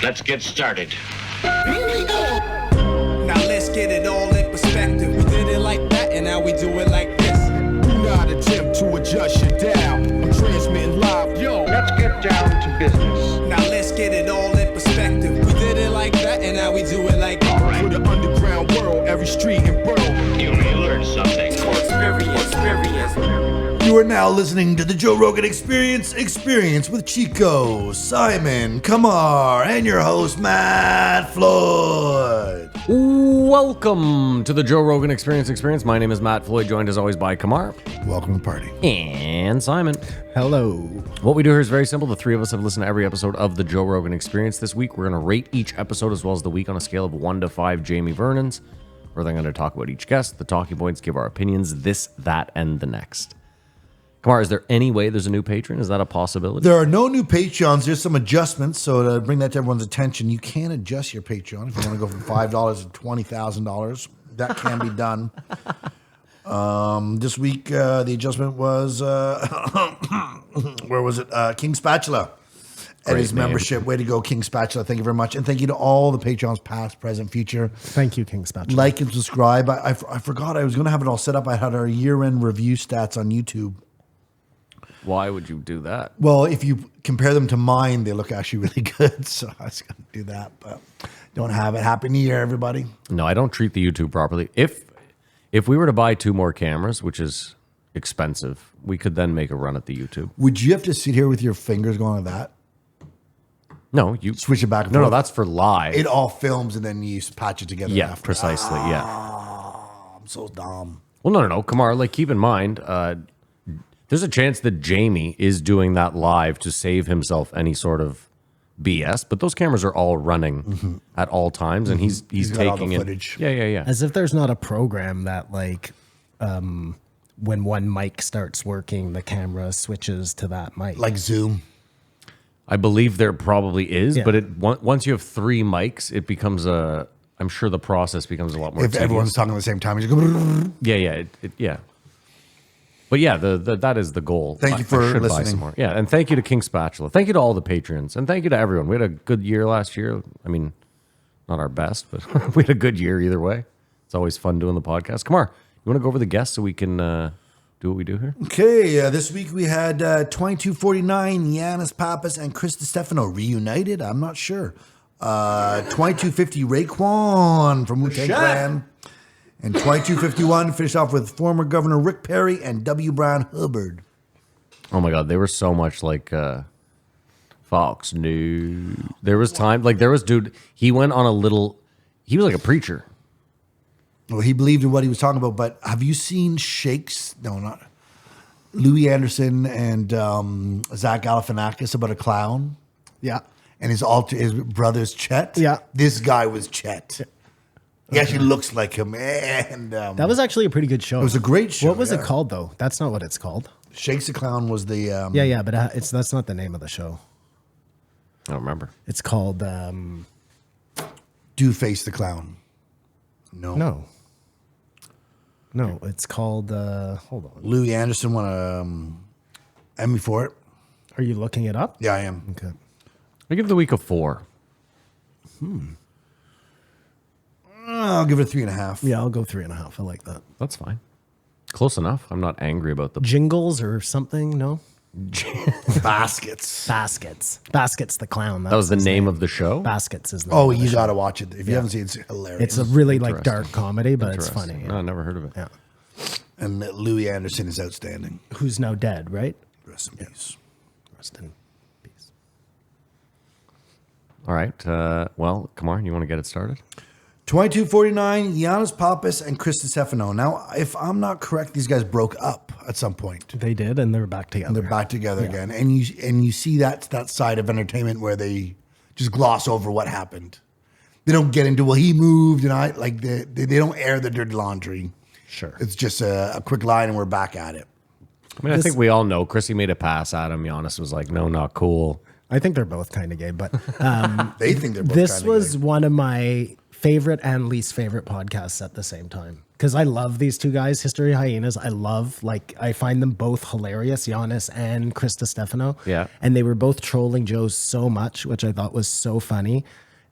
Let's get started. Now let's get it all in perspective. We did it like that, and now we do it like this. Do not attempt to adjust your dial. I'm transmitting live, yo. Let's get down to business. Now let's get it all in perspective. We did it like that, and now we do it like this. All right. For the underground world, every street and borough. You may learn something. Experience. You are now listening to the Joe Rogan Experience with Chico, Simon, Kamar, and your host, Matt Floyd. Welcome to the Joe Rogan Experience. My name is Matt Floyd, joined as always by Kamar. Welcome to the party. And Simon. Hello. What we do here is very simple. The three of us have listened to every episode of the Joe Rogan Experience this week. We're going to rate each episode as well as the week on a scale of 1 to 5 Jamie Vernons. We're then going to talk about each guest, the talking points, give our opinions, this, that, and the next. Kamar, is there any way there's a new patron? Is that a possibility? There are no new Patreons. There's some adjustments. So to bring that to everyone's attention, you can adjust your Patreon if you want to go from $5 to $20,000. That can be done. This week, the adjustment was, where was it? King Spatula. And his membership. Way to go, King Spatula. Thank you very much. And thank you to all the Patreons, past, present, future. Thank you, King Spatula. Like and subscribe. I forgot I was going to have it all set up. I had our year-end review stats on YouTube. Why would you do that? Well, if you compare them to mine, they look actually really good. So I was going to do that, but don't have it. Happy New Year, everybody. No, I don't treat the YouTube properly. If we were to buy 2 more cameras, which is expensive, we could then make a run at the YouTube. Would you have to sit here with your fingers going like that? No, you Switch it back and No, forth? that's for live. It all films and then you patch it together Yeah, after. precisely, yeah. I'm so dumb. Well, no, Kamar, like keep in mind, there's a chance that Jamie is doing that live to save himself any sort of BS, but those cameras are all running at all times, and he's got all the taking footage. Yeah. As if there's not a program that, like, when one mic starts working, the camera switches to that mic. Like Zoom. I believe there probably is, Yeah. but once you have 3 mics, it becomes I'm sure the process becomes a lot more If tedious. everyone's talking at the same time, you go. Yeah. But yeah, that is the goal. Thank you for I should buy listening. some more. Yeah, and thank you to King Spatula. Thank you to all the patrons, and thank you to everyone. We had a good year last year. I mean, not our best, but we had a good year either way. It's always fun doing the podcast. Kamar, you want to go over the guests so we can do what we do here? Okay, this week we had 2249, Giannis Pappas and Chris DiStefano reunited. I'm not sure. 2250, Reakwon from Wu-Tang Clan. And 2251 finished off with former Governor Rick Perry and W. Brown Hubbard. Oh my God, they were so much like Fox News. There was time, like there was dude. He went on he was like a preacher. Well, he believed in what he was talking about, but have you seen Shakes? No, not Louis Anderson and Zach Galifianakis about a clown? Yeah. And his brother's Chet? Yeah. This guy was Chet. He actually looks like him. And That was actually a pretty good show. it was a great show. What was yeah. it called, though? That's not what it's called. Shakes the Clown was the... Yeah, but that's not the name of the show. I don't remember. It's called... Do Face the Clown. No. No, it's called... hold on. Louis Anderson won a Emmy for it. Are you looking it up? Yeah, I am. Okay. I give the week a 4. I'll give it a 3.5. Yeah, I'll go 3.5. I like that. That's fine. Close enough. I'm not angry about the Jingles or something? No? Baskets. Baskets the clown. That was the name of the show. Baskets is the Oh, name of the you show. got to watch it. If you haven't seen it, it's hilarious. It's a really like Interesting. dark comedy, but it's Interesting. funny. No, I never heard of it. Yeah. And Louis Anderson is outstanding. Who's now dead, right? Rest in peace. Rest in peace. All right. Well, Kamar, you want to get it started? 2249, Giannis Pappas and Chris DiStefano. Now, if I'm not correct, these guys broke up at some point. They did, and they're back together. And they're back together again. And you see that side of entertainment where they just gloss over what happened. They don't get into, well, he moved, and they don't air the dirty laundry. Sure. It's just a quick line, and we're back at it. I mean, I think we all know. Chrissy made a pass at him. Giannis was like, no, not cool. I think they're both kind of gay, but They think they're both this kinda was gay. one of my favorite and least favorite podcasts at the same time. Because I love these two guys, History Hyenas. I find them both hilarious, Giannis and Krista Stefano. Yeah. And they were both trolling Joe so much, which I thought was so funny.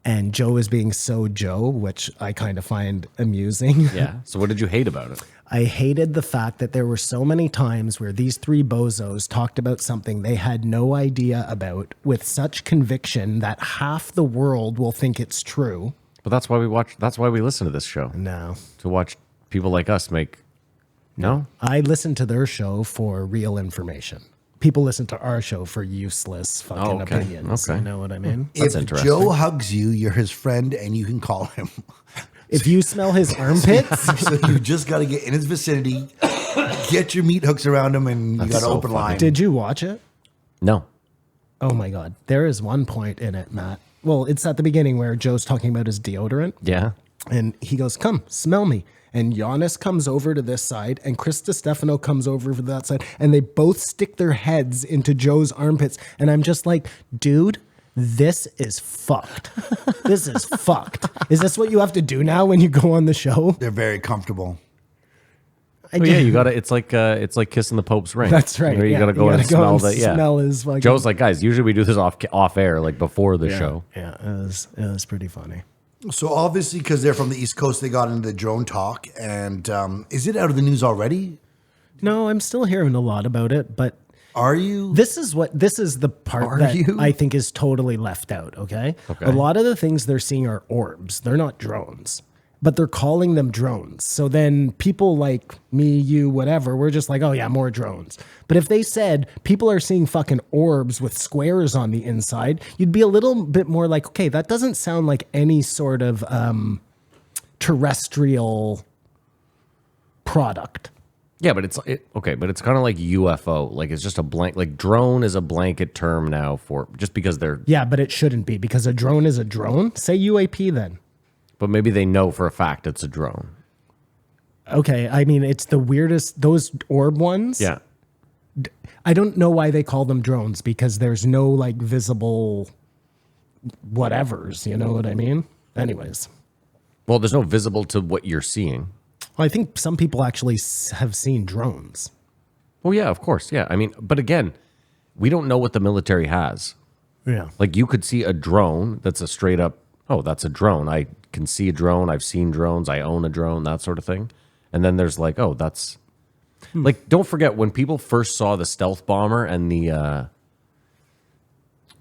And Joe is being so Joe, which I kind of find amusing. Yeah. So what did you hate about it? I hated the fact that there were so many times where these three bozos talked about something they had no idea about with such conviction that half the world will think it's true. But that's why we listen to this show. No. To watch people like us make. No? I listen to their show for real information. People listen to our show for useless fucking okay. opinions. Okay. You know what I mean? That's If interesting. Joe hugs you, you're his friend, and you can call him. If you smell his armpits, So you just got to get in his vicinity, get your meat hooks around him, and you That's got to so open funny. line. did you watch it? No. Oh my God. There is one point in it, Matt. Well, it's at the beginning where Joe's talking about his deodorant. Yeah. And he goes, come, smell me. And Giannis comes over to this side, and Krista Stefano comes over to that side, and they both stick their heads into Joe's armpits. And I'm just like, dude, this is fucked. This is fucked. Is this what you have to do now when you go on the show? They're very comfortable. Oh, yeah, you gotta. It's like kissing the Pope's ring. That's right. You yeah. gotta go and smell the. Yeah. Smell his fucking. Joe's like, guys, usually we do this off air, like before the show. Yeah, it was pretty funny. So obviously, because they're from the East Coast, they got into the drone talk. And is it out of the news already? No, I'm still hearing a lot about it, but Are you? this is the part Are that you? I think is totally left out. Okay? Okay. A lot of the things they're seeing are orbs. They're not drones, but they're calling them drones. So then people like me, you, whatever, we're just like, oh yeah, more drones. But if they said people are seeing fucking orbs with squares on the inside, you'd be a little bit more like, okay, that doesn't sound like any sort of terrestrial product. Yeah, but it's kind of like UFO. Like it's just a blank. Like drone is a blanket term now for just because they're. Yeah, but it shouldn't be because a drone is a drone. Say UAP then. But maybe they know for a fact it's a drone. Okay, I mean, it's the weirdest, those orb ones. Yeah. I don't know why they call them drones because there's no like visible whatevers, you know what I mean? Anyways. Well, there's no visible to what you're seeing. Well, I think some people actually have seen drones. Oh yeah, of course. Yeah. I mean, but again, we don't know what the military has. Yeah. Like you could see a drone that's a straight up, oh, that's a drone. I can see a drone. I've seen drones. I own a drone, that sort of thing. And then there's like, oh, that's like, don't forget when people first saw the stealth bomber and the,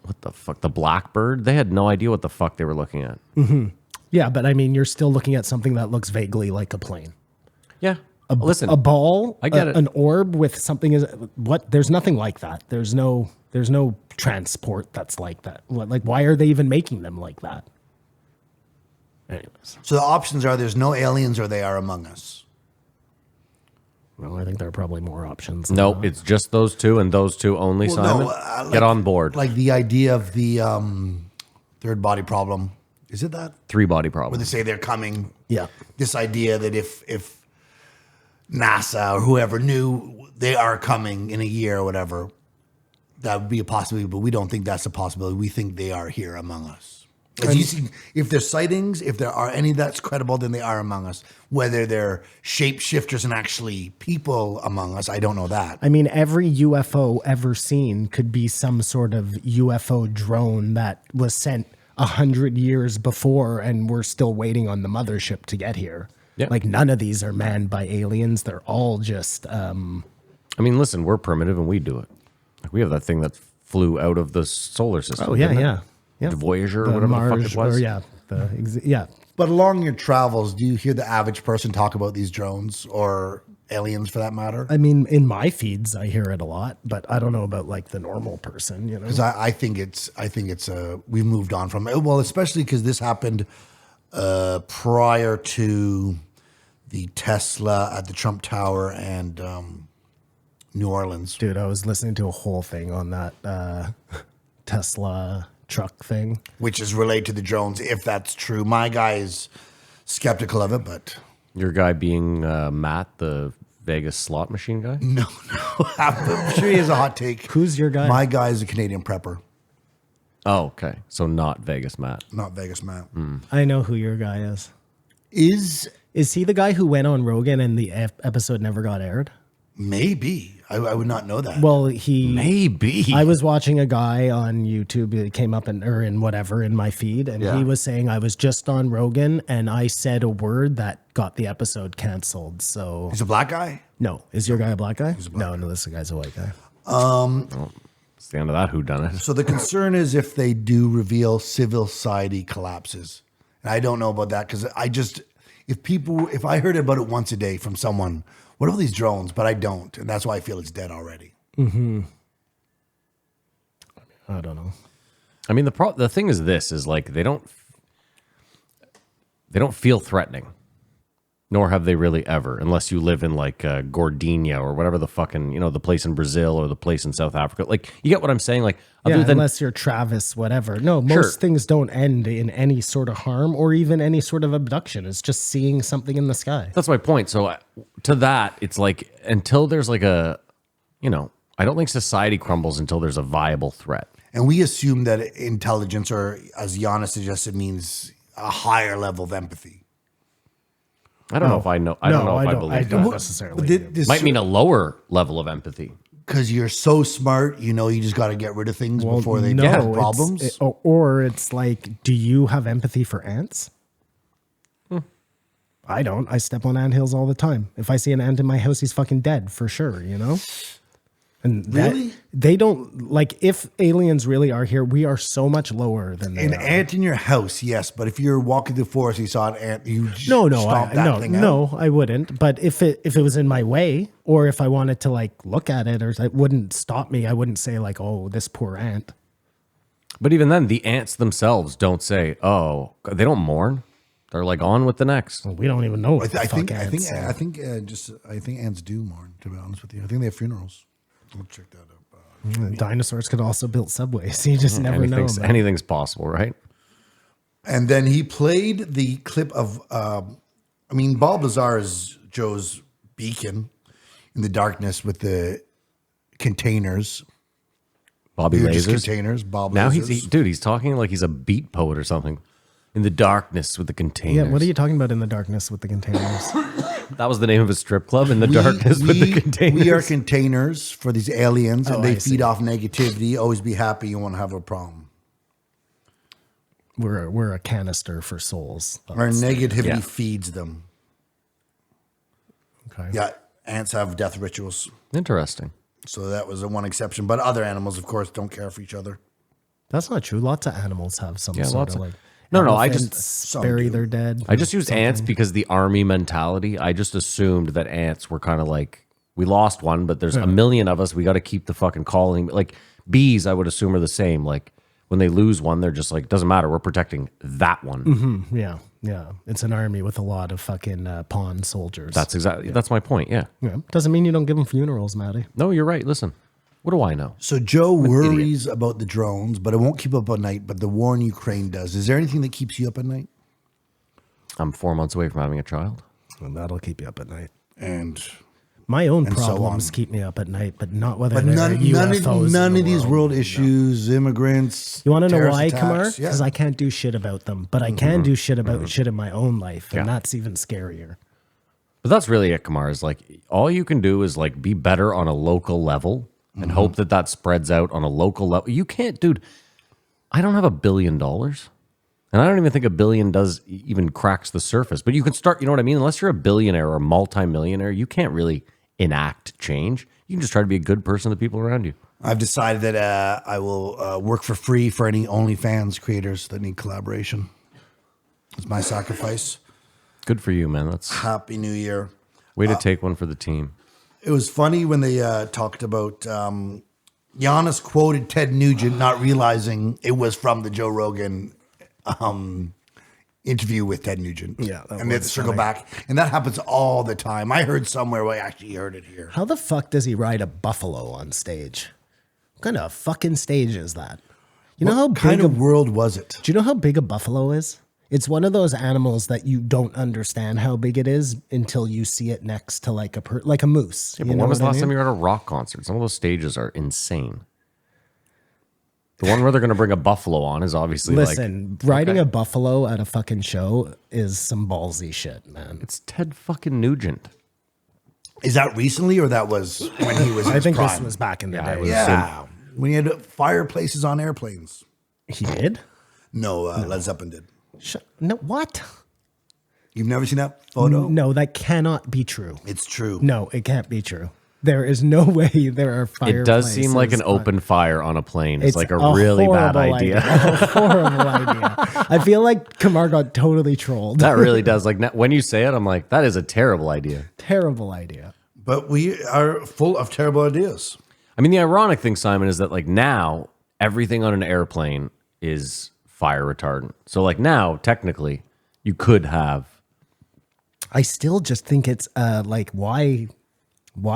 what the fuck, the Blackbird, they had no idea what the fuck they were looking at. Yeah, but I mean, you're still looking at something that looks vaguely like a plane. Yeah. Listen, A ball, I get it. an orb with something is what? There's nothing like that. There's no transport that's like that. Like, why are they even making them like that? Anyways, So the options are there's no aliens or they are among us. well, I think there are probably more options. no, it's just those two and those two only, Well, Simon. no, Get on board. Like the idea of the third body problem. Is it that? Three body Where problem. they say they're coming. Yeah. This idea that if NASA or whoever knew they are coming in a year or whatever, that would be a possibility, but we don't think that's a possibility. We think they are here among us. As you see, if there's sightings, if there are any that's credible, then they are among us. Whether they're shapeshifters and actually people among us, I don't know that. I mean, every UFO ever seen could be some sort of UFO drone that was sent 100 years before, and we're still waiting on the mothership to get here. Yeah. Like none of these are manned by aliens. They're all just I mean, listen, we're primitive and we do it. Like we have that thing that flew out of the solar system. oh yeah, didn't it? yeah. Yeah. The Voyager or The whatever Mars, the fuck it was. Or, yeah. Yeah. But along your travels, do you hear the average person talk about these drones or aliens for that matter? I mean, in my feeds, I hear it a lot, but I don't know about like the normal person, you know? Because I think it's we've moved on from it. Well, especially because this happened prior to the Tesla at the Trump Tower and New Orleans. Dude, I was listening to a whole thing on that Tesla truck thing. Which is related to the drones, if that's true. My guy is skeptical of it, but Your guy being Matt, the Vegas slot machine guy. no. I'm sure he has a hot take. Who's your guy? My guy is a Canadian prepper. Oh, okay. So not Vegas Matt. Not Vegas Matt. I know who your guy is. Is he the guy who went on Rogan and the episode never got aired? maybe. I would not know that. Well, he Maybe. I was watching a guy on YouTube. It came up in whatever in my feed, and Yeah. he was saying I was just on Rogan and I said a word that got the episode canceled. So He's a black guy? no, is your guy a black guy? No, this guy's a white guy. It's the end of that whodunit. So the concern is if they do reveal civil society collapses. And I don't know about that because if I heard about it once a day from someone, what are all these drones? But I don't. And that's why I feel it's dead already. I don't know. I mean, the thing is this is like they don't feel threatening, nor have they really ever, unless you live in like Gordinha or whatever the fucking, the place in Brazil or the place in South Africa. Like, you get what I'm saying? Like, other than unless you're Travis, whatever. No, most things don't end in any sort of harm or even any sort of abduction. It's just seeing something in the sky. that's my point. So to that, it's like until there's like I don't think society crumbles until there's a viable threat. And we assume that intelligence, or as Giannis suggested, means a higher level of empathy. I don't know if I know. I don't know if I believe I that. don't necessarily. Might mean a lower level of empathy. Because you're so smart, you just got to get rid of things before they get problems. Or it's like, do you have empathy for ants? I don't. I step on anthills all the time. If I see an ant in my house, he's fucking dead for sure, And Really? they don't, like, if aliens really are here, we are so much lower than they An are. ant in your house, yes. But if you're walking through the forest, you saw an ant, you stomp that thing out. No, I wouldn't. But if it was in my way, or if I wanted to like look at it, or it wouldn't stop me, I wouldn't say like, oh, this poor ant. But even then, the ants themselves don't say, "Oh," they don't mourn. They're like on with the next. Well, we don't even know what I the think fuck ants are. I think ants do mourn. To be honest with you, I think they have funerals. I'll check that up. Dinosaurs could also build subways. You just never know. Man. Anything's possible, right? And then he played the clip of, Bob Lazar is Joe's beacon in the darkness with the containers. Bobby They're just Lasers. containers. Bob Now Lasers. he's talking like he's a beat poet or something. In the darkness with the containers. Yeah, what are you talking about in the darkness with the containers? That was the name of his strip club, In the Darkness with the Containers. We are containers for these aliens, and Oh, they I feed see. off negativity. Always be happy. You won't have a problem. We're a canister for souls. Our negativity Yeah. feeds them. Okay. Yeah, ants have death rituals. Interesting. So that was the one exception. But other animals, of course, don't care for each other. That's not true. Lots of animals have some sort lots of of- like. No, I just- elephants some bury do. their dead. I just used ants because the army mentality. I just assumed that ants were kind of like, we lost one, but there's a million of us. We got to keep the fucking calling. Like bees, I would assume are the same. Like when they lose one, they're just like, doesn't matter. We're protecting that one. Yeah. It's an army with a lot of fucking pawn soldiers. That's my point. Yeah. yeah. Doesn't mean you don't give them funerals, Matty. No, you're right. Listen, what do I know? So Joe worries about the drones, but it won't keep up at night. But the war in Ukraine does. Is there anything that keeps you up at night? I'm 4 months away from having a child. And that'll keep you up at night. And My own And so problems on. keep me up at night, but not whether but there none are UFOs. of in the these world issues, immigrants. You want to know terrorist why, attacks, Kamar? yeah. Because I can't do shit about them, but I can do shit about shit in my own life, and that's even scarier. But that's really it, Kamar, is like all you can do is like be better on a local level and hope that spreads out on a local level. You can't, dude. I don't have $1 billion. And I don't even think $1 billion does even cracks the surface. But you can start, you know what I mean? Unless you're a billionaire or a multimillionaire, you can't really enact change. You can just try to be a good person to the people around you. I've decided that I will work for free for any OnlyFans creators that need collaboration. It's my sacrifice. Good for you, man. That's Happy New Year. way to take one for the team. It was funny when they talked about Giannis quoted Ted Nugent, not realizing it was from the Joe Rogan interview with Ted Nugent. Yeah, that and they had to was circle funny. back. And that happens all the time. I heard somewhere where I actually heard it here. How the fuck does he ride a buffalo on stage? What kind of fucking stage is that? You know how What kind big of world was it? Do you know how big a buffalo is? It's one of those animals that you don't understand how big it is until you see it next to like a moose. Yeah, You but know when was the what I last time mean? you were at a rock concert? Some of those stages are insane. The one where they're going to bring a buffalo on is obviously Listen, riding a buffalo at a fucking show is some ballsy shit, man. it's Ted fucking Nugent. Is that recently or that was when he was in I his think prime? this was back in the day. Yeah. When he had fireplaces on airplanes. He did? No, Led Zeppelin did. No, what? You've never seen that photo? No, that cannot be true. It's true. No, it can't be true. There is no way there are fireplaces. It does seem like an open fire on a plane. It's like a a really bad horrible idea. A horrible idea. I feel like Kamar got totally trolled. That really does. Like when you say it, I'm like, that is a terrible idea. Terrible idea. But we are full of terrible ideas. I mean, the ironic thing, Simon, is that like now everything on an airplane is fire retardant. So like now, technically, you could have. I still just think it's like why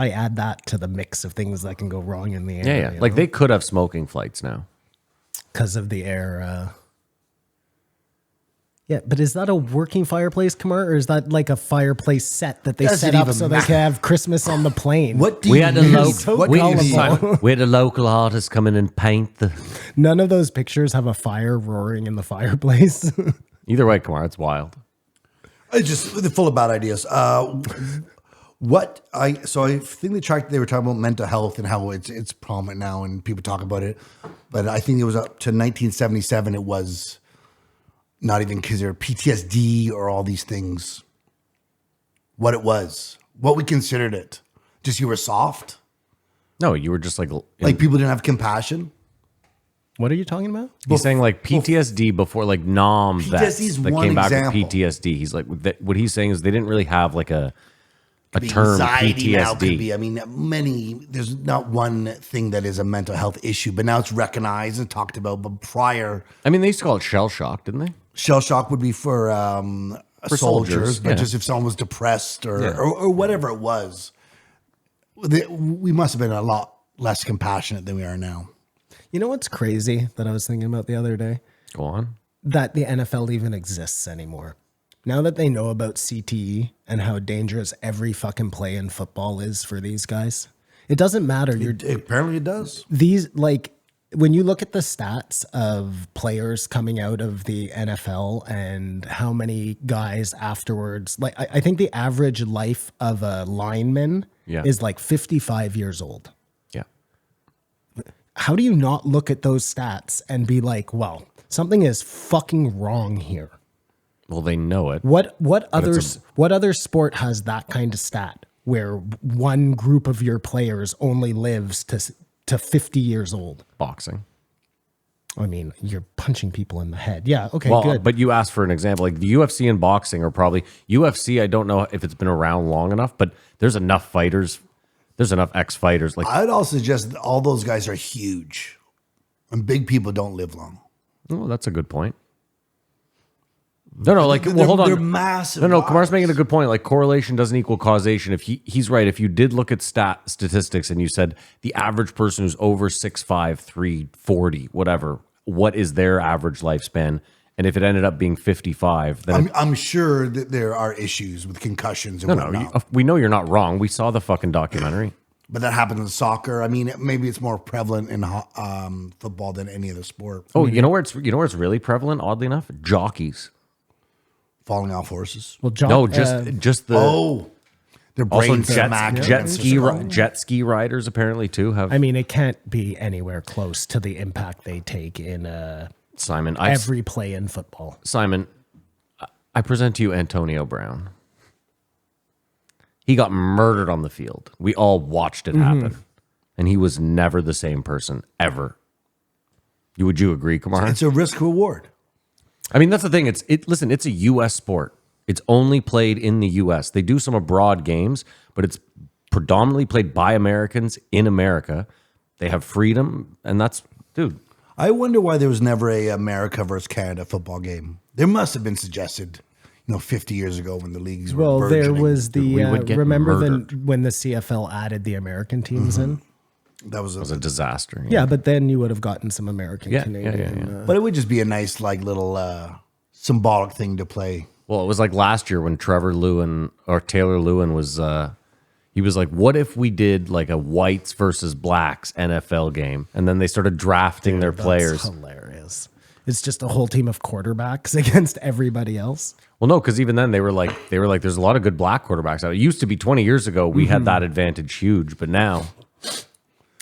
add that to the mix of things that can go wrong in the air? Yeah. Like they could have smoking flights now. because of the air. Yeah, but is that a working fireplace, Kamar, or is that like a fireplace set that they Does set it up even so they matter? can have Christmas on the plane? What do We you had a need? local, What we, do you need? gullible. we had a local artist come in and paint the. None of those pictures have a fire roaring in the fireplace. Either way, Kamar, it's wild. It's just they're full of bad ideas. I think they were talking about mental health and how it's prominent now and people talk about it. But I think it was up to 1977. It was not even considered PTSD or all these things. What it was, what we considered it, just you were soft, No, you were just like like people didn't have compassion. What are you talking about? he's saying like PTSD before like Nam vets PTSD is that one came back example. with PTSD. He's like what he's saying is they didn't really have like a term Anxiety now could PTSD. be. I mean, there's not one thing that is a mental health issue, but now it's recognized and talked about. But prior, I mean, they used to call it shell shock, didn't they? shell shock would be for soldiers, soldiers, but yeah. just if someone was depressed or, Yeah. or whatever it was, we must have been a lot less compassionate than we are now. You know what's crazy that I was thinking about the other day? Go on. That the NFL even exists anymore. Now that they know about CTE and how dangerous every fucking play in football is for these guys, it doesn't matter. Apparently, it does. These, like, when you look at the stats of players coming out of the NFL and how many guys afterwards, like, I think the average life of a lineman Yeah. is like 55 years old. Yeah. How do you not look at those stats and be like, well, something is fucking wrong here? Well, they know it. What it's other sport has that kind of stat where one group of your players only lives to 50 years old? Boxing. I mean, you're punching people in the head. Yeah, okay, Well, good. but you asked for an example. Like the UFC and boxing are probably UFC. I don't know if it's been around long enough, but there's enough fighters. There's enough ex-fighters. Like, I'd also suggest that all those guys are huge, and big people don't live long. oh, that's a good point. No, like, well, hold on. They're massive. No, Kamar's guys. making a good point. Like, correlation doesn't equal causation. If he's right, if you did look at statistics and you said the average person who's over 6'5", 340, whatever, what is their average lifespan? And if it ended up being 55, then I'm sure that there are issues with concussions and no, whatnot. we know you're not wrong. We saw the fucking documentary. But that happens in soccer. I mean, maybe it's more prevalent in football than any other sport. Oh, you know where it's really prevalent? Oddly enough, jockeys. Falling off horses. well, John, No, just the Their also brains are jet smacked. jet ski riders apparently too have. I mean, it can't be anywhere close to the impact they take in Simon, every play in football. Simon, I present to you Antonio Brown. He got murdered on the field. We all watched it happen, and he was never the same person ever. Would you agree, Kamar? It's a risk reward. I mean, that's the thing. Listen, it's a U.S. sport. It's only played in the U.S. They do some abroad games, but it's predominantly played by Americans in America. They have freedom, and that's, dude. I wonder why there was never a America versus Canada football game. There must have been suggested, 50 years ago when the leagues were Well, there burgeoning. was the we would get remember murdered. when the CFL added the American teams in. That was It was a disaster. Yeah, but then you would have gotten some American Yeah, Canadian. but it would just be a nice, like, little symbolic thing to play. Well, it was like last year when Taylor Lewin was, He was like, what if we did like a whites versus blacks NFL game? And then they started drafting their players. That's hilarious. It's just a whole team of quarterbacks against everybody else. Well, no, because even then they were like, there's a lot of good black quarterbacks out. It used to be 20 years ago, we had that advantage huge, but now.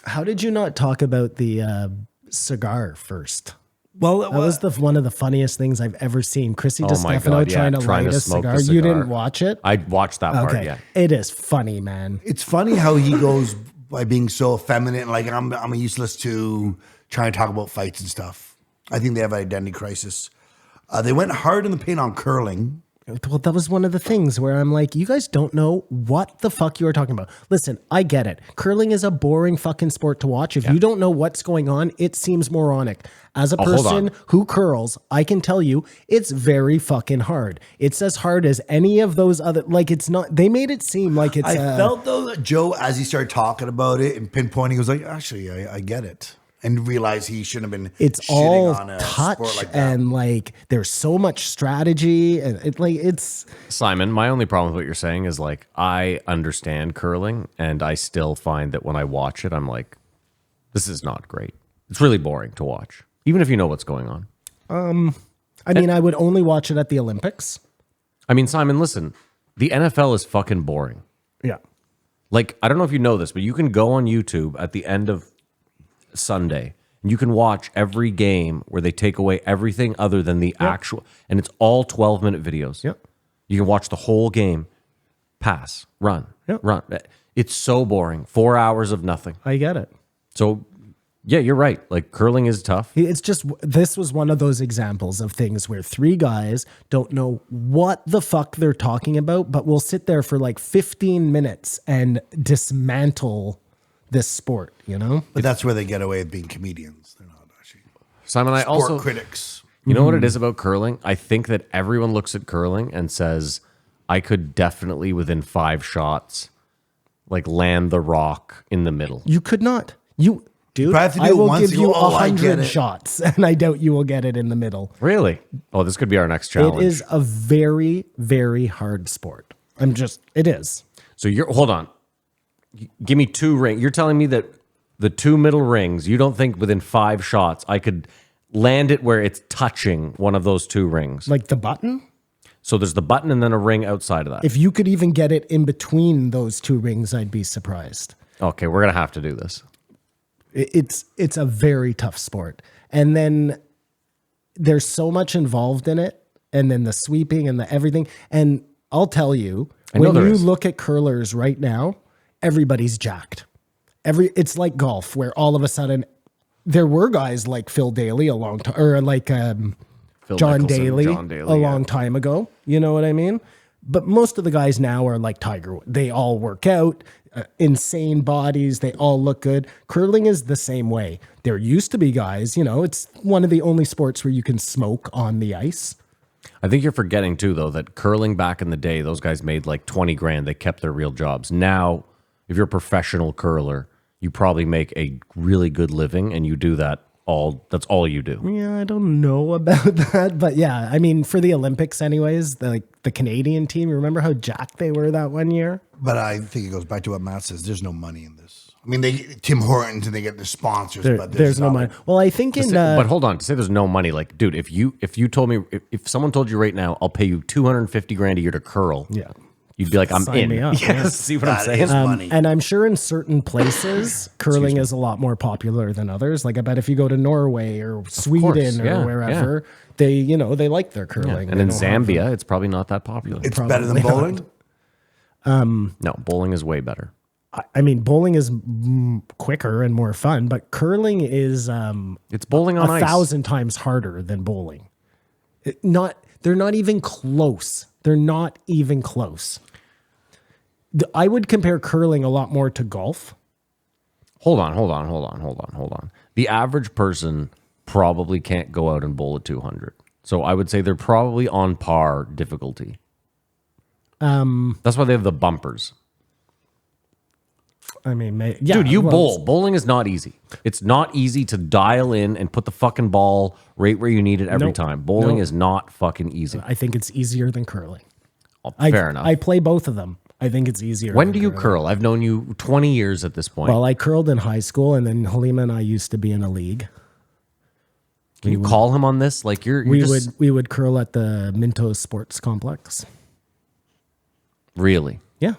How did you not talk about the cigar first? Well, That was one of the funniest things I've ever seen. Chrissy Oh my DiStefano God, yeah, trying to trying light to a smoke cigar. the You cigar. didn't watch it? I watched that part, Okay. yeah. It is funny, man. it's funny how he goes by being so effeminate. Like I'm useless to try and talk about fights and stuff. I think they have an identity crisis. They went hard in the paint on curling. Well, that was one of the things where I'm like, you guys don't know what the fuck you are talking about. Listen, I get it. Curling is a boring fucking sport to watch. If you don't know what's going on, it seems moronic. As a hold person on. who curls, I can tell you it's very fucking hard. It's as hard as any of those other, like it's not, they made it seem like it's I felt though that Joe, as he started talking about it and pinpointing, he was like, actually, I get it. And realized he shouldn't have been it's shitting all on a touch sport like that. and like there's so much strategy and it's Simon, my only problem with what you're saying is like, I understand curling and I still find that when I watch it, I'm like, this is not great. It's really boring to watch, even if you know what's going on. I mean, I would only watch it at the Olympics. I mean, Simon, listen, the NFL is fucking boring. Yeah. Like, I don't know if you know this, but you can go on YouTube at the end of Sunday and you can watch every game where they take away everything other than the actual, and it's all 12-minute videos. Yep. You can watch the whole game, pass, run, Yep. run. It's so boring. 4 hours of nothing. I get it. So, yeah, you're right. Like, curling is tough. It's just, this was one of those examples of things where three guys don't know what the fuck they're talking about, but will sit there for like 15 minutes and dismantle this sport, you know? But that's where they get away with being comedians. They're not actually Simon, I sport also, critics. you know what it is about curling? I think that everyone looks at curling and says, I could definitely, within 5 shots, like land the rock in the middle. You could not. You, dude, But I have to do I it will once give and you go, "Oh, I get 100 it." shots, and I doubt you will get it in the middle. Really? Oh, this could be our next challenge. It is a very, very hard sport. It is. So hold on. Give me 2 rings. You're telling me that the 2 middle rings, you don't think within 5 shots I could land it where it's touching one of those 2 rings? Like the button? So there's the button and then a ring outside of that. If you could even get it in between those 2 rings, I'd be surprised. Okay, we're going to have to do this. It's a very tough sport. And then there's so much involved in it. And then the sweeping and the everything. And I'll tell you, know when there you is. look at curlers right now, everybody's jacked. It's like golf where all of a sudden there were guys like Phil Daly a long time, or like Phil John Mickelson, Daly, John Daly, a yeah. long time ago. You know what I mean? But most of the guys now are like Tiger. They all work out, insane bodies. They all look good. Curling is the same way. There used to be guys, it's one of the only sports where you can smoke on the ice. I think you're forgetting too, though, that curling back in the day, those guys made like 20 grand. They kept their real jobs. Now, if you're a professional curler, you probably make a really good living and you do that that's all you do. Yeah, I don't know about that, but yeah, I mean, for the Olympics anyways, the Canadian team, you remember how jacked they were that one year? But I think it goes back to what Matt says. There's no money in this. I mean, Tim Hortons and they get the sponsors, but There's no not money. like- Well, I think But hold on, to say there's no money, like, dude, if you told me, if someone told you right now, I'll pay you 250 grand a year to curl, yeah. you'd be like, I'm Sign in. me up, Yes, yeah. see what I'm That saying? is money. And I'm sure in certain places, curling is a lot more popular than others. Like I bet if you go to Norway or Sweden yeah, or wherever, they like their Yeah. curling. And They in don't have them. Zambia, it's probably not that popular. It's better than Probably bowling. No, bowling is way better. I mean, bowling is quicker and more fun, but curling is It's bowling on ice. 1,000 times harder than bowling. They're not even close. They're not even close. I would compare curling a lot more to golf. Hold on. The average person probably can't go out and bowl at 200. So I would say they're probably on par difficulty. That's why they have the bumpers. I mean, yeah, Dude, you well, bowl. Bowling is not easy. It's not easy to dial in and put the fucking ball right where you need it every Nope. time. Bowling Nope. is not fucking easy. I think it's easier than curling. Fair enough. I play both of them. I think it's easier. When than do you curling. curl? I've known you 20 years at this point. Well, I curled in high school, and then Halima and I used to be in a league. Can you call him on this? Like you're We just, would curl at the Minto Sports Complex. really. Yeah.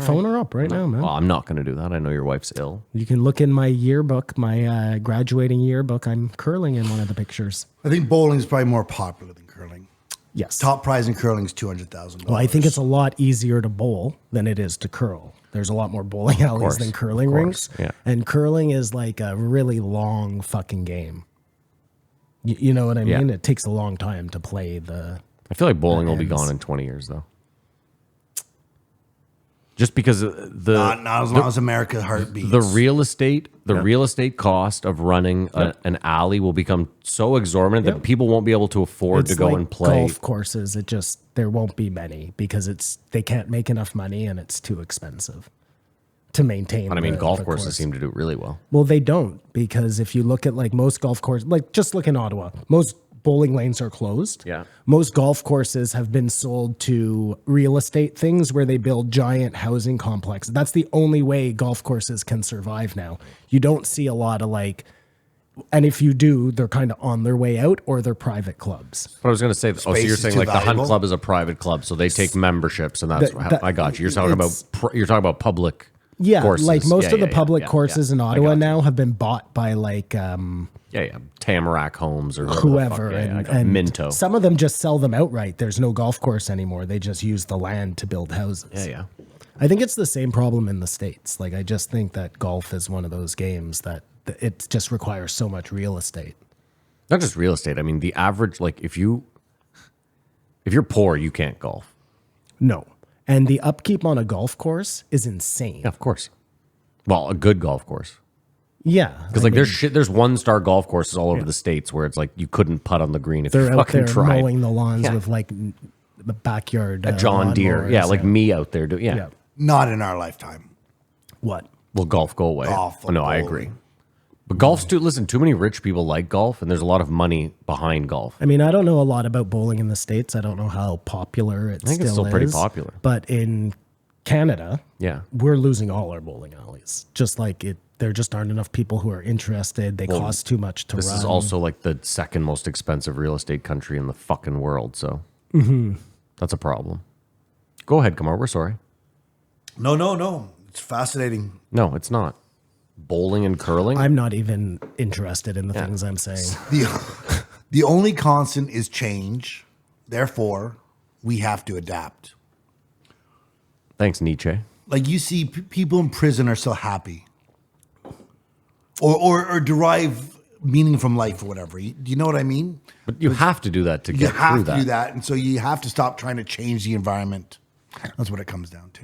Phone her up right now, man. Well, I'm not going to do that. I know your wife's ill. You can look in my yearbook, my graduating yearbook. I'm curling in one of the pictures. I think bowling is probably more popular than curling. Yes. Top prize in curling is $200,000. Well, I think it's a lot easier to bowl than it is to curl. There's a lot more bowling alleys course, than curling of rinks. course, yeah. And curling is like a really long fucking game. You know what I mean? Yeah. It takes a long time to play the... I feel like bowling will be ends. gone in 20 years, though. Just because the not as long as America's heart beats. the real estate cost of running an alley will become so exorbitant that people won't be able to afford to go like and play. golf courses. There won't be many because they can't make enough money and it's too expensive to maintain. But I mean, golf the courses course. seem to do it really well. Well, they don't, because if you look at like most golf courses, like just look in Ottawa, most bowling lanes are closed. Yeah. Most golf courses have been sold to real estate things where they build giant housing complexes. That's the only way golf courses can survive now. You don't see a lot of like, and if you do, they're kind of on their way out or they're private clubs. But I was going to say, so Space you're is saying too like the Hunt valuable? Club is a private club, so they take memberships, and that's That- I got you. You're talking it's- about public. Yeah, courses. like most Yeah, of the yeah, public yeah, courses yeah. in I Ottawa got you. now have been bought by like Yeah, Tamarack Homes or whatever the whoever, fuck. Yeah, I got and Minto. some of them just sell them outright. There's no golf course anymore. They just use the land to build houses. Yeah. I think it's the same problem in the States. Like, I just think that golf is one of those games that it just requires so much real estate. Not just real estate. I mean, the average, like if you're poor, you can't golf. No. And the upkeep on a golf course is insane. Yeah, of course. Well, a good golf course. Yeah. Because like there's 1-star golf courses all over the States where it's like you couldn't putt on the green if they're you out fucking there tried. mowing the lawns Yeah. with like the backyard A John Deere. lawnmowers, Yeah, like me out there. Yeah. Yeah. Not in our lifetime. What? Will golf go away? Golf, Oh, no, I bowling. agree. But golf's too, listen, too many rich people like golf, and there's a lot of money behind golf. I mean, I don't know a lot about bowling in the States. I don't know how popular it think it's still pretty popular. But in Canada, Yeah. we're losing all our bowling alleys. Just like there just aren't enough people who are interested. They cost too much to This run. is also like the second most expensive real estate country in the fucking world, so that's a problem. Go ahead, Kamar. We're sorry. No. It's fascinating. No, it's not. Bowling and curling? I'm not even interested in the things I'm saying. The only constant is change. Therefore, we have to adapt. Thanks, Nietzsche. Like you see, people in prison are so happy, or derive meaning from life or whatever. Do you know what I mean? But you have to do that to You get have through to that. do that, and so you have to stop trying to change the environment. That's what it comes down to.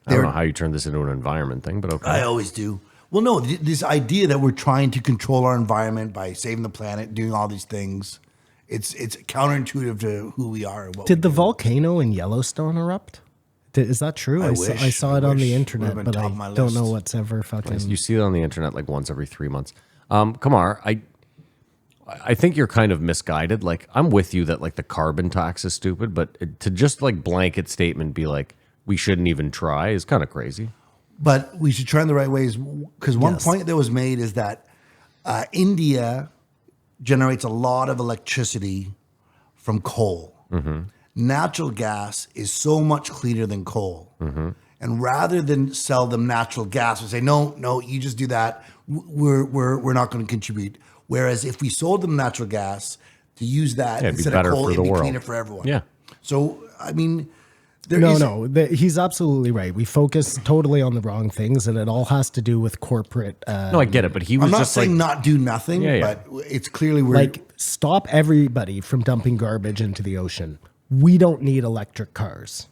I don't know how you turn this into an environment thing, but okay. I always do. Well, no, this idea that we're trying to control our environment by saving the planet, doing all these things, it's counterintuitive to who we are. And what Did we the do. volcano in Yellowstone erupt? Is that true? I I wish. saw it on the Would've internet, been but top I of my don't know list. what's ever fucking. You see it on the internet like once every 3 months. Kamar, I think you're kind of misguided. Like, I'm with you that like the carbon tax is stupid, but to just like blanket statement be like, we shouldn't even try is kind of crazy. But we should try in the right ways, because one Yes. point that was made is that India generates a lot of electricity from coal. Natural gas is so much cleaner than coal. And rather than sell them natural gas, we say, no, you just do that. We're not going to contribute. Whereas if we sold them natural gas to use that Yeah, it'd be instead better of coal, for it'd the be world. cleaner for everyone. Yeah. So, I mean, there is- He's absolutely right. We focus totally on the wrong things, and it all has to do with corporate. No, I get it, but he was I'm not just saying like, not do nothing, Yeah, yeah. but it's clearly we're Like, stop everybody from dumping garbage into the ocean. We don't need electric cars.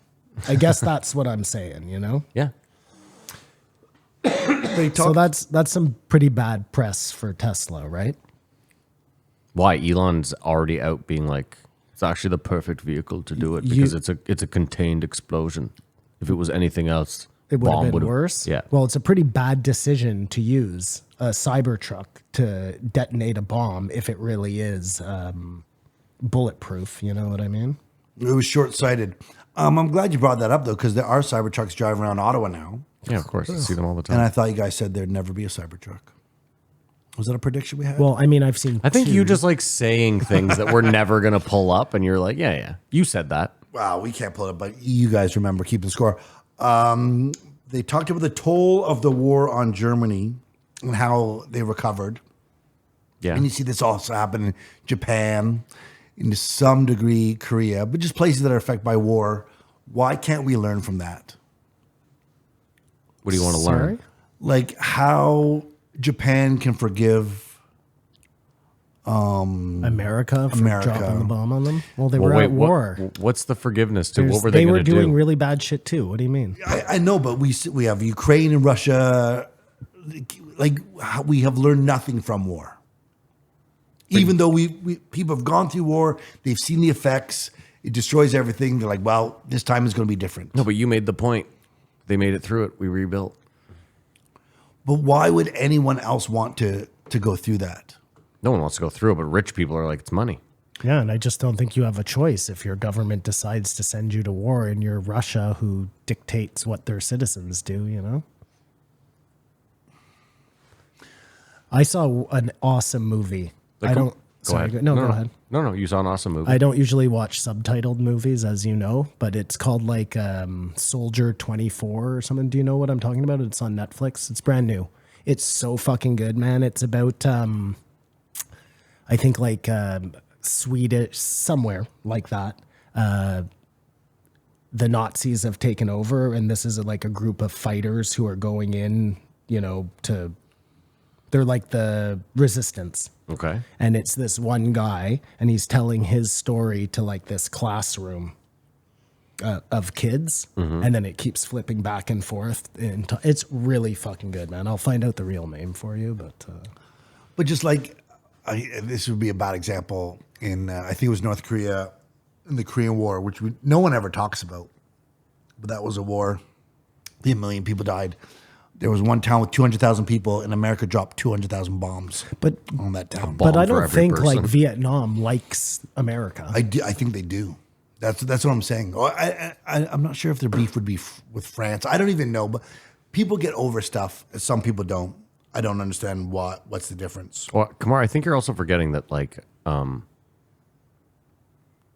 I guess that's what I'm saying, you know? yeah. they So talk. that's some pretty bad press for Tesla, right? Why Elon's already out being like, it's actually the perfect vehicle to do it because it's a contained explosion. If it was anything else, It would have bomb been would've- worse. Yeah. Well, it's a pretty bad decision to use a Cybertruck to detonate a bomb if it really is bulletproof. You know what I mean? It was short-sighted. I'm glad you brought that up, though, because there are Cybertrucks driving around Ottawa now. Yeah, of course. I see them all the And time. I thought you guys said there'd never be a Cybertruck. Was that a prediction we had? Well, I mean, I've seen. I think two. you just like saying things that we're never going to pull up, and you're like, yeah. You said that. Wow, we can't pull it up, but you guys remember keeping score. They talked about the toll of the war on Germany and how they recovered. Yeah. And you see this also happen in Japan, in some degree Korea, but just places that are affected by war. Why can't we learn from that? What do you want to Sorry? learn? Like how Japan can forgive America for America. dropping the bomb on them. Well, they Well, were wait, at war. what's the forgiveness to? There's- What were they they going were to do? doing really bad shit too. What do you mean? I know, but we have Ukraine and Russia. Like we have learned nothing from war. Even though we people have gone through war, they've seen the effects. It destroys everything. They're like, well, this time is going to be different. No, but you made the point. They made it through it. We rebuilt. But why would anyone else want to go through that? No one wants to go through it, but rich people are like, it's money. Yeah, and I just don't think you have a choice if your government decides to send you to war and you're Russia who dictates what their citizens do, you know? I saw an awesome movie. I don't. Go ahead. No, go ahead. No, you saw an awesome movie. I don't usually watch subtitled movies, as you know, but it's called like Soldier 24 or something. Do you know what I'm talking about? It's on Netflix. It's brand new. It's so fucking good, man. It's about, I think like Swedish, somewhere like that. The Nazis have taken over, and this is like a group of fighters who are going in, you know, they're like the resistance. Okay. And it's this one guy, and he's telling his story to like this classroom of kids, and then it keeps flipping back and forth. It's really fucking good, man. I'll find out the real name for you, But just like this would be a bad example in I think it was North Korea in the Korean War, which no one ever talks about. But that was a war. A million people died. There was one town with 200,000 people, and America dropped 200,000 bombs but on that town. but I for don't every think person. like Vietnam likes America. I think they do. That's what I'm saying. Oh, I'm not sure if their beef would be with France. I don't even know. But people get over stuff. Some people don't. I don't understand what's the difference. Well, Kamar, I think you're also forgetting that like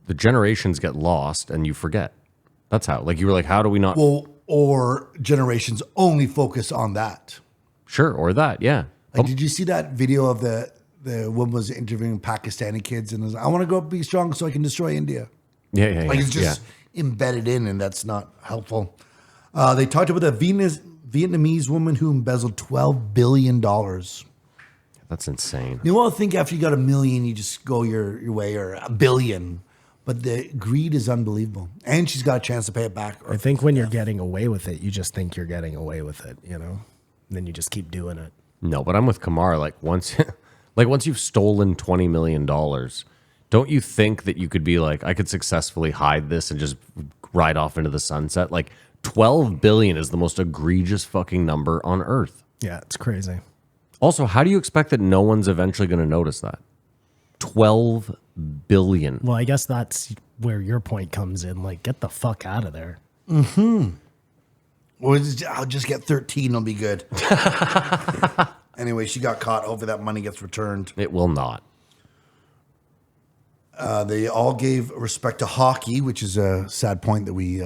the generations get lost and you forget. That's how. Like you were like, how do we not? Well, or generations only focus on that. Sure, or that, yeah. Like, did you see that video of the woman was interviewing Pakistani kids and was, I want to grow up, be strong, so I can destroy India. Yeah. Like it's just embedded in, and that's not helpful. They talked about a Vietnamese woman who embezzled $12 billion. That's insane. You all think after you got $1 million, you just go your way, or $1 billion. But the greed is unbelievable. And she's got a chance to pay it back. I think when you're getting away with it, you just think you're getting away with it, you know? And then you just keep doing it. No, but I'm with Kamar. Like once you've stolen $20 million, don't you think that you could be like, I could successfully hide this and just ride off into the sunset? Like 12 billion is the most egregious fucking number on earth. Yeah, it's crazy. Also, how do you expect that no one's eventually going to notice that? 12 billion. Well, I guess that's where your point comes in. Like, get the fuck out of there. Or I'll just get 13, it'll be good. Anyway, she got caught. Hopefully that money gets returned. It will not. They all gave respect to hockey, which is a sad point that we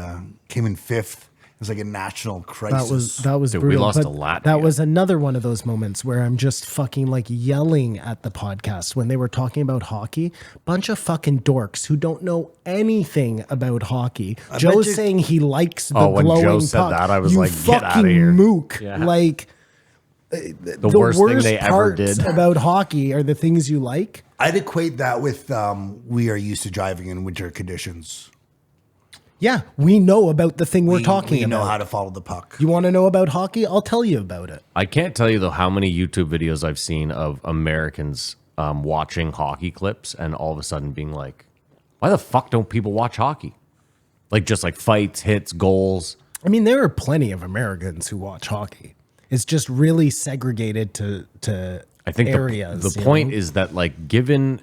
came in fifth. It was like a national crisis. That was Dude, we brutal. lost but to Latvia. that was another one of those moments where I'm just fucking like yelling at the podcast when they were talking about hockey. Bunch of fucking dorks who don't know anything about hockey. Joe's you- saying he likes the when glowing Joe said puck. that, I was You like, get outta fucking here. mook. Yeah. Like The worst thing they ever parts did. about hockey are the things you like. I'd equate that with we are used to driving in winter conditions. Yeah, we know about the thing we're talking we about. know how to follow the puck. You want to know about hockey? I'll tell you about it. I can't tell you though how many YouTube videos I've seen of Americans watching hockey clips and all of a sudden being like, why the fuck don't people watch hockey? Like just like fights, hits, goals. I mean, there are plenty of Americans who watch hockey. It's just really segregated to I think areas. the you point know? is that like given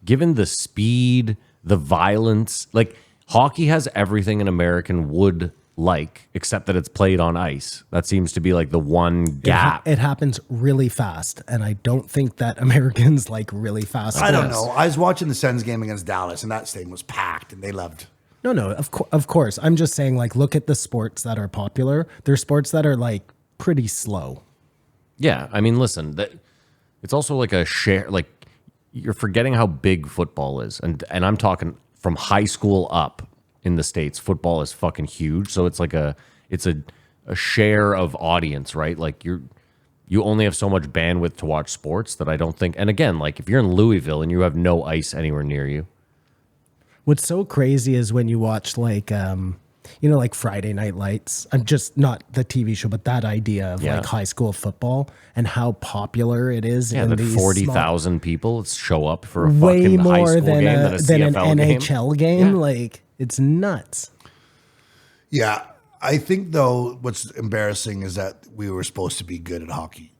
the speed, the violence, like Hockey has everything an American would like, except that it's played on ice. That seems to be like the one gap. It happens really fast, and I don't think that Americans like really fast. I don't sports. know. I was watching the Sens game against Dallas, and that stadium was packed, and they loved. No, of course. I'm just saying, like, look at the sports that are popular. There's sports that are like pretty slow. Yeah, I mean, listen, it's also like a share. Like, you're forgetting how big football is, and I'm talking from high school up in the States. Football is fucking huge, so it's like a share of audience, right? Like you only have so much bandwidth to watch sports that I don't think. And again, like if you're in Louisville and you have no ice anywhere near you, What's so crazy is when you watch like like Friday Night Lights. I'm just not the TV show, but that idea of like high school football and how popular it is. yeah, in that these 40,000 people show up for a way fucking high more school than, game than a an CFL game. NHL game. Like it's nuts. Yeah, I think though what's embarrassing is that we were supposed to be good at hockey.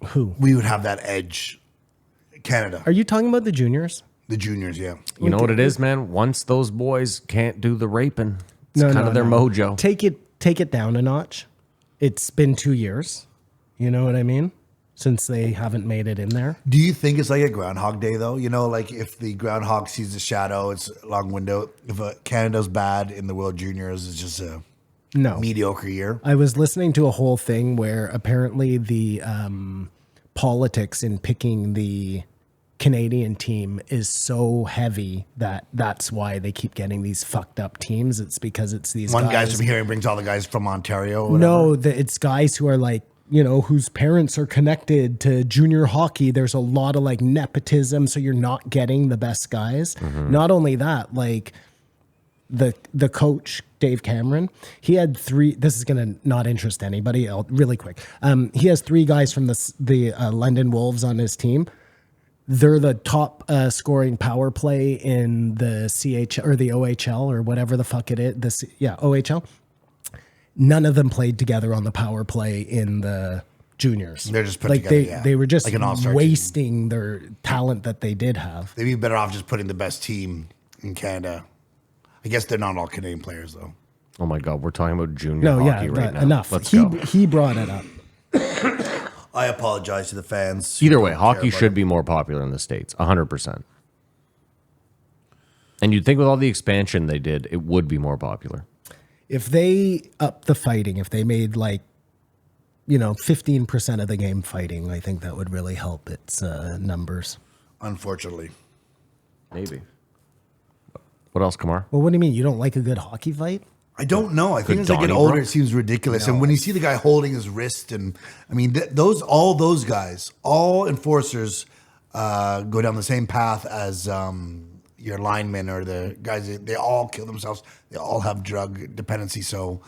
Who? We would have that edge. Canada, Are you talking about the juniors? the juniors, yeah. You know what it is, man? Once those boys can't do the raping, it's kind of their mojo. Take it down a notch. It's been 2 years. You know what I mean? Since they haven't made it in there. Do you think it's like a Groundhog Day though? You know, like if the groundhog sees the shadow, it's a long window. If Canada's bad in the World Juniors, it's just a No. mediocre year. I was listening to a whole thing where apparently the politics in picking the Canadian team is so heavy that that's why they keep getting these fucked up teams. It's because it's these One guys guy's from here and brings all the guys from Ontario. Or whatever. No, it's guys who are like, whose parents are connected to junior hockey. There's a lot of like nepotism, so you're not getting the best guys. Not only that, like the coach Dave Cameron, he had 3. This is gonna not interest anybody. Really quick. He has 3 guys from the London Wolves on his team. They're the top scoring power play in the CHL or the OHL or whatever the fuck it is. OHL. None of them played together on the power play in the juniors. They're just put like together, they yeah. they were just Like an all-star wasting their talent that they did have. They'd be better off just putting the best team in Canada. I guess they're not all Canadian players though. Oh my God, we're talking about junior hockey right now. Enough. Let's go. He brought it up. I apologize to the fans. Either way, hockey should be more popular in the States, 100%. And you'd think with all the expansion they did, it would be more popular. If they up the fighting, if they made 15% of the game fighting, I think that would really help its numbers. Unfortunately. Maybe. What else, Kamar? Well, what do you mean? You don't like a good hockey fight? I don't know. I think as I get Donnie older, Bro? it seems ridiculous. And when you see the guy holding his wrist, and I mean, all those guys, all enforcers, go down the same path as your linemen or the guys. They all kill themselves. They all have drug dependency. So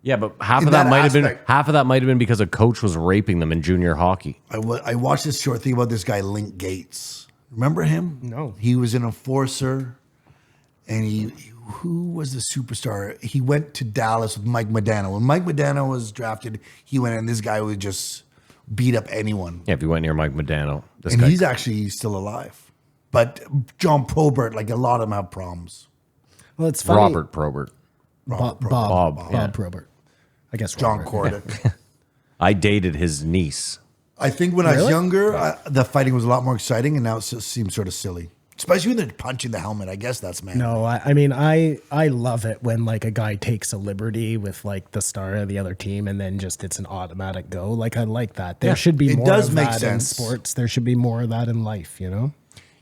Yeah, but half In of that that might have aspect- been because a coach was raping them in junior hockey. I watched this short thing about this guy, Link Gates. Remember him? No. He was an enforcer, and who was the superstar? He went to Dallas with Mike Modano. When Mike Modano was drafted, he went, and this guy would just beat up anyone. Yeah, if you went near Mike Modano, And he's actually still alive. But John Probert, like a lot of them have problems. Well, it's funny. Robert Probert. Bob yeah. Probert. I guess John Robert. Cordick. I dated his niece. I think when I was Really? younger, the fighting was a lot more exciting, and now it just seems sort of silly. Especially when they're punching the helmet. I guess that's man. No, I mean, I love it when like a guy takes a liberty with like the star of the other team and then just it's an automatic go. Like I like that. There should be it more does of make that sense. in sports. There should be more of that in life, you know?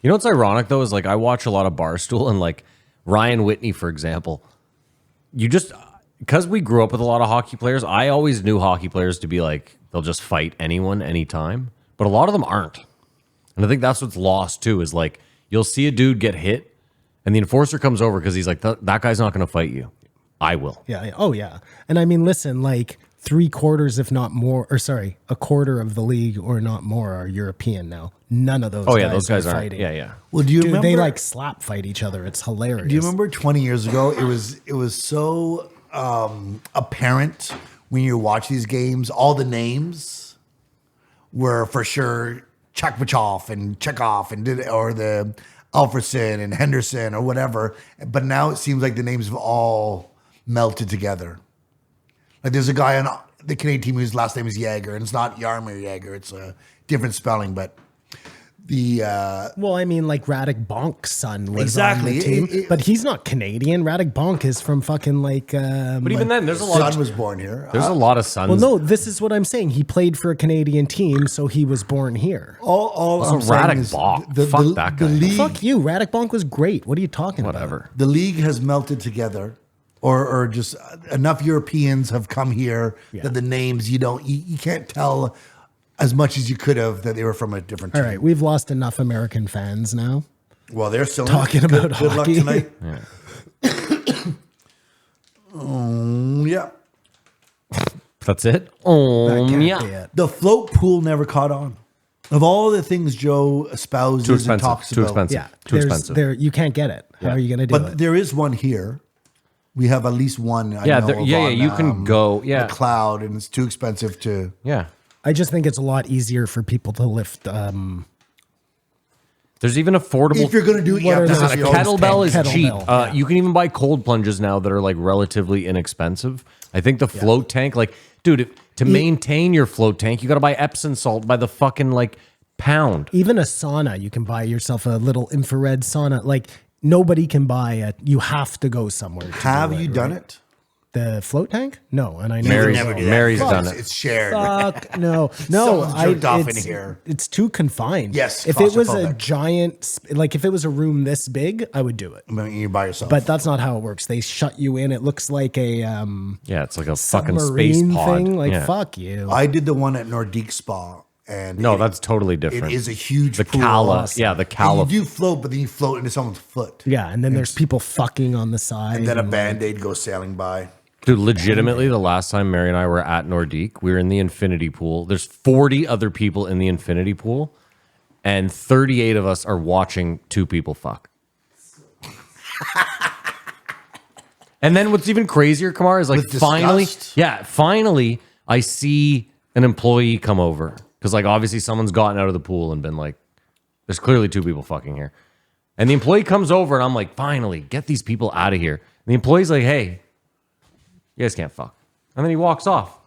You know what's ironic though is like I watch a lot of Barstool and like Ryan Whitney, for example. Because we grew up with a lot of hockey players, I always knew hockey players to be like they'll just fight anyone, anytime. But a lot of them aren't. And I think that's what's lost too, is like you'll see a dude get hit and the enforcer comes over because he's like, that guy's not going to fight you. I will. Yeah. Oh, yeah. And I mean, listen, like 3/4, if not more, or sorry, a quarter of the league or not more are European now. None of those Oh, guys yeah, those guys are aren't. fighting. Yeah, yeah. Well, do you Dude, remember? they like slap fight each other. It's hilarious. Do you remember 20 years ago? It was so apparent when you watch these games. All the names were for sure Chekmachov and Chekhov or the Alfredson and Henderson or whatever. But now it seems like the names have all melted together. Like there's a guy on the Canadian team whose last name is Jaeger, and it's not Jaromir Jaeger. It's a different spelling, but Well, I mean, like Radek Bonk's son was Exactly. on the team, but he's not Canadian. Radek Bonk is from fucking like. But even then, there's a son lot. was born here. There's a lot of sons. Well, no, this is what I'm saying. He played for a Canadian team, so he was born here. All I'm Radek saying is Bonk. the, Fuck the, that the guy. league, Fuck you, Radek Bonk was great. What are you talking Whatever. about? the league has melted together, or just enough Europeans have come here that the names you can't tell as much as you could have that they were from a different All team. right, we've lost enough American fans now. Well, they're still Talking about good luck hockey. tonight. Yeah. That's it. That can't Yeah. be it. The float pool never caught on. Of all the things Joe espouses Too and expensive. talks Too about, expensive. Yeah, Too expensive. There, you can't get it. How are you going to do but it? there is one here. We have at least one. I Yeah, know there- of yeah, on, you can go. Yeah, the cloud, and it's too expensive to. yeah. I just think it's a lot easier for people to lift. There's even affordable. If you're going to do it, you What have are to those have a your own kettlebell is tank. cheap. Kettlebell, yeah. You can even buy cold plunges now that are like relatively inexpensive. I think the float tank, like, dude, to maintain your float tank, you got to buy Epsom salt by the fucking like pound. Even a sauna, you can buy yourself a little infrared sauna. Like nobody can buy it. You have to go somewhere. to Have do you it, done right? it? The float tank? No, and I know. Mary's- Never do that. Mary's Fuck, done it's- it. It's shared. Fuck no, Someone's jerked off in it's, here. It's too confined. Yes, if it was a claustrophobic. giant, like if it was a room this big, I would do it. I mean, you're by yourself. But that's not how it works. They shut you in. It looks like a Yeah, it's like a fucking space submarine pod. thing. Like Yeah. fuck you. I did the one at Nordique Spa, and No, it- that's totally it different. is a huge the pool. Cala. Yeah, the And Cala. you do float, but then you float into someone's foot, yeah, and then there's people fucking on the side. and then a and, band-aid goes sailing by. Dude, legitimately, the last time Mary and I were at Nordique, we were in the infinity pool. There's 40 other people in the infinity pool, and 38 of us are watching two people fuck. And then what's even crazier, Kamar, is like With disgust? finally, I see an employee come over. Because like obviously someone's gotten out of the pool and been like, there's clearly two people fucking here. And the employee comes over and I'm like, finally, get these people out of here. And the employee's like, hey, you guys can't fuck. And then he walks off.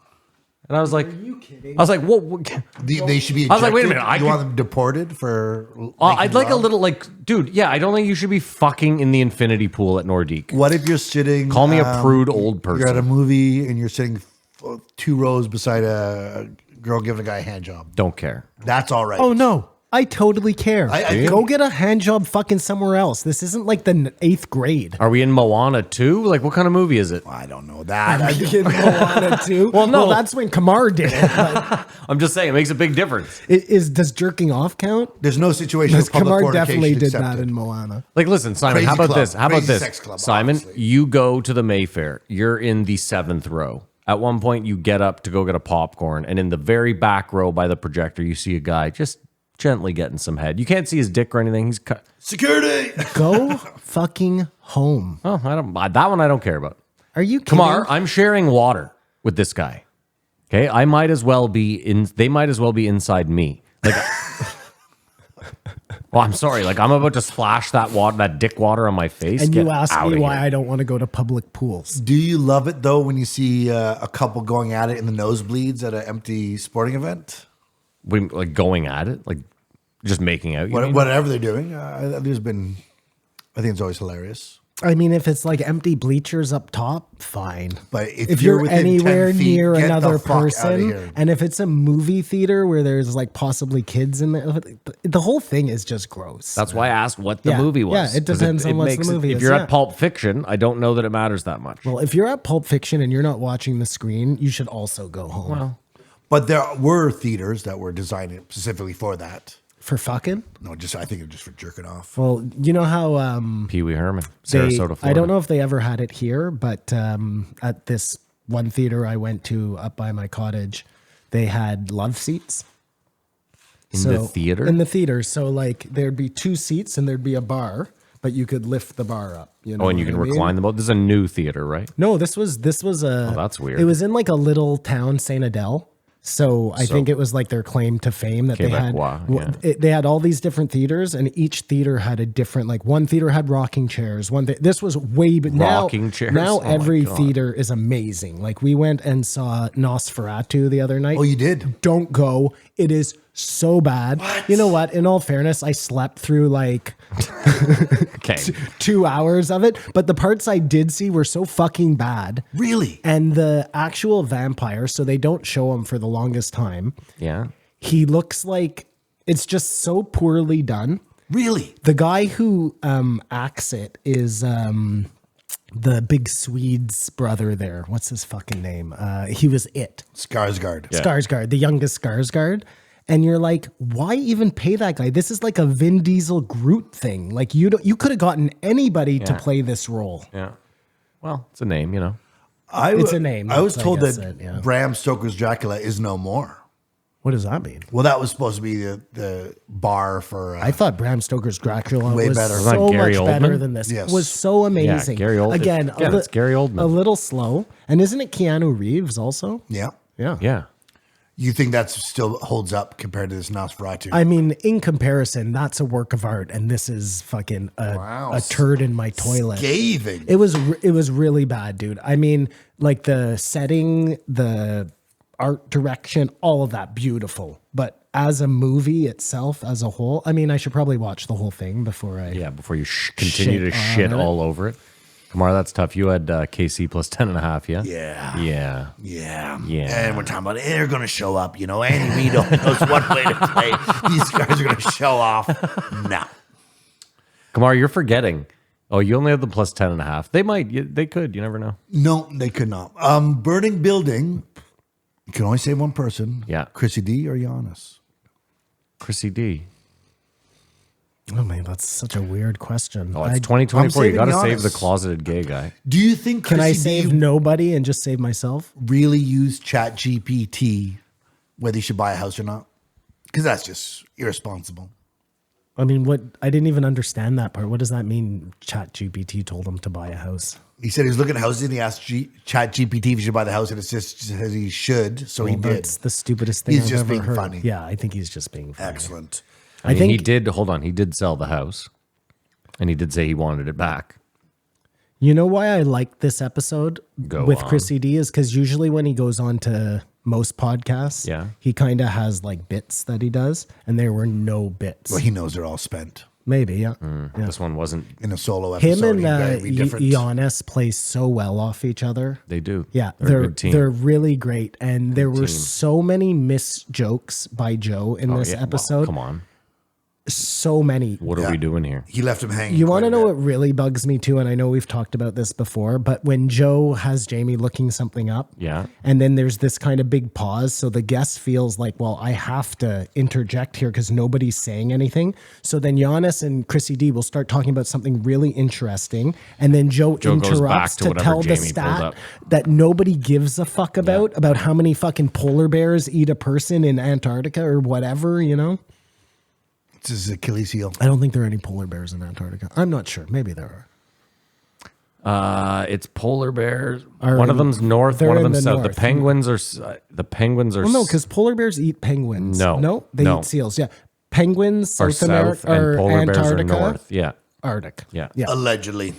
And I was like, I was like, what? They should be. I was like, wait a ejected. minute, I You could- want them deported for? I'd making like a love? little like, dude, yeah, I don't think you should be fucking in the infinity pool at Nordique. What if you're sitting? Call me a prude old You're at a person. movie and you're sitting 2 rows beside a girl giving a guy a hand job. Don't care. That's all right. oh no, I totally care. I Go get a hand job fucking somewhere else. This isn't like the 8th grade. Are we in Moana 2? Like, what kind of movie is it? I don't know that. Moana too. Well, no. that's when Kamar did it. But I'm just saying, it makes a big difference. does jerking off count? There's no situation Because of public Kamar definitely did accepted. that in Moana. Like, listen, Simon, Crazy how about club. this? How about Crazy this? sex club, Simon, obviously. you go to the Mayfair. You're in the 7th row. At one point, you get up to go get a popcorn, and in the very back row by the projector, you see a guy just gently getting some head. You can't see his dick or anything. He's cut. Security. Go fucking home. Oh, I don't. That one I don't care about. Are you kidding? Kamar, I'm sharing water with this guy. Okay, I might as well be in. They might as well be inside me. Like, well, I'm sorry. Like, I'm about to splash that water, that dick water on my face. And Get you ask outta me why here. I don't want to go to public pools. Do you love it though when you see a couple going at it in the nosebleeds at an empty sporting event? Like going at it, like just making out. You mean? Whatever they're doing, I think it's always hilarious. I mean, if it's like empty bleachers up top, fine. But if you're within 10 anywhere feet, near get the another fuck outta person, here. and if it's a movie theater where there's like possibly kids in there, the whole thing is just gross. That's why I asked what the Yeah, movie was. yeah, it 'Cause depends on what the makes movie If is, you're yeah. at Pulp Fiction, I don't know that it matters that much. Well, if you're at Pulp Fiction and you're not watching the screen, you should also go home. But there were theaters that were designed specifically for that. For fucking? No, I think it was just for jerking off. Well, you know how Pee Wee Herman, they, Sarasota, Florida. I don't know if they ever had it here, but at this one theater I went to up by my cottage, they had love seats. In the theater? In the theater. So like there'd be 2 seats and there'd be a bar, but you could lift the bar up. You know Oh, and you what can I mean? recline them both. This is a new theater, right? No, this was a. Oh, that's weird. It was in like a little town, Saint Adele. So I think it was like their claim to fame that Quebecois, they had all these different theaters, and each theater had a different, like one theater had rocking chairs. This was way, but Rocking chairs? now Oh my every God. theater is amazing. Like we went and saw Nosferatu the other night. Oh, you did? Don't go. It is so bad. You know what? In all fairness, I slept through like Okay. 2 hours of it, but the parts I did see were so fucking bad. Really? And the actual vampire, so they don't show him for the longest time. Yeah. He looks like it's just so poorly done. Really? The guy who acts it is the big Swede's brother there. What's his fucking name? He was it. Skarsgård. Yeah. Skarsgård, the youngest Skarsgård. And you're like, why even pay that guy? This is like a Vin Diesel Groot thing. Like you could have gotten anybody to play this role. Yeah. Well, it's a name, you know. It's a name. I was That's, I told guess, that yeah. Bram Stoker's Dracula is no more. What does that mean? Well, that was supposed to be the bar for. I thought Bram Stoker's Dracula Way was better. so Wasn't that Gary much better Oldman? than this. Yes. It was so amazing. Gary Oldman. Again, Again, it's Gary Oldman. A little slow. And isn't it Keanu Reeves also? Yeah. Yeah. Yeah. You think that still holds up compared to this Nosferatu? I mean, in comparison, that's a work of art, and this is fucking a turd in my toilet. Scathing. It was really bad, dude. I mean, like the setting, the art direction, all of that beautiful. But as a movie itself, as a whole, I mean, I should probably watch the whole thing before I. Yeah, before you continue to Shit shit on it. all over it. Kamar, that's tough. You had KC plus 10.5, yeah? Yeah. Yeah. Yeah. Yeah. And we're talking about they're going to show up. You know, Andy Reid only knows one way to play. These guys are going to show off. No. Kamar, you're forgetting. Oh, you only have the plus 10.5. They might. They could. You never know. No, they could not. Burning building. You can only save one person. Yeah. Chrissy D or Giannis? Chrissy D. Oh man, that's such a weird question. Oh, it's 2024. You saving got to save Giannis. the closeted gay guy. Do you think Can I Chrissy save D nobody and just save myself? really use Chat GPT whether you should buy a house or not? Because that's just irresponsible. I mean, what? I didn't even understand that part. What does that mean? Chat GPT told him to buy a house. He said he was looking at houses and he asked Chat GPT if he should buy the house, and it just says he should, so he did. That's the stupidest thing He's I've just ever being heard. funny. Yeah, I think he's just being funny. Excellent. I mean, think he did. Hold on. He did sell the house, and he did say he wanted it back. You know why I like this episode Go with on. Chrissy D is because usually when he goes on to most podcasts, Yeah. he kind of has like bits that he does, and there were no bits. Well, he knows they're all spent. Maybe, yeah. This one wasn't. In a solo Him episode, and he'd gotta be different. Giannis play so well off each other. They do. Yeah, they're a good team. they're really great, and there were team. so many missed jokes by Joe in Oh, this yeah. Well, episode. come on. So many. What are we doing here? He left him hanging. You want to quite a know bit. what really bugs me too? And I know we've talked about this before, but when Joe has Jamie looking something up, Yeah. and then there's this kind of big pause, so the guest feels like, well, I have to interject here because nobody's saying anything. So then Giannis and Chrissy D will start talking about something really interesting, and then Joe Joe goes interrupts back to to whatever tell the Jamie pulled stat up. that nobody gives a fuck about how many fucking polar bears eat a person in Antarctica or whatever, you know? It's his Achilles heel. I don't think there are any polar bears in Antarctica. I'm not sure. Maybe there are. It's polar bears. Are One of in- them's north. they're One of in them's the south. The north. penguins are. The penguins are. Well, no, because polar bears eat penguins. No, they no. eat seals. Yeah, penguins are South America south and or polar Antarctica, bears are north. Yeah. Arctic. Yeah. yeah. Allegedly.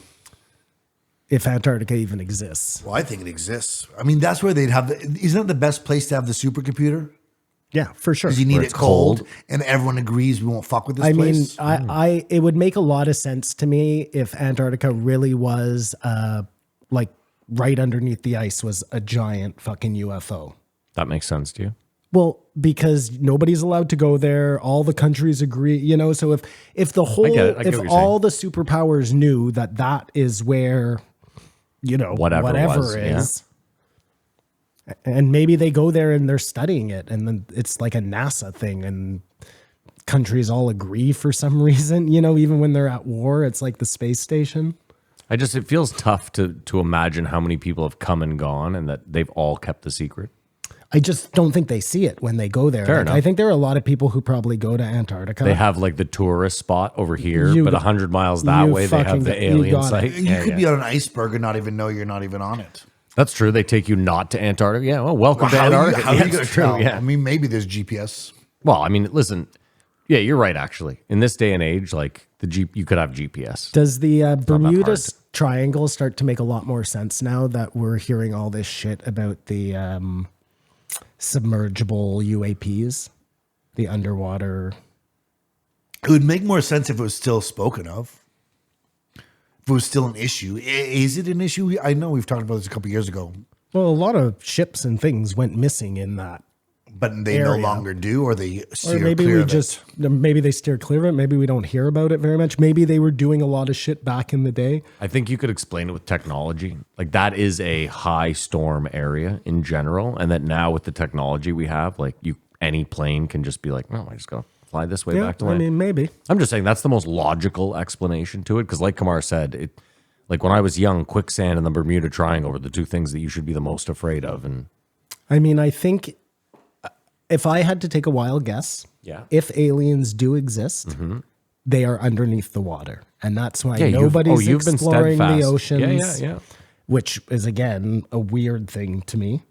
If Antarctica even exists. Well, I think it exists. I mean, that's where they'd have isn't it the best place to have the supercomputer? Yeah, for sure. Because you need Where it it's cold, cold. and everyone agrees we won't fuck with this I mean, place. I it would make a lot of sense to me if Antarctica really was like right underneath the ice was a giant fucking UFO. That makes sense to you. Well, because nobody's allowed to go there, all the countries agree, you know. So if the whole, get it. I get if what you're all the superpowers knew that that is where, you know, Whatever was, is, and maybe they go there and they're studying it, and then it's like a NASA thing, and countries all agree for some reason, you know, even when they're at war, it's like the space station. It feels tough to imagine how many people have come and gone and that they've all kept the secret. I just don't think they see it when they go there. Fair Like, enough. I think there are a lot of people who probably go to Antarctica. They have like the tourist spot over here, You- but 100 miles that you way they have fucking the got- you alien got it. site. you could be on an iceberg and not even know you're not even on it. That's true. They take you not to Antarctica. Yeah, well, welcome to How Antarctica. are you Yeah, going to it's true. tell? Yeah. I mean, maybe there's GPS. Well, I mean, listen. Yeah, you're right. Actually, in this day and age, like you could have GPS. Does the Bermuda hard. Triangle start to make a lot more sense now that we're hearing all this shit about the submergible UAPs, the underwater? It would make more sense if it was still spoken of. If it was still an issue. Is it an issue? I know we've talked about this a couple years ago, Well, a lot of ships and things went missing in that. but they no Area. longer do, or they steer Or maybe clear we of just maybe they steer clear of it. Maybe we don't hear about it very much. Maybe they were doing a lot of shit back in the day. I think you could explain it with technology. Like that is a high storm area in general, and that now with the technology we have, like any plane can just be like, no, I just gotta fly this way Yeah, back to I land. mean, maybe. I'm just saying that's the most logical explanation to it, because like Kamar said, like when I was young, quicksand and the Bermuda Triangle were the two things that you should be the most afraid of. And I mean, I think if I had to take a wild guess, Yeah. if aliens do exist, they are underneath the water, and that's why Yeah, nobody's you've been exploring the steadfast. oceans. Yeah. Which is again a weird thing to me.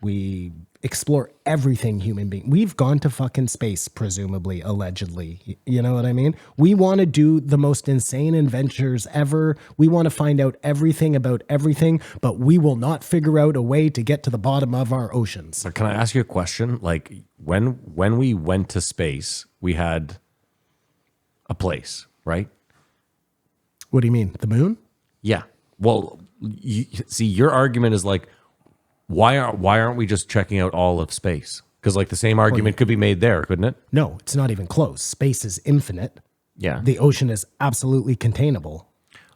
We explore everything human being. We've gone to fucking space, presumably, allegedly. You know what I mean? We want to do the most insane adventures ever. We want to find out everything about everything, but we will not figure out a way to get to the bottom of our oceans. But can I ask you a question? Like when we went to space, we had a place, right? What do you mean? The moon? Yeah. Well, see, your argument is like, why aren't we just checking out all of space? Because like the same argument could be made there, couldn't it? No, it's not even close. Space is infinite. Yeah. The ocean is absolutely containable.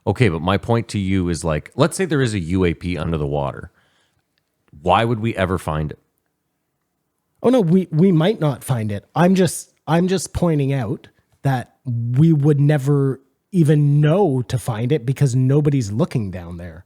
Okay, but my point to you is like, let's say there is a UAP under the water. Why would we ever find it? Oh no, we might not find it. I'm just pointing out that we would never even know to find it because nobody's looking down there.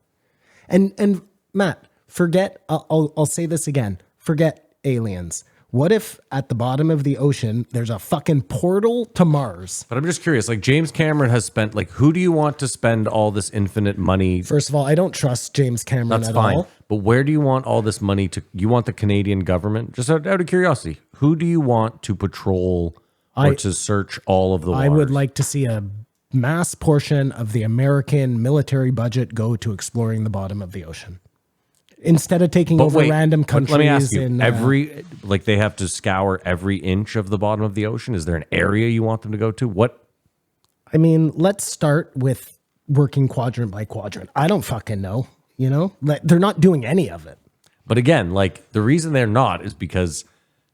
And Matt, forget, I'll say this again. Forget aliens. What if at the bottom of the ocean there's a fucking portal to Mars? But I'm just curious, like James Cameron has spent, like, who do you want to spend all this infinite money? First of all, I don't trust James Cameron That's at fine. all. But where do you want all this money to? You want the Canadian government? Just out of curiosity, who do you want to patrol or to search all of the waters? I would like to see a mass portion of the American military budget go to exploring the bottom of the ocean. Instead of taking over random but countries. let me ask you, in, like they have to scour every inch of the bottom of the ocean. Is there an area you want them to go to? What? I mean, let's start with working quadrant by quadrant. I don't fucking know, you know? They're not doing any of it. But again, like the reason they're not is because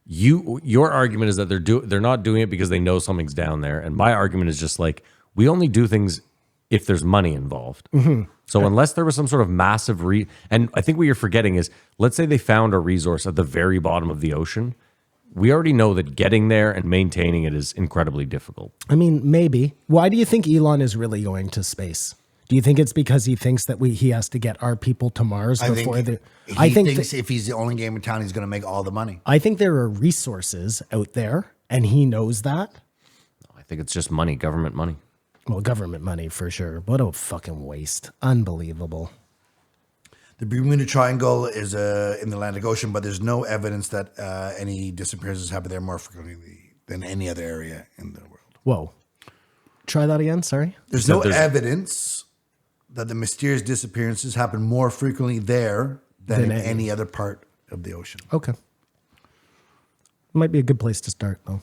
your argument is that they're not doing it because they know something's down there, and my argument is just like we only do things if there's money involved. So unless there was some sort of massive and I think what you're forgetting is, let's say they found a resource at the very bottom of the ocean. We already know that getting there and maintaining it is incredibly difficult. I mean, maybe. Why do you think Elon is really going to space? Do you think it's because he thinks that he has to get our people to Mars before I think he thinks if he's the only game in town, he's going to make all the money. I think there are resources out there, and he knows that. I think it's just money, government money. Well, government money for sure. What a fucking waste. Unbelievable. The Bermuda Triangle is in the Atlantic Ocean, but there's no evidence that any disappearances happen there more frequently than any other area in the world. Whoa. Try that again. Sorry. There's no evidence that the mysterious disappearances happen more frequently there than in any other part of the ocean. Okay. Might be a good place to start, though.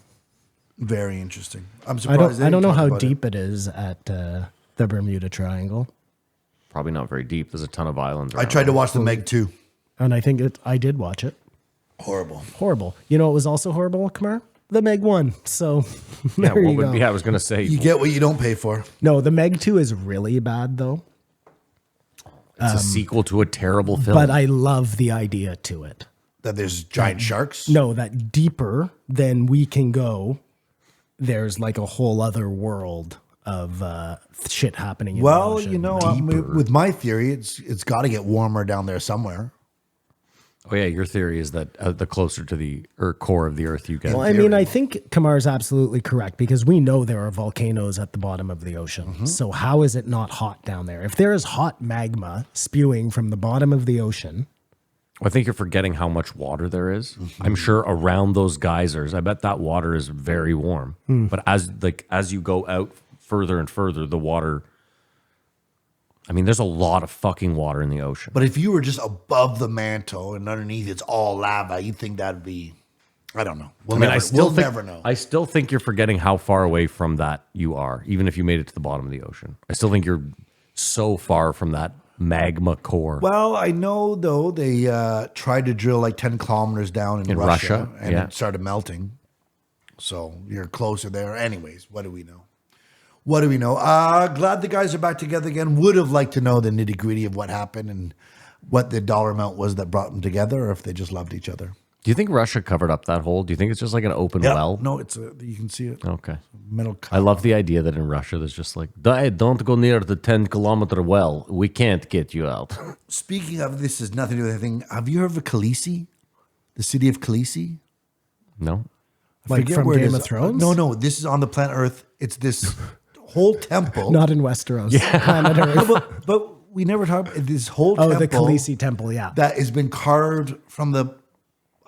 Very interesting. I'm surprised. I don't know how deep it is at the Bermuda Triangle. Probably not very deep. There's a ton of islands. I tried to watch the Meg 2. And I think I did watch it. Horrible. You know, it was also horrible, Kamar? The Meg 1. So Yeah, there you go. I was going to say. You get what you don't pay for. No, the Meg 2 is really bad, though. It's a sequel to a terrible film. But I love the idea to it. That there's giant sharks? No, that deeper than we can go, there's like a whole other world of shit happening in the ocean. You know, with my theory, it's got to get warmer down there somewhere. Oh yeah, your theory is that the closer to the core of the Earth you get. Well, I mean, I think Kamar's absolutely correct because we know there are volcanoes at the bottom of the ocean. So how is it not hot down there? If there is hot magma spewing from the bottom of the ocean, I think you're forgetting how much water there is. I'm sure around those geysers, I bet that water is very warm. But as you go out further and further, the water. I mean, there's a lot of fucking water in the ocean. But if you were just above the mantle and underneath it's all lava, you'd think that'd be, I don't know. We'll never know. I still think you're forgetting how far away from that you are, even if you made it to the bottom of the ocean. I still think you're so far from that magma core. Well, I know, though, they tried to drill like 10 kilometers down in Russia and it started melting. So you're closer there. Anyways, what do we know? What do we know? Glad the guys are back together again. Would have liked to know the nitty gritty of what happened and what the dollar amount was that brought them together, or if they just loved each other. Do you think Russia covered up that hole? Do you think it's just like an open well? No, you can see it. Okay. Metal I love the idea that in Russia there's just like, don't go near the 10-kilometer well. We can't get you out. Speaking of, this has nothing to do with anything. Have you heard of Khaleesi? The city of Khaleesi? No? I forget from where it Game is. of Thrones? No. This is on the planet Earth. It's this whole temple. Not in Westeros. Planet Earth. But we never talked about this whole temple. Oh, the Khaleesi temple, yeah. That has been carved from the.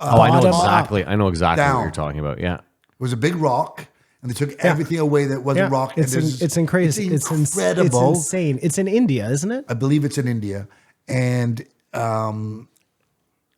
I know bottom exactly. I know exactly down. what you're talking about. Yeah. It was a big rock, and they took everything away that wasn't rock. It's crazy. It's incredible. It's insane. It's in India, isn't it? I believe it's in India, and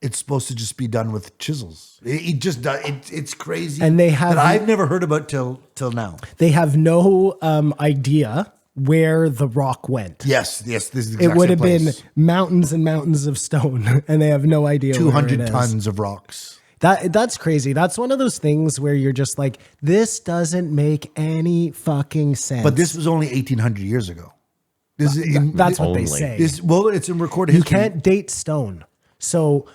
it's supposed to just be done with chisels. It's crazy, And they have- that I've never heard about till now. They have no idea where the rock went. Yes. This is the It exact would same have been place. mountains and mountains of stone, and they have no idea. 200 where it is. tons of rocks. That's crazy. That's one of those things where you're just like, this doesn't make any fucking sense. But this was only 1,800 years ago. This is that's what only. they say. It's in recorded You history. can't date stone. So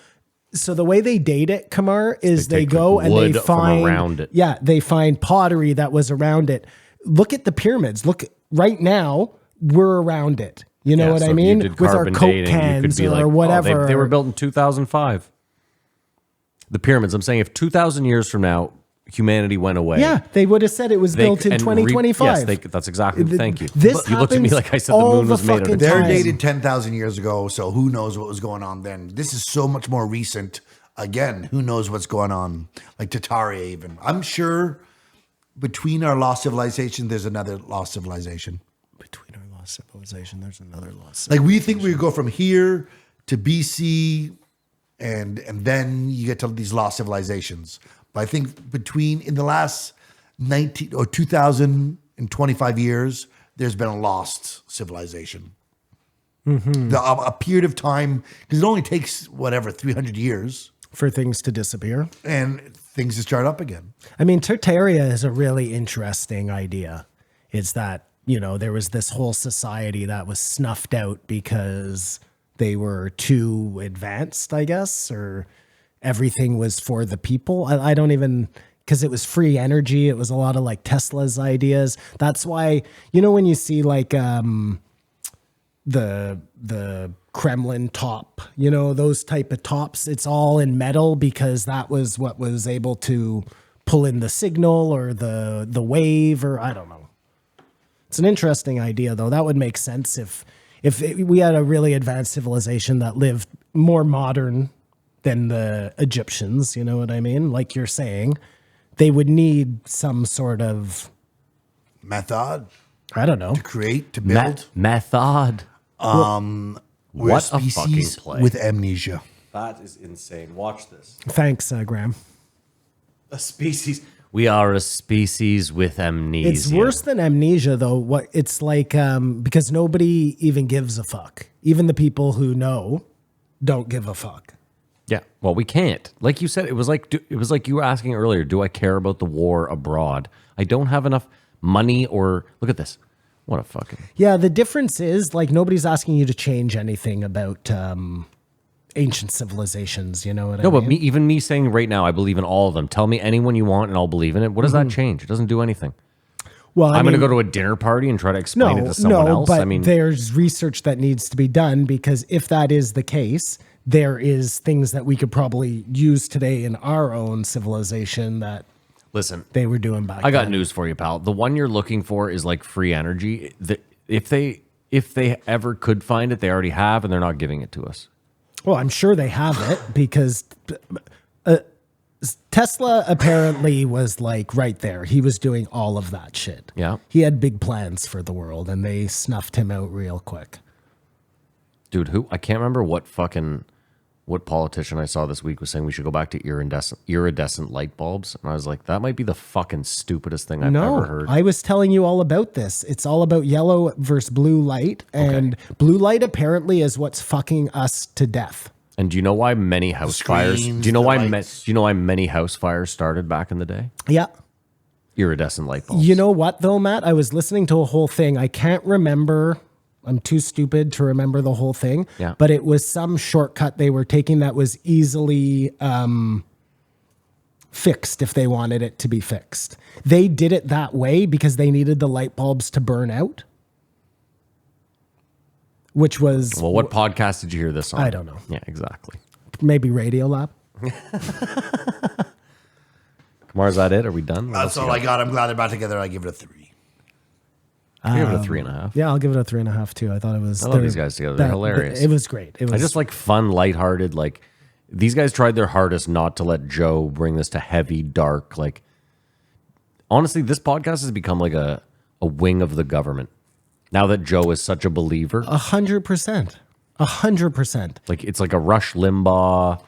the way they date it, Kamar, is They they take, go like, and they wood from find around it. Yeah, they find pottery that was around it. Look at the pyramids. Look right now, we're around it. You know what so I if you mean? did With our carbon Coke dating, you could cans be or like, oh, whatever. they were built in 2005. The pyramids. I'm saying if 2,000 years from now humanity went away. Yeah, they would have said it was built in 2025. Yes, that's exactly. Thank you. This You looked at me happens like I said the all moon was the made out of fucking They're time. dated 10,000 years ago, so who knows what was going on then. This is so much more recent. Again, who knows what's going on? Like Tataria even. I'm sure between our lost civilization, there's another lost civilization. Between our lost civilization, there's another lost Like we think we go from here to BC and then you get to these lost civilizations. But I think in the last 19 or 2025 years, there's been a lost civilization. A period of time, because it only takes 300 years for things to disappear. and things to start up again. I mean, Tartaria is a really interesting idea. It's that, there was this whole society that was snuffed out because they were too advanced, I guess, or everything was for the people. I don't even, because it was free energy. It was a lot of like Tesla's ideas. That's why, when you see like the Kremlin top, those type of tops, it's all in metal because that was what was able to pull in the signal or the wave, or I don't know. It's an interesting idea though. That would make sense if we had a really advanced civilization that lived more modern than the Egyptians, you know what I mean? Like you're saying, they would need some sort of Method I don't know. to build. Method. We're What a a fucking species play. with amnesia. That is insane. Watch this. Thanks, Graham. A species. We are a species with amnesia. It's worse than amnesia, though. What it's like, because nobody even gives a fuck. Even the people who know don't give a fuck. Yeah. Well, we can't. Like you said, it was like you were asking earlier. Do I care about the war abroad? I don't have enough money. Or look at this. What a fucking. Yeah, the difference is like nobody's asking you to change anything about ancient civilizations. You know what I No, mean? but even me saying right now, I believe in all of them. Tell me anyone you want, and I'll believe in it. What does that change? It doesn't do anything. Well, I'm going to go to a dinner party and try to explain it to someone else. But I mean, there's research that needs to be done because if that is the case, there is things that we could probably use today in our own civilization that listen, they were doing back I got then. news for you, pal. The one you're looking for is like free energy. If they ever could find it, they already have, and they're not giving it to us. Well, I'm sure they have it because Tesla apparently was like right there. He was doing all of that shit. Yeah. He had big plans for the world and they snuffed him out real quick. Dude, I can't remember what politician I saw this week was saying we should go back to iridescent light bulbs. And I was like, that might be the fucking stupidest thing I've ever heard. I was telling you all about this. It's all about yellow versus blue light. And blue light apparently is what's fucking us to death. And do you know why many house fires? Do you know why many house fires started back in the day? Yeah. Iridescent light bulbs. You know what though, Matt? I was listening to a whole thing. I can't remember. I'm too stupid to remember the whole thing. Yeah. But it was some shortcut they were taking that was easily fixed if they wanted it to be fixed. They did it that way because they needed the light bulbs to burn out. Which was... Well, what podcast did you hear this on? I don't know. Yeah, exactly. Maybe Radiolab. Kamar, is that it? Are we done? That's all I got. I'm glad they're back together. I give it a 3. I give it a 3.5. Yeah, I'll give it a 3.5 too. I thought it was... I love these guys together. They're hilarious. It was great. I just like fun, lighthearted. Like, these guys tried their hardest not to let Joe bring this to heavy, dark. Like, honestly, this podcast has become like a wing of the government. Now that Joe is such a believer. 100%. 100%. Like, it's like a Rush Limbaugh,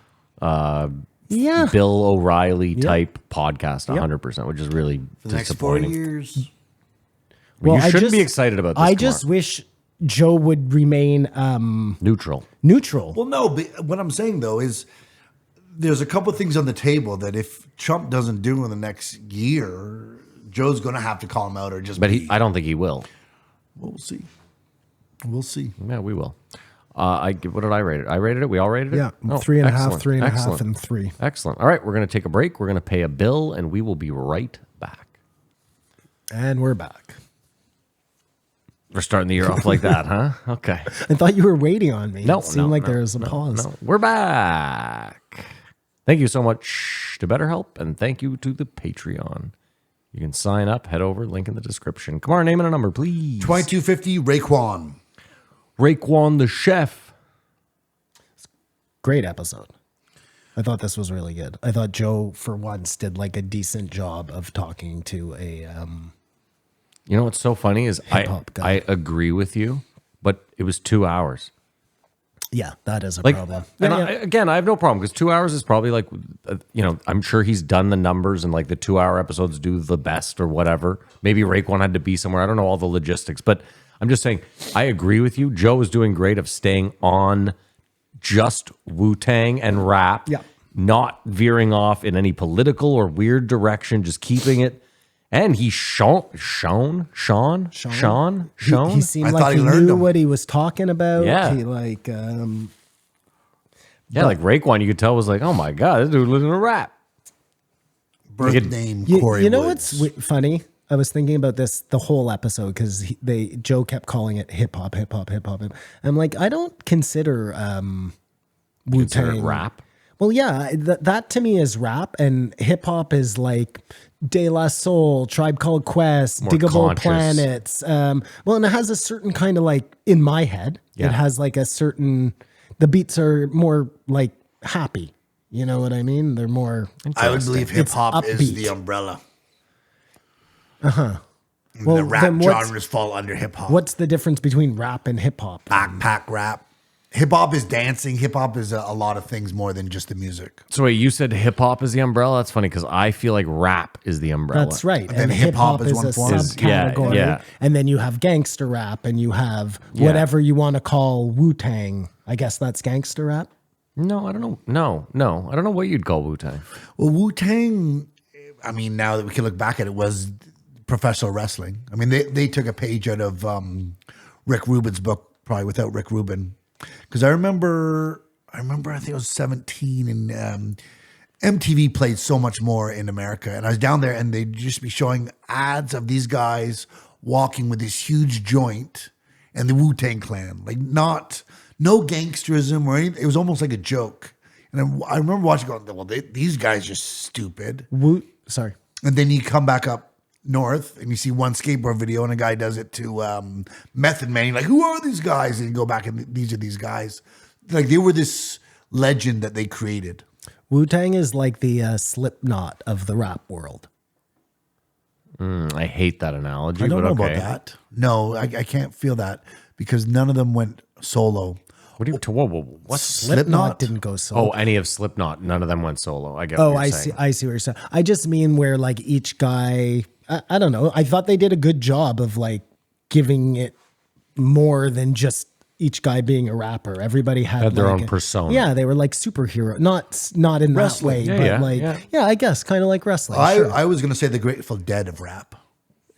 Yeah. Bill O'Reilly type podcast, 100%, which is really For the next 4 disappointing. years. Well, you I shouldn't just- be excited about this. I Kumar. just wish Joe would remain Neutral. neutral. Well, no, but what I'm saying, though, is there's a couple things on the table that if Trump doesn't do in the next year, Joe's going to have to call him out or just But be. I don't think he will. We'll see. We'll see. Yeah, we will. What did I rate it? I rated it. We all rated it. Yeah, Oh, 3.5, excellent. 3.5, Excellent. and 3. Excellent. All right, we're going to take a break. We're going to pay a bill, and we will be right back. And we're back. We're starting the year off like that, huh? Okay. I thought you were waiting on me. No, It seemed like no, there was a pause. No, we're back. Thank you so much to BetterHelp, and thank you to the Patreon. You can sign up. Head over. Link in the description. Come on, name and a number, please. 2250 Raekwon. Raekwon the chef. Great episode. I thought this was really good. I thought Joe, for once, did like a decent job of talking to a... You know what's so funny is Hip-hop guy. I agree with you, but it was 2 hours. Yeah, that is a Like, problem. and Yeah, I have no problem because 2 hours is probably like, I'm sure he's done the numbers and like the 2 hour episodes do the best or whatever. Maybe Raekwon had to be somewhere. I don't know all the logistics, but I'm just saying, I agree with you. Joe is doing great of staying on just Wu-Tang and rap, Yeah. not veering off in any political or weird direction, just keeping it. And he shown. He He seemed I like thought he he learned knew them. what he was talking about. Yeah. He like... Yeah, like Raekwon, you could tell was like, oh my God, this dude listening to rap. Birth Like name You, Corey you know Woods. what's funny? I was thinking about this the whole episode because Joe kept calling it hip hop, hip hop, hip hop. I'm like, I don't consider Consider Wu-Tang it rap. Well, yeah, that to me is rap, and hip hop is like De La Soul, Tribe Called Quest, More Diggable conscious. Planets. Well, and it has a certain kind of like in my head, Yeah. it has like a certain. The beats are more like happy. You know what I mean? They're more. I would believe hip hop is upbeat. the umbrella. Well, The rap then what's- genres fall under hip hop. What's the difference between rap and hip hop? Backpack rap? Hip hop is dancing. Hip hop is a lot of things more than just the music. So wait, you said hip hop is the umbrella? That's funny because I feel like rap is the umbrella. That's right. But then And hip-hop hip hop is is one a form. subcategory. Yeah. And then you have gangster rap and you have whatever you want to call Wu-Tang. I guess that's gangster rap. No, I don't know. No. I don't know what you'd call Wu-Tang. Well, Wu-Tang, I mean, now that we can look back at it, was professional wrestling. I mean, they took a page out of Rick Rubin's book, probably without Rick Rubin. Because I remember, I think I was 17 and MTV played so much more in America. And I was down there and they'd just be showing ads of these guys walking with this huge joint and the Wu-Tang Clan. Like no gangsterism or anything. It was almost like a joke. And I remember watching going, well, these guys are stupid. Sorry. And then you come back up north and you see one skateboard video and a guy does it to Method Man. You're like, who are these guys? And you go back and these are these guys. like they were this legend that they created. Wu-Tang is like the Slipknot of the rap world. I hate that analogy, I don't but know okay. about that. No, I can't feel that because none of them went solo. What do you? Whoa, what? Slipknot didn't go solo. Oh, any of Slipknot. None of them went solo. I get. Oh, what I you're see. saying. I see what you're saying. I just mean where like each guy. I don't know. I thought they did a good job of like giving it more than just each guy being a rapper. Everybody had their like own persona. Yeah, they were like superhero. Not in Wrestling. that way, Yeah, but yeah, yeah, I guess kind of like wrestling. Sure. I was going to say the Grateful Dead of rap.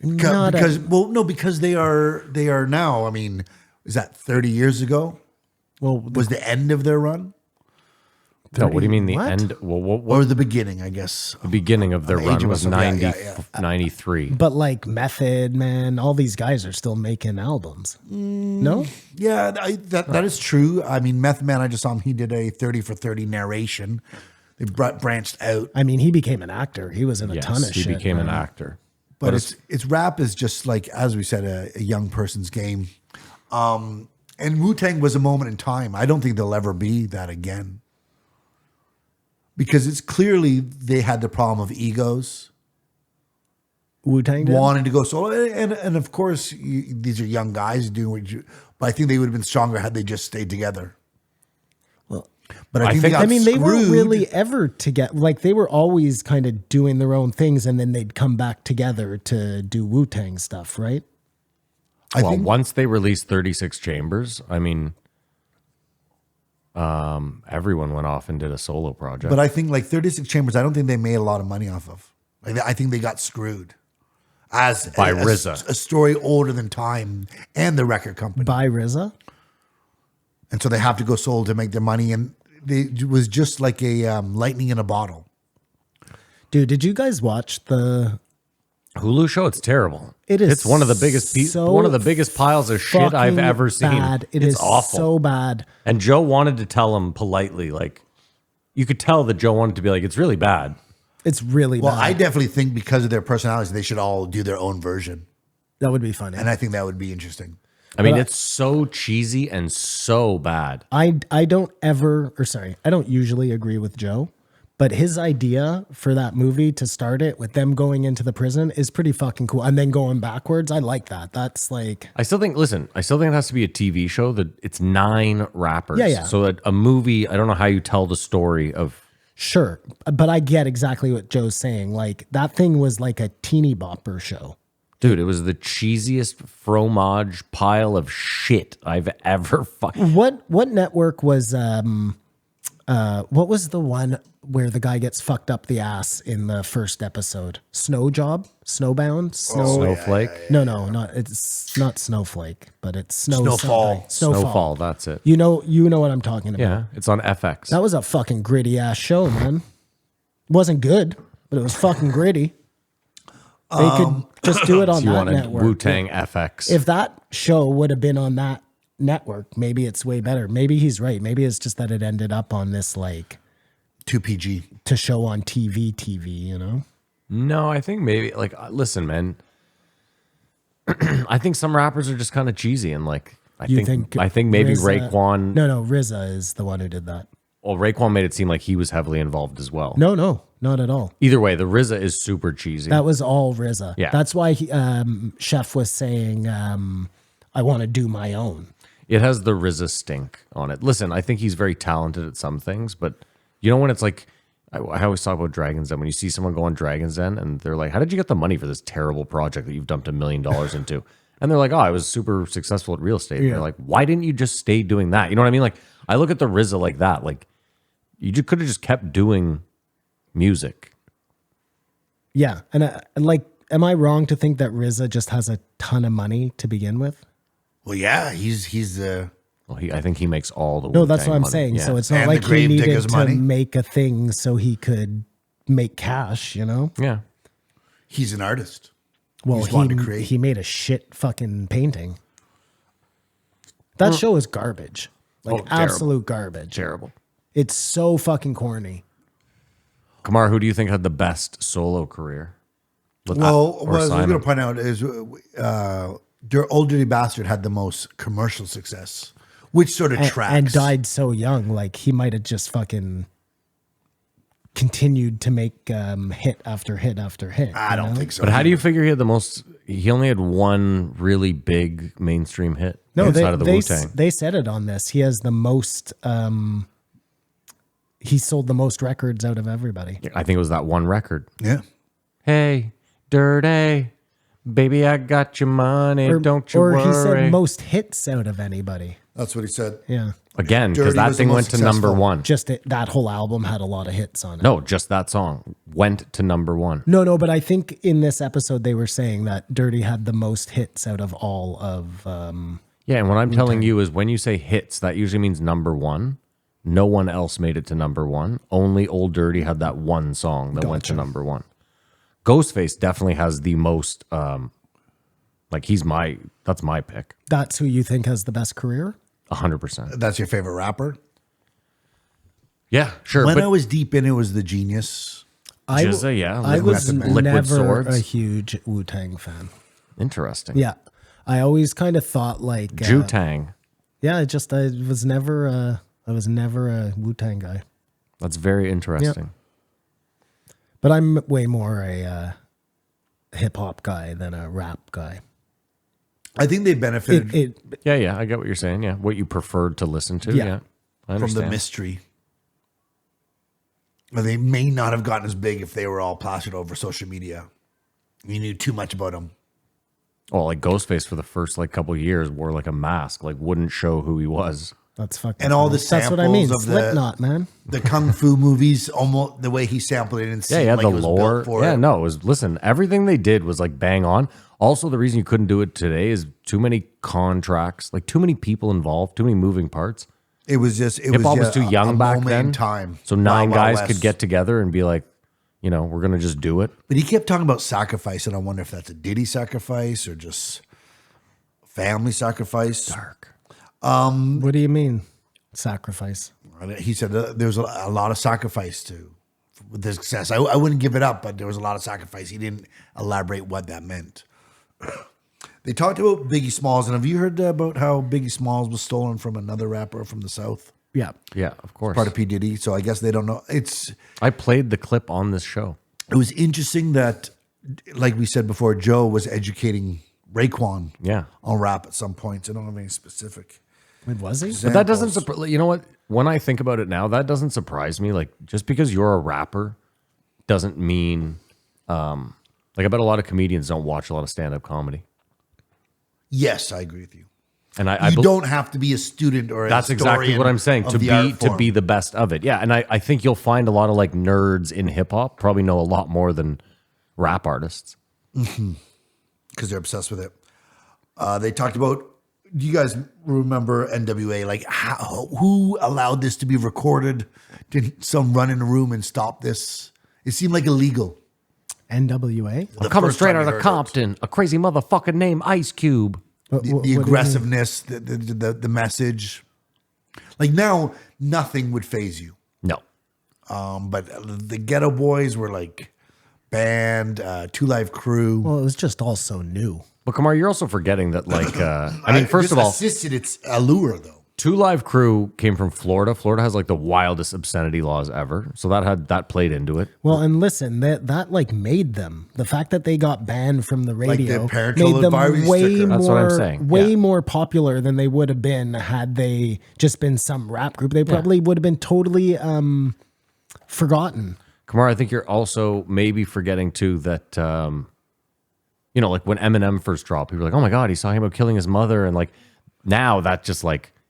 Not a- Because they are now. I mean, is that 30 years ago? well, Was the end of their run No, what do you mean the What? end? Well, what or the beginning? I guess. the beginning of their the age run of was us, yeah, 90, yeah, 93. but like Method Man, all these guys are still making albums. No, Yeah, that is true. I mean, Meth Man. I just saw him. He did a 30 for 30 narration. They branched out, I mean he became an actor. He was in a ton Yes, of he shit. became an man. actor. but it's rap is just like, as we said, a young person's game. And Wu-Tang was a moment in time. I don't think they'll ever be that again. Because it's clearly they had the problem of egos, Wu-Tang did? wanting to go solo. And of course, these are young guys doing what you, but I think they would have been stronger had they just stayed together. Well, But I I think, think- they got I mean, they weren't screwed. really ever together. Like they were always kind of doing their own things, and then they'd come back together to do Wu-Tang stuff, right? I Well, think once they released 36 Chambers, I mean, everyone went off and did a solo project. But I think like 36 Chambers, I don't think they made a lot of money off of. Like, I think they got screwed. By RZA. A story older than time and the record company. By RZA. And so they have to go solo to make their money. And it was just like a lightning in a bottle. Dude, did you guys watch the? Hulu show, it's terrible. It is It's one of the biggest so one of the biggest piles of shit I've fucking ever seen. Bad. It It's is awful. so bad. And Joe wanted to tell him politely, like you could tell that Joe wanted to be like, it's really bad. It's really Well, bad. I definitely think because of their personalities, they should all do their own version. that would be funny. And I think that would be interesting. I mean, it's so cheesy and so bad. I don't usually agree with Joe, but his idea for that movie to start it with them going into the prison is pretty fucking cool. And then going backwards, I like that. That's like, I still think it has to be a TV show that it's 9 rappers. Yeah, yeah. So a movie, I don't know how you tell the story of. sure. But I get exactly what Joe's saying. Like that thing was like a teeny bopper show. Dude, it was the cheesiest fromage pile of shit I've ever fucking. What network was what was the one where the guy gets fucked up the ass in the first episode? Snowbound? Snowflake? No, it's not Snowflake, but it's Snowfall. Snowfall, that's it. You know what I'm talking about. Yeah, it's on FX. That was a fucking gritty ass show, man. It wasn't good, but it was fucking gritty. They could just do it on you that wanted network. Wu-Tang FX. If that show would have been on that network, maybe it's way better. Maybe he's right. Maybe it's just that it ended up on this like 2PG. to show on TV, you know? No, I think maybe like listen, man. I think some rappers are just kind of cheesy and like I think maybe Raekwon. No, RZA is the one who did that. Well, Raekwon made it seem like he was heavily involved as well. No, not at all. Either way, the RZA is super cheesy. That was all RZA. Yeah. That's why Chef was saying, I want to do my own. It has the RZA stink on it. Listen, I think he's very talented at some things, but you know when it's like, I always talk about Dragon's Den. When you see someone go on Dragon's Den and they're like, how did you get the money for this terrible project that you've dumped $1 million into? And they're like, oh, I was super successful at real estate. And Yeah. they're like, why didn't you just stay doing that? You know what I mean? Like, I look at the RZA like that. Like, you could have just kept doing music. Yeah. And like, am I wrong to think that RZA just has a ton of money to begin with? Well, yeah, he's the. Well, I think he makes all the No, that's Wu-Tang what I'm money. saying. Yeah. So it's not And like the he grave needed diggers to money. make a thing so he could make cash, you know? Yeah. He's an artist. Well, He's wanting to create. he made a shit fucking painting. That show is garbage. Like Oh, terrible. absolute garbage. Terrible. It's so fucking corny. Kamar, who do you think had the best solo career? Well, Or what I was Simon? going to point out is Old Dirty Bastard had the most commercial success. which sort of tracks. And died so young. Like he might have just fucking continued to make hit after hit after hit. I don't think so. But how do you figure he had the most? He only had one really big mainstream hit outside of the Wu-Tang. They said it on this. He has the most. He sold the most records out of everybody. I think it was that one record. Yeah. Hey, Dirty, baby, I got your money. Don't you or worry. He said most hits out of anybody. That's what he said. Yeah. Again, because Dirty that was the thing most went to successful. number one. Just that whole album had a lot of hits on it. No, just that song went to number one. No, but I think in this episode they were saying that Dirty had the most hits out of all of. Yeah, and what I'm telling you is when you say hits, that usually means number one. No one else made it to number one. Only Old Dirty had that one song that went to number one. Ghostface definitely has the most. That's my pick. That's who you think has the best career? 100%. That's your favorite rapper? Yeah, sure. When but I was deep in it, was the Genius. Jizza, yeah. I was Liquid never Swords. a huge Wu-Tang fan. Interesting. Yeah. I always kind of thought like Ju-Tang. Yeah, I was never a Wu-Tang guy. That's very interesting. But I'm way more a hip hop guy than a rap guy. I think they benefited Yeah, I get what you're saying. Yeah, what you preferred to listen to. Yeah. Yeah, I from understand. the mystery. But they may not have gotten as big if they were all plastered over social media. You knew too much about them. Oh, like Ghostface for the first couple of years wore like a mask, wouldn't show who he was. That's fucking. And all the That's what I mean. samples of Slipknot, man. The Kung Fu movies, almost the way he sampled it and Yeah, seemed yeah, like the it was lore. built for Yeah, it. no, it was. Listen, everything they did was bang on. Also, the reason you couldn't do it today is too many contracts, too many people involved, too many moving parts. It was just Hip hop was too young back moment then. in time. So nine Wild, Wild guys could West. get together and be like, we're gonna just do it. But he kept talking about sacrifice, and I wonder if that's a Diddy sacrifice or just family sacrifice. Dark. What do you mean? Sacrifice. He said there was a lot of sacrifice with the success. I wouldn't give it up, but there was a lot of sacrifice. He didn't elaborate what that meant. They talked about Biggie Smalls, and have you heard about how Biggie Smalls was stolen from another rapper from the South? Yeah. Yeah, of course. Part of P. Diddy, so I guess they don't know. I played the clip on this show. It was interesting that, like we said before, Joe was educating Raekwon on rap at some points. I don't have any specific. Wait, was he? But that doesn't surprise. You know what? When I think about it now, that doesn't surprise me. Just because you're a rapper doesn't mean. I bet a lot of comedians don't watch a lot of stand-up comedy. Yes, I agree with you. And You don't have to be a student or a that's exactly what I'm saying. To be the best of it. Yeah, and I think you'll find a lot of nerds in hip hop probably know a lot more than rap artists. because they're obsessed with it. They talked about. Do you guys remember NWA? Who allowed this to be recorded? Did some run in the room and stop this? It seemed like illegal. NWA? The Coming first straight time out we of heard Compton, a crazy motherfucker named Ice Cube. the aggressiveness, the message. Now, nothing would phase you. No. But the Ghetto Boys were banned. Two Live Crew. Well, it was just all so new. But Kamar, you're also forgetting that first of all, assisted its allure though. Two Live Crew came from Florida. Florida has the wildest obscenity laws ever. So that played into it. Well, and listen, that made them. The fact that they got banned from the radio parental made them advisory way sticker. more, That's what I'm saying. way Yeah. more popular than they would have been had they just been some rap group. They probably would have been totally forgotten. Kamar, I think you're also maybe forgetting too that, when Eminem first dropped, people were like, oh my God, he's talking about killing his mother. And now that just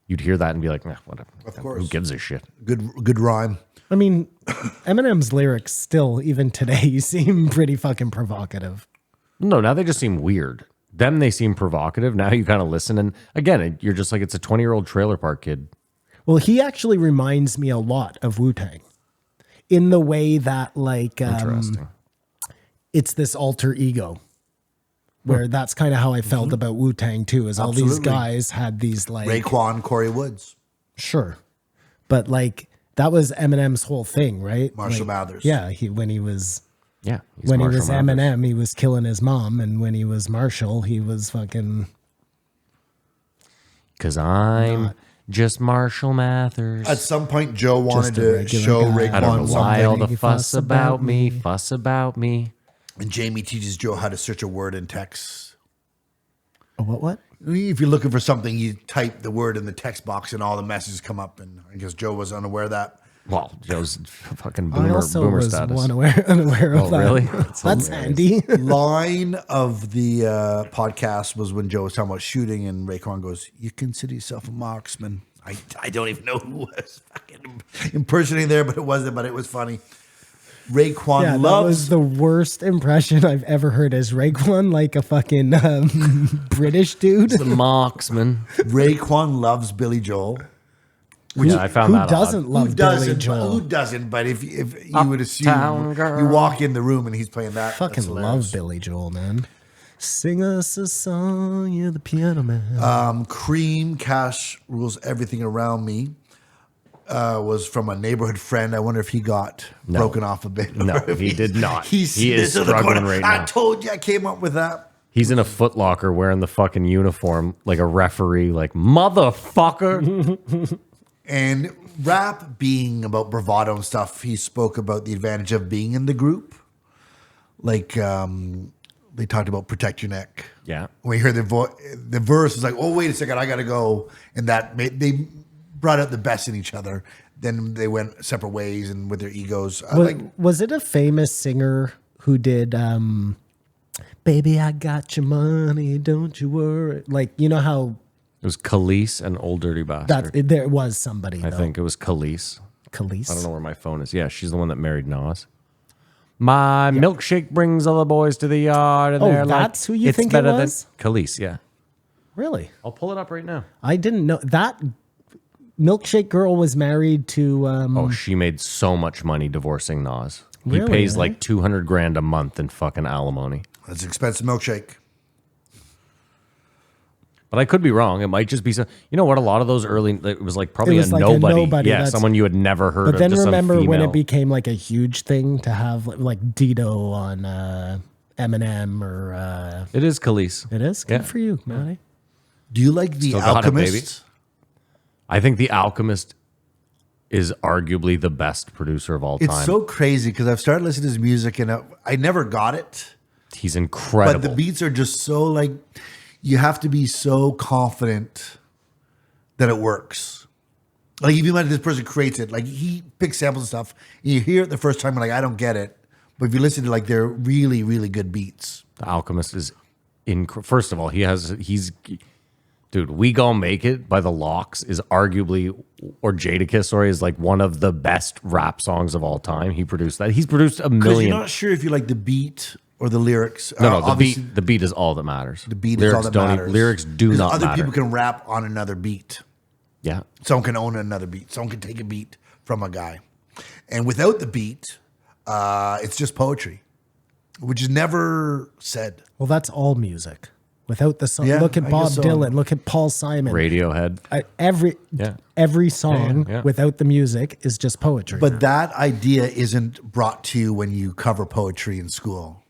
you'd hear that and be like, nah, whatever. Of course. Who gives a shit? Good rhyme. I mean, Eminem's lyrics still, even today, seem pretty fucking provocative. No, now they just seem weird. Them, they seem provocative. Now you kind of listen. And again, you're just it's a 20-year-old trailer park kid. Well, he actually reminds me a lot of Wu-Tang in the way that Interesting. it's this alter ego. Where that's kind of how I felt about Wu-Tang too, is all these Absolutely. guys had these Raekwon, Corey Woods, sure, but that was Eminem's whole thing, right? Marshall Mathers. Yeah, when he was Yeah. he's when he Marshall was Mathers. Eminem, he was killing his mom, and when he was Marshall, he was fucking. 'Cause I'm Just Marshall Mathers. At some point, Joe wanted a to regular show guy. I don't know Raekwon why all something, the fuss about me, fuss about me. and Jamie teaches Joe how to search a word in text. What? If you're looking for something, you type the word in the text box, and all the messages come up. And I guess Joe was unaware of that. Well, Joe's fucking I also boomer was status. unaware of Oh, that. really? That's handy. Line of the podcast was when Joe was talking about shooting, and Raekwon goes, "You consider yourself a marksman." I don't even know who was fucking impersonating there, but it wasn't. But it was funny. Raekwon Yeah, that loves was the worst impression I've ever heard. As Reakwon, like a fucking British dude. The marksman. Raekwon loves Billy Joel. Yeah, I found Who that doesn't odd. love Who Billy doesn't? Joel? Who doesn't? But if you would Uptown assume Girl. you walk in the room and he's playing that, Fucking that's hilarious. love Billy Joel, man. Sing us a song, you're the piano man. Cream Cash Rules Everything Around Me was from a neighborhood friend. I wonder if he got broken off a bit. No, or if he did not. He's He is sitting in the struggling corner. right I now. told you I came up with that. He's in a Foot Locker wearing the fucking uniform like a referee, like, motherfucker. And rap being about bravado and stuff, he spoke about the advantage of being in the group. Like they talked about protect your neck. Yeah. When you hear the verse is like, oh, wait a second, I got to go. And that they brought out the best in each other. Then they went separate ways and with their egos. Was it a famous singer who did Baby, I got your money, don't you worry? Like, you know how It was Khalees and Old Dirty Bastard. there was somebody, I though. think it was Khalees. Khalees. I don't know where my phone is. Yeah, she's the one that married Nas. My milkshake brings all the boys to the yard. And Oh, they're that's like, who you "It's think it better than-" was? Khalees, yeah. Really? I'll pull it up right now. I didn't know that Milkshake Girl was married to Oh, she made so much money divorcing Nas. He Really, pays eh? like $200,000 a month in fucking alimony. That's an expensive milkshake. But I could be wrong. It might just be so. You know what? A lot of those early, it was like probably It was a like a nobody. nobody, Yeah, that's- someone you had never heard But of. then just some remember when female. it became like a huge thing to have like Dido on Eminem or It is Khalees. it is good Yeah. for you, Matty. Do you like The Still got it, baby. Alchemist? I think The Alchemist is arguably the best producer of all time. It's so crazy because I've started listening to his music and I never got it. He's incredible. But the beats are just so like, you have to be so confident that it works. Like if you imagine this person creates it, like he picks samples and stuff, and you hear it the first time, you're like, I don't get it. But if you listen to like, they're really, really good beats. The Alchemist is first of all, he's dude, We Gon' Make It by the Locks is arguably, or Jadakiss, sorry, is like one of the best rap songs of all time. He produced that. He's produced a Because million. you're not sure if you like the beat or the lyrics. No, the Obviously, beat is all that matters. The beat lyrics is all that don't matters. Lyrics do 'Cause not other matter. people can rap on another beat. Yeah. Someone can own another beat. Someone can take a beat from a guy. And without the beat, it's just poetry, which is never said. Well, that's all music. Without the song, Yeah, look at I Bob guess so. Dylan, look at Paul Simon. Radiohead. Yeah. Every song Yeah. without the music is just poetry. But that idea isn't brought to you when you cover poetry in school.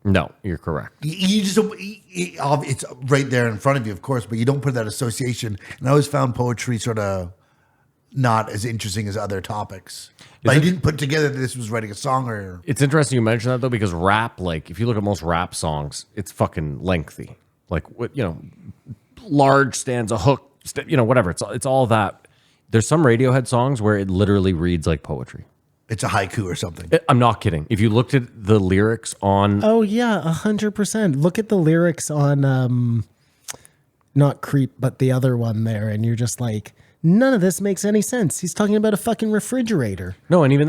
No, you're correct. You just it's right there in front of you, of course, but you don't put that association. And I always found poetry sort of not as interesting as other topics. But I didn't put together that this was writing a song or. It's interesting you mention that though, because rap, like if you look at most rap songs, it's fucking lengthy. Like what, large stanza, hook, whatever. It's all that. There's some Radiohead songs where it literally reads like poetry. It's a haiku or something. I'm not kidding. If you looked at the lyrics on, oh yeah, 100%. Look at the lyrics on not Creep, but the other one there, and you're just like, none of this makes any sense. He's talking about a fucking refrigerator. no, and even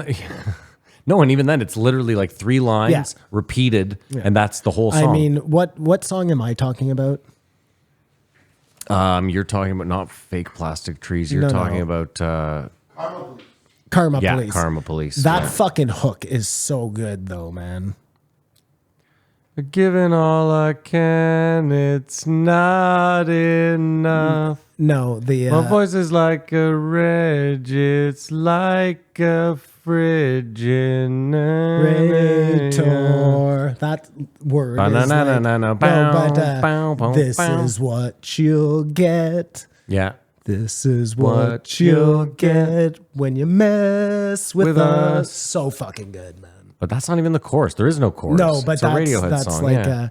then, it's literally like 3 lines Yeah. repeated, and that's the whole song. I mean, what song am I talking about? You're talking about not fake plastic trees. You're No, talking no. about Karma yeah, Police. Karma Police. That yeah. fucking hook is so good though, man. Giving all I can, it's not enough. No, the My voice is like a reg, it's like a fridge in Rhetor. That word is like, Ba-na-na-na-na-na, no, bow, but bow, bow, this bow. is what you'll get. Yeah. This is what you'll get when you mess with us. So fucking good, man. But that's not even the chorus. There is no chorus. No, but it's a Radiohead that's song. like yeah.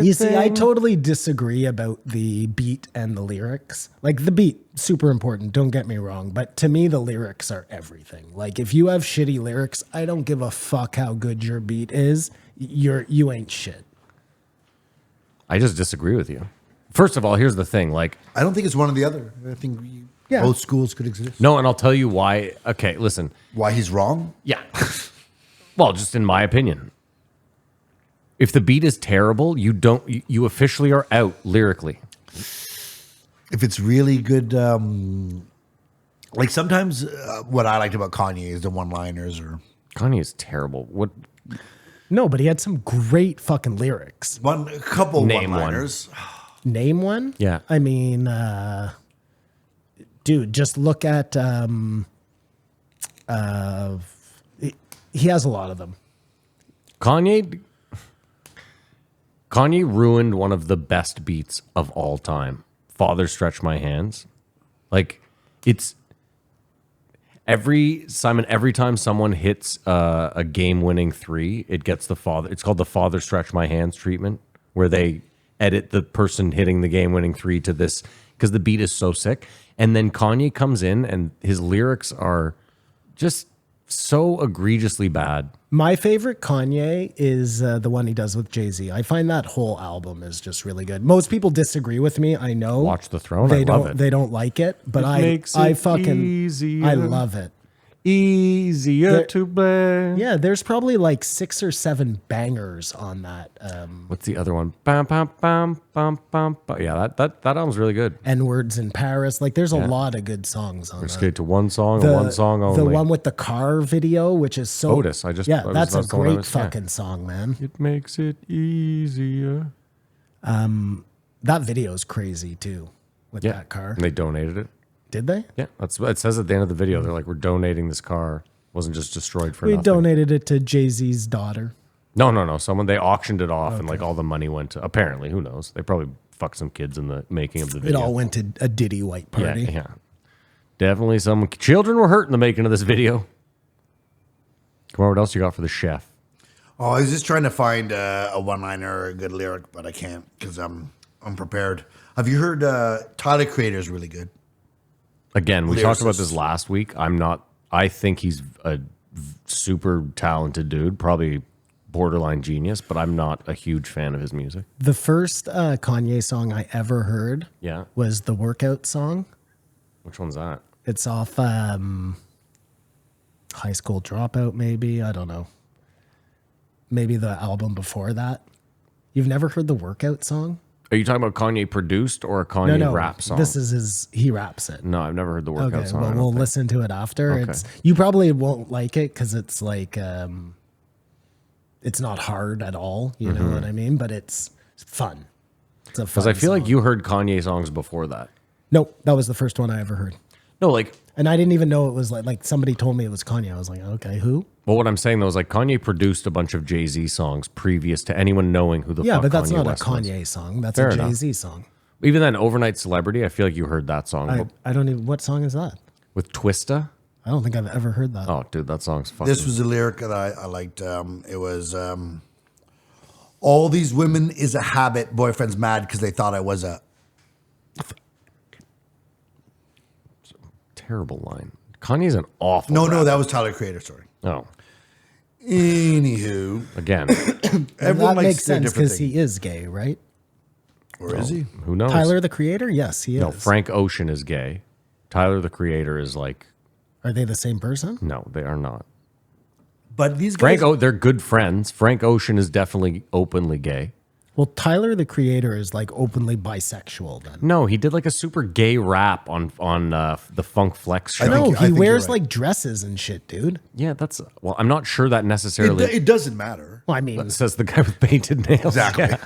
you see, I totally disagree about the beat and the lyrics. Like the beat, super important, don't get me wrong. But to me, the lyrics are everything. Like if you have shitty lyrics, I don't give a fuck how good your beat is. You ain't shit. I just disagree with you. First of all, here's the thing. Like, I don't think it's one or the other. I think both schools could exist. no, and I'll tell you why. Okay, listen. Why he's wrong? Yeah. Well, just in my opinion. If the beat is terrible, you officially are out lyrically. If it's really good, like sometimes what I liked about Kanye is the one-liners or Kanye is terrible. What? No, but he had some great fucking lyrics. a couple Name one-liners. Name one? Yeah. I mean, dude, just look at he has a lot of them. Kanye ruined one of the best beats of all time. Father Stretch My Hands. Like, it's every time someone hits a game-winning three, it gets the father. It's called the Father Stretch My Hands treatment, where they edit the person hitting the game-winning three to this because the beat is so sick. And then Kanye comes in and his lyrics are just so egregiously bad. My favorite Kanye is the one he does with Jay-Z. I find that whole album is just really good. Most people disagree with me. I know. Watch the Throne. They I love don't. it. They don't like it, but I fucking easier. I love it. Easier to play. Yeah, there's probably like 6 or 7 bangers on that. What's the other one? Bam, bam, bam, bam, bam, bam. Yeah, that album's really good. N-Words in Paris. Like there's a lot of good songs on Let's that. get to one song and one song only. The one with the car video, which is so Otis. that's the a one I great was- yeah. fucking song, man. It makes it easier. That video is crazy too with Yeah. that car. And they donated it. Did they? Yeah, that's what it says at the end of the video. They're like, we're donating this car. It wasn't just destroyed for We nothing. donated it to Jay-Z's daughter. No. They auctioned it off and like all the money went to, apparently, who knows? They probably fucked some kids in the making of the It video. all went to a Diddy white party. Yeah. Definitely some children were hurt in the making of this video. Come on, what else you got for the chef? Oh, I was just trying to find a one-liner or a good lyric, but I can't because I'm unprepared. Have you heard Tyler Creator is really good? Again, we talked about this Lyricist. last week. I think he's a super talented dude, probably borderline genius, but I'm not a huge fan of his music. The first Kanye song I ever heard Yeah. was the workout song. Which one's that? It's off High School Dropout, maybe. I don't know. Maybe the album before that. You've never heard the workout song? Are you talking about Kanye produced or a Kanye No. rap song? This is he raps it. No, I've never heard the workout Okay, song. well, I don't we'll think. listen to it after. Okay. You probably won't like it because it's like it's not hard at all. You know what I mean? But it's fun. It's a fun. Because I feel like song. you heard Kanye songs before that. Nope, that was the first one I ever heard, No, like, and I didn't even know it was like somebody told me it was Kanye. I was like, okay, who? well, what I'm saying though is like Kanye produced a bunch of Jay-Z songs previous to anyone knowing who the Yeah, fuck but that's Kanye not West a was. Kanye song. That's Fair a enough. Jay-Z song. Even then, Overnight Celebrity, I feel like you heard that song I don't even. What song is that? with Twista. I don't think I've ever heard that. Oh, dude, that song's fucking. This was a lyric that I liked. It was, all these women is a habit. Boyfriend's mad because they thought I was a... terrible line. Kanye's an awful. No, rapper. that was Tyler Creator, sorry. Oh, Anywho, again, And everyone that likes makes their sense different because he thing. is gay, right? Or is he? who knows? Tyler the Creator? Yes, he is. No, Frank Ocean is gay. Tyler the Creator is like, Are they the same person? no, they are not. But these guys... They're good friends. Frank Ocean is definitely openly gay. Well, Tyler the Creator is like openly bisexual then. No, he did like a super gay rap on the Funk Flex show. I think No, he you're wears right. like dresses and shit, dude. Yeah, well, I'm not sure that necessarily. It doesn't matter. Well, I mean, Says the guy with painted nails. Exactly. Yeah.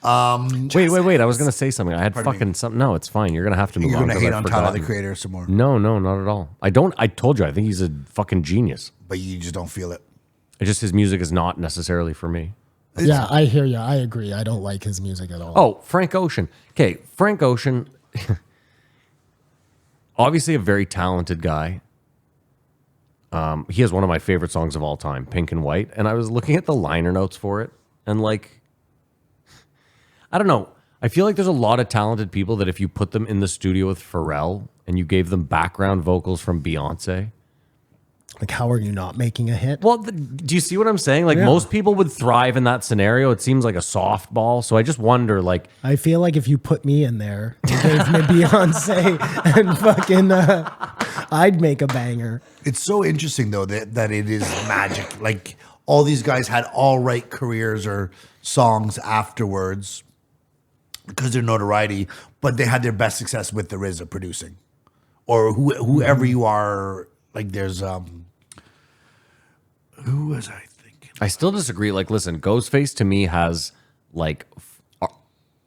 Wait. I was gonna say something. I had fucking something. No, it's fine. You're gonna have to move You're on. going to 'cause hate I've on Tyler the forgotten. Creator some more. No, not at all. I don't. I told you. I think he's a fucking genius. But you just don't feel it. It's just his music is not necessarily for me. yeah, I hear you. I agree. I don't like his music at all. Oh, Frank Ocean. Okay, Frank Ocean. obviously a very talented guy. He has one of my favorite songs of all time, Pink and White. And I was looking at the liner notes for it. And like, I don't know. I feel like there's a lot of talented people that if you put them in the studio with Pharrell and you gave them background vocals from Beyonce. Like, how are you not making a hit? Well, do you see what I'm saying? Like, most people would thrive in that scenario. It seems like a softball. So I just wonder, like, I feel like if you put me in there and gave me Beyonce and fucking, I'd make a banger. It's so interesting though that it is magic. Like all these guys had all right careers or songs afterwards because their notoriety, but they had their best success with the RZA producing, or whoever you are. Like there's who was I thinking? I still disagree. Like, listen, Ghostface to me has like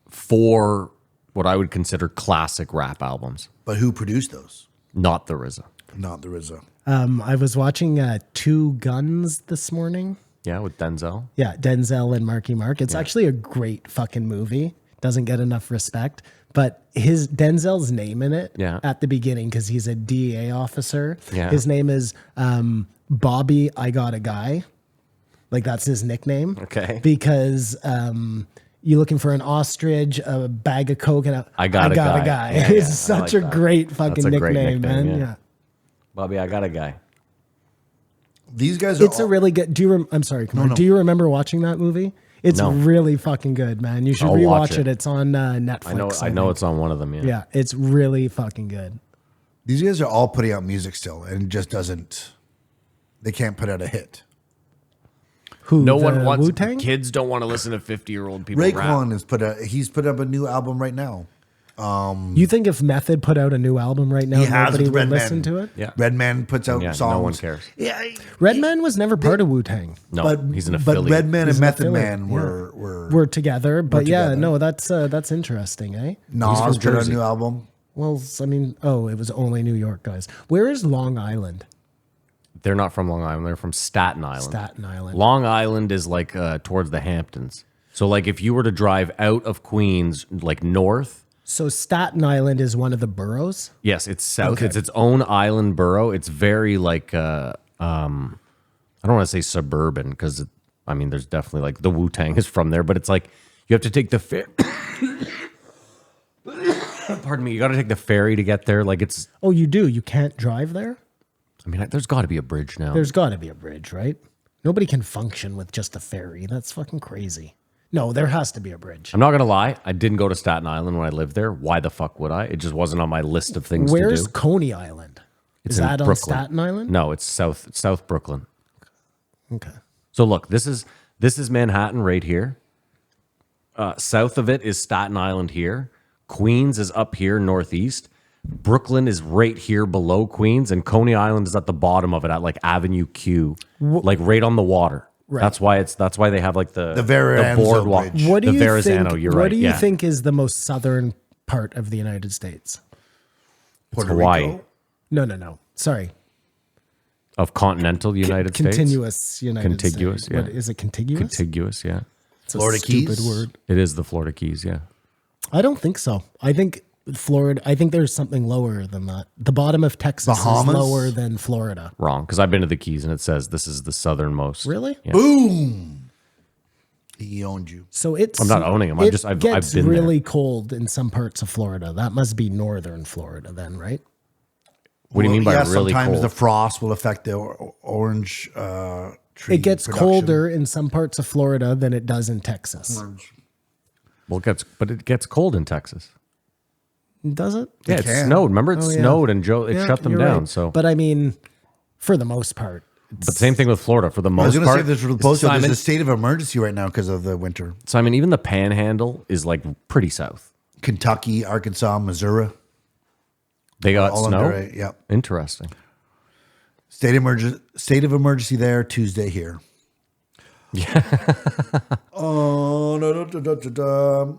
4 what I would consider classic rap albums. But who produced those? Not the RZA. Not the RZA. I was watching Two Guns this morning. Yeah, with Denzel. Yeah, Denzel and Marky Mark. It's actually a great fucking movie. Doesn't get enough respect. But Denzel's name in it at the beginning, because he's a DEA officer. Yeah. His name is Bobby I Got a Guy. Like, that's his nickname. Okay. Because you're looking for an ostrich, a bag of coke, and I got a guy. Yeah, It's yeah, such like a that. great fucking That's a great nickname, man. nickname, Yeah. Bobby, I got a guy. These guys are It's a really good. I'm sorry, Kumar. Do you remember watching that movie? It's No. really fucking good, man. You should I'll watch rewatch it. It's on Netflix. I know think. it's on one of them. Yeah. Yeah, it's really fucking good. These guys are all putting out music still, and it just doesn't. They can't put out a hit. Who? No one wants. Wu-Tang? Kids don't want to listen to 50-year-old people rap. Reakwon he's put up a new album right now. You think if Method put out a new album right now, He has nobody with would Redman. listen to it? Yeah. Redman puts out Yeah, songs. no one cares. Yeah, Redman was never part of Wu-Tang. No, but he's an but affiliate. Redman He's and an Method affiliate, Man yeah. were We're together, but yeah, together. no, that's interesting, eh? Nas from put out a Jersey. new album. Well, I mean, it was only New York guys. Where is Long Island? They're not from Long Island. They're from Staten Island. Staten Island. Long Island is like towards the Hamptons. So like if you were to drive out of Queens, like north. So Staten Island is one of the boroughs? Yes, it's south. Okay. It's its own island borough. It's very like I don't want to say suburban because I mean there's definitely like the Wu-Tang is from there, but it's like you have to take the pardon me, you got to take the ferry to get there. Like it's Oh, you do? You can't drive there? I mean there's got to be a bridge now. There's got to be a bridge, right? Nobody can function with just a ferry. That's fucking crazy. No, there has to be a bridge. I'm not going to lie. I didn't go to Staten Island when I lived there. Why the fuck would I? It just wasn't on my list of things Where's to do. Coney Island? It's Is in that on Brooklyn. Staten Island? No, it's South Brooklyn. Okay. So look, this is Manhattan right here. South of it is Staten Island here. Queens is up here northeast. Brooklyn is right here below Queens, and Coney Island is at the bottom of it at like Avenue Q, like right on the water. Right. That's why they have like the Verrazano boardwalk. Bridge. What do the you Verrazano, think? you're What right. do you yeah. think is the most southern part of the United States? Puerto Hawaii. Rico. No. Sorry. Of continental United States? Contiguous United Contiguous, States. yeah. What, is it contiguous? Contiguous, yeah. It's a Florida stupid Keys? word. It is the Florida Keys, yeah. I don't think so. I think Florida. I think there's something lower than that. The bottom of Texas Bahamas? is lower than Florida. Wrong, because I've been to the Keys and it says this is the southernmost. Really? Yeah. Boom. He owned you. So it's. I'm not owning 'em. It I've gets been there. really cold in some parts of Florida. That must be northern Florida, then, right? What do you mean by yeah, really sometimes cold? the frost will affect the orange tree It gets production. colder in some parts of Florida than it does in Texas. Well, it gets cold in Texas. Does it? Yeah, it can. snowed. Remember, it Oh, yeah. snowed and it Yeah, shut them you're down. right. So, but I mean, for the most part, but same thing with Florida. For the I was most going to say part, this was posted. Simon, There's a state of emergency right now because of the winter. Simon, even the Panhandle is like pretty south. Kentucky, Arkansas, Missouri. They got all snow. under it. Yep. Interesting. State of emergency there Tuesday here. Yeah. Oh no.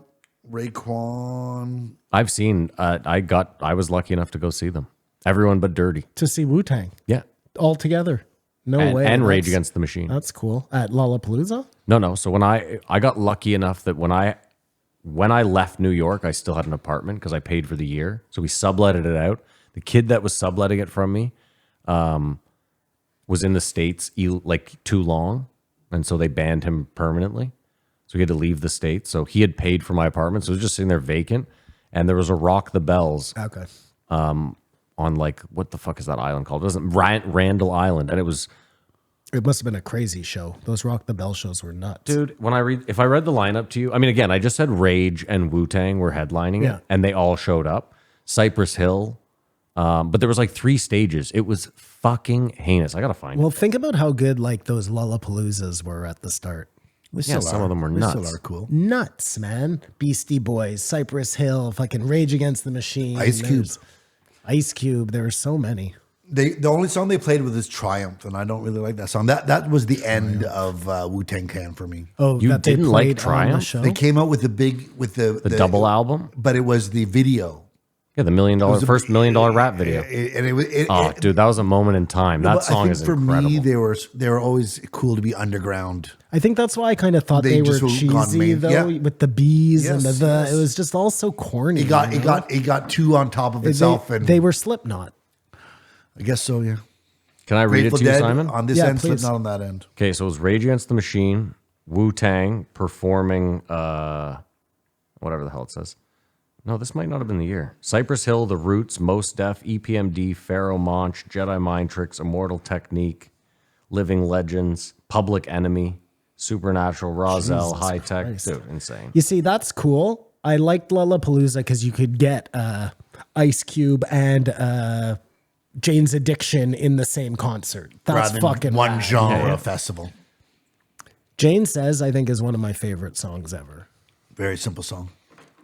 Raekwon. I've seen. I was lucky enough to go see them. Everyone but Dirty. to see Wu-Tang Yeah, all together. No way. and Rage That's- Against the Machine. That's cool. At Lollapalooza? No. So when I got lucky enough that when I when I left New York, I still had an apartment because I paid for the year. So we subletted it out. The kid that was subletting it from me was in the States like too long. And so they banned him permanently. So he had to leave the States. So he had paid for my apartment. So it was just sitting there vacant. And there was a Rock the Bells Okay. on like, what the fuck is that island called? It wasn't Randall Island. And it was... It must have been a crazy show. Those Rock the Bell shows were nuts. Dude, if I read the lineup to you, I mean, again, I just said Rage and Wu-Tang were headlining Yeah. it, and they all showed up. Cypress Hill, but there was like 3 stages. It was fucking heinous. I gotta find Well, it. think about how good like those Lollapaloozas were at the start. Yeah, some of them were We nuts. still are cool. Nuts, man. Beastie Boys, Cypress Hill, fucking Rage Against the Machine. Ice Cube. There's Ice Cube. There were so many. The only song they played with is Triumph, and I don't really like that song. That was the end of Wu-Tang Clan for me. Oh, You that they didn't like played on the Triumph? show? They came out with the Double album? but it was the video. Yeah, the first $1 million rap video. And it Oh, dude, that was a moment in time. That but I song think is for incredible. me, they were always cool to be underground. I think that's why I kind of thought They they were just were gone cheesy main- though, yeah. with the bees and Yes, the. yes. It was just all so corny. It got you it know? got too on top of itself, and They were Slipknot. I guess so. Yeah, Can I read Grateful it to you, Dead Simon? on this Yeah, end, please. Slipknot on that end. Okay, so it was Rage Against the Machine, Wu-Tang performing whatever the hell it says. No, this might not have been the year. Cypress Hill, The Roots, Mos Def, EPMD, Pharaoh Monch, Jedi Mind Tricks, Immortal Technique, Living Legends, Public Enemy, Supernatural, Rozelle, High Tech. Christ. Dude, insane. You see, that's cool. I liked Lollapalooza because you could get Ice Cube and Jane's Addiction in the same concert. That's Rather than fucking one rad. genre Yeah. festival. Jane Says, I think, is one of my favorite songs ever. Very simple song.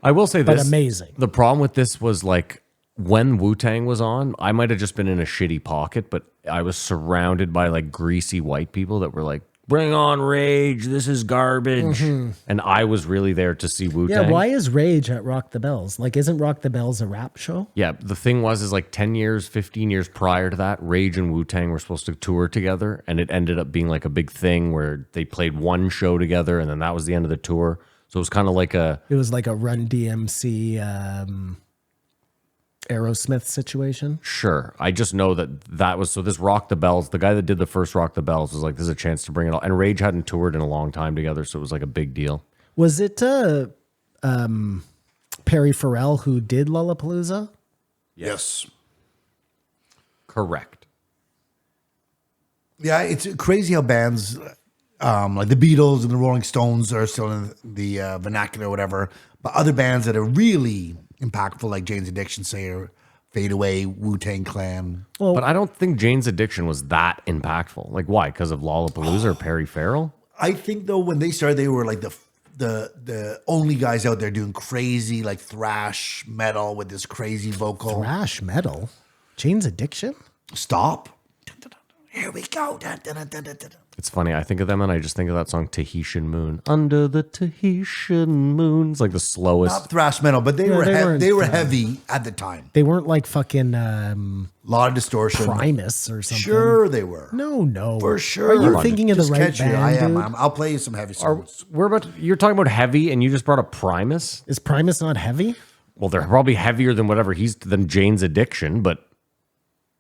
I will say But this. amazing. The problem with this was like when Wu-Tang was on, I might have just been in a shitty pocket, but I was surrounded by like greasy white people that were like, bring on Rage, this is garbage. And I was really there to see Wu-Tang. Yeah, why is Rage at Rock the Bells? Like, isn't Rock the Bells a rap show? Yeah, the thing is like 10 years, 15 years prior to that, Rage and Wu-Tang were supposed to tour together, and it ended up being like a big thing where they played one show together, and then that was the end of the tour. So it was kind of like a... It was like a Run DMC Aerosmith situation. Sure. I just know that was... So this Rock the Bells, the guy that did the first Rock the Bells was like, this is a chance to bring it all. And Rage hadn't toured in a long time together, so it was like a big deal. Was it Perry Farrell who did Lollapalooza? Yes. Correct. Yeah, it's crazy how bands like the Beatles and the Rolling Stones are still in the vernacular or whatever, but other bands that are really impactful, like Jane's Addiction, say, or Fade Away, Wu-Tang Clan. But I don't think Jane's Addiction was that impactful. Like, why? Because of Lollapalooza or Perry Farrell? I think though when they started, they were like the only guys out there doing crazy like thrash metal with this crazy vocal. Thrash metal? Jane's Addiction? Stop. Here we go. Dun, dun, dun, dun, dun, dun. It's funny. I think of them and I just think of that song Tahitian Moon. Under the Tahitian Moon. It's like the slowest. Not thrash metal, but they Yeah, were they weren't they were thrash. heavy at the time. They weren't like fucking A lot of distortion. Primus or something. Sure, they were. No. For sure. Are you thinking of the Just right catchy. band, I am. dude? I'll play you some heavy songs. You're talking about heavy and you just brought up Primus? Is Primus not heavy? Well, they're probably heavier than than Jane's Addiction, but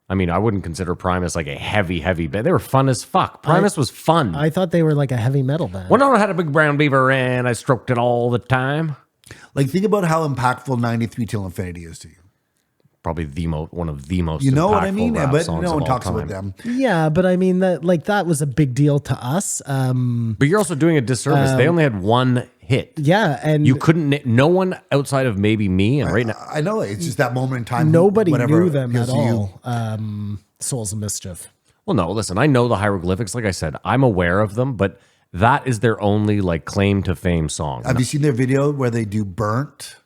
I mean, I wouldn't consider Primus like a heavy band. They were fun as fuck. Primus was fun. I thought they were like a heavy metal band. When I had a big brown beaver and I stroked it all the time. Like, think about how impactful 93 Till Infinity is to you. Probably one of the most You know what I impactful mean? rap But songs no one of all talks about time. them. Yeah, but I mean that was a big deal to us. But you're also doing a disservice. They only had one hit. Yeah, and You couldn't. No one outside of maybe me and right now. I know it's just that moment in time. nobody whatever knew them at appeals to you. all. Souls of Mischief. Well, no. Listen, I know the hieroglyphics. Like I said, I'm aware of them, but that is their only like claim to fame song. Have you seen their video where they do Burnt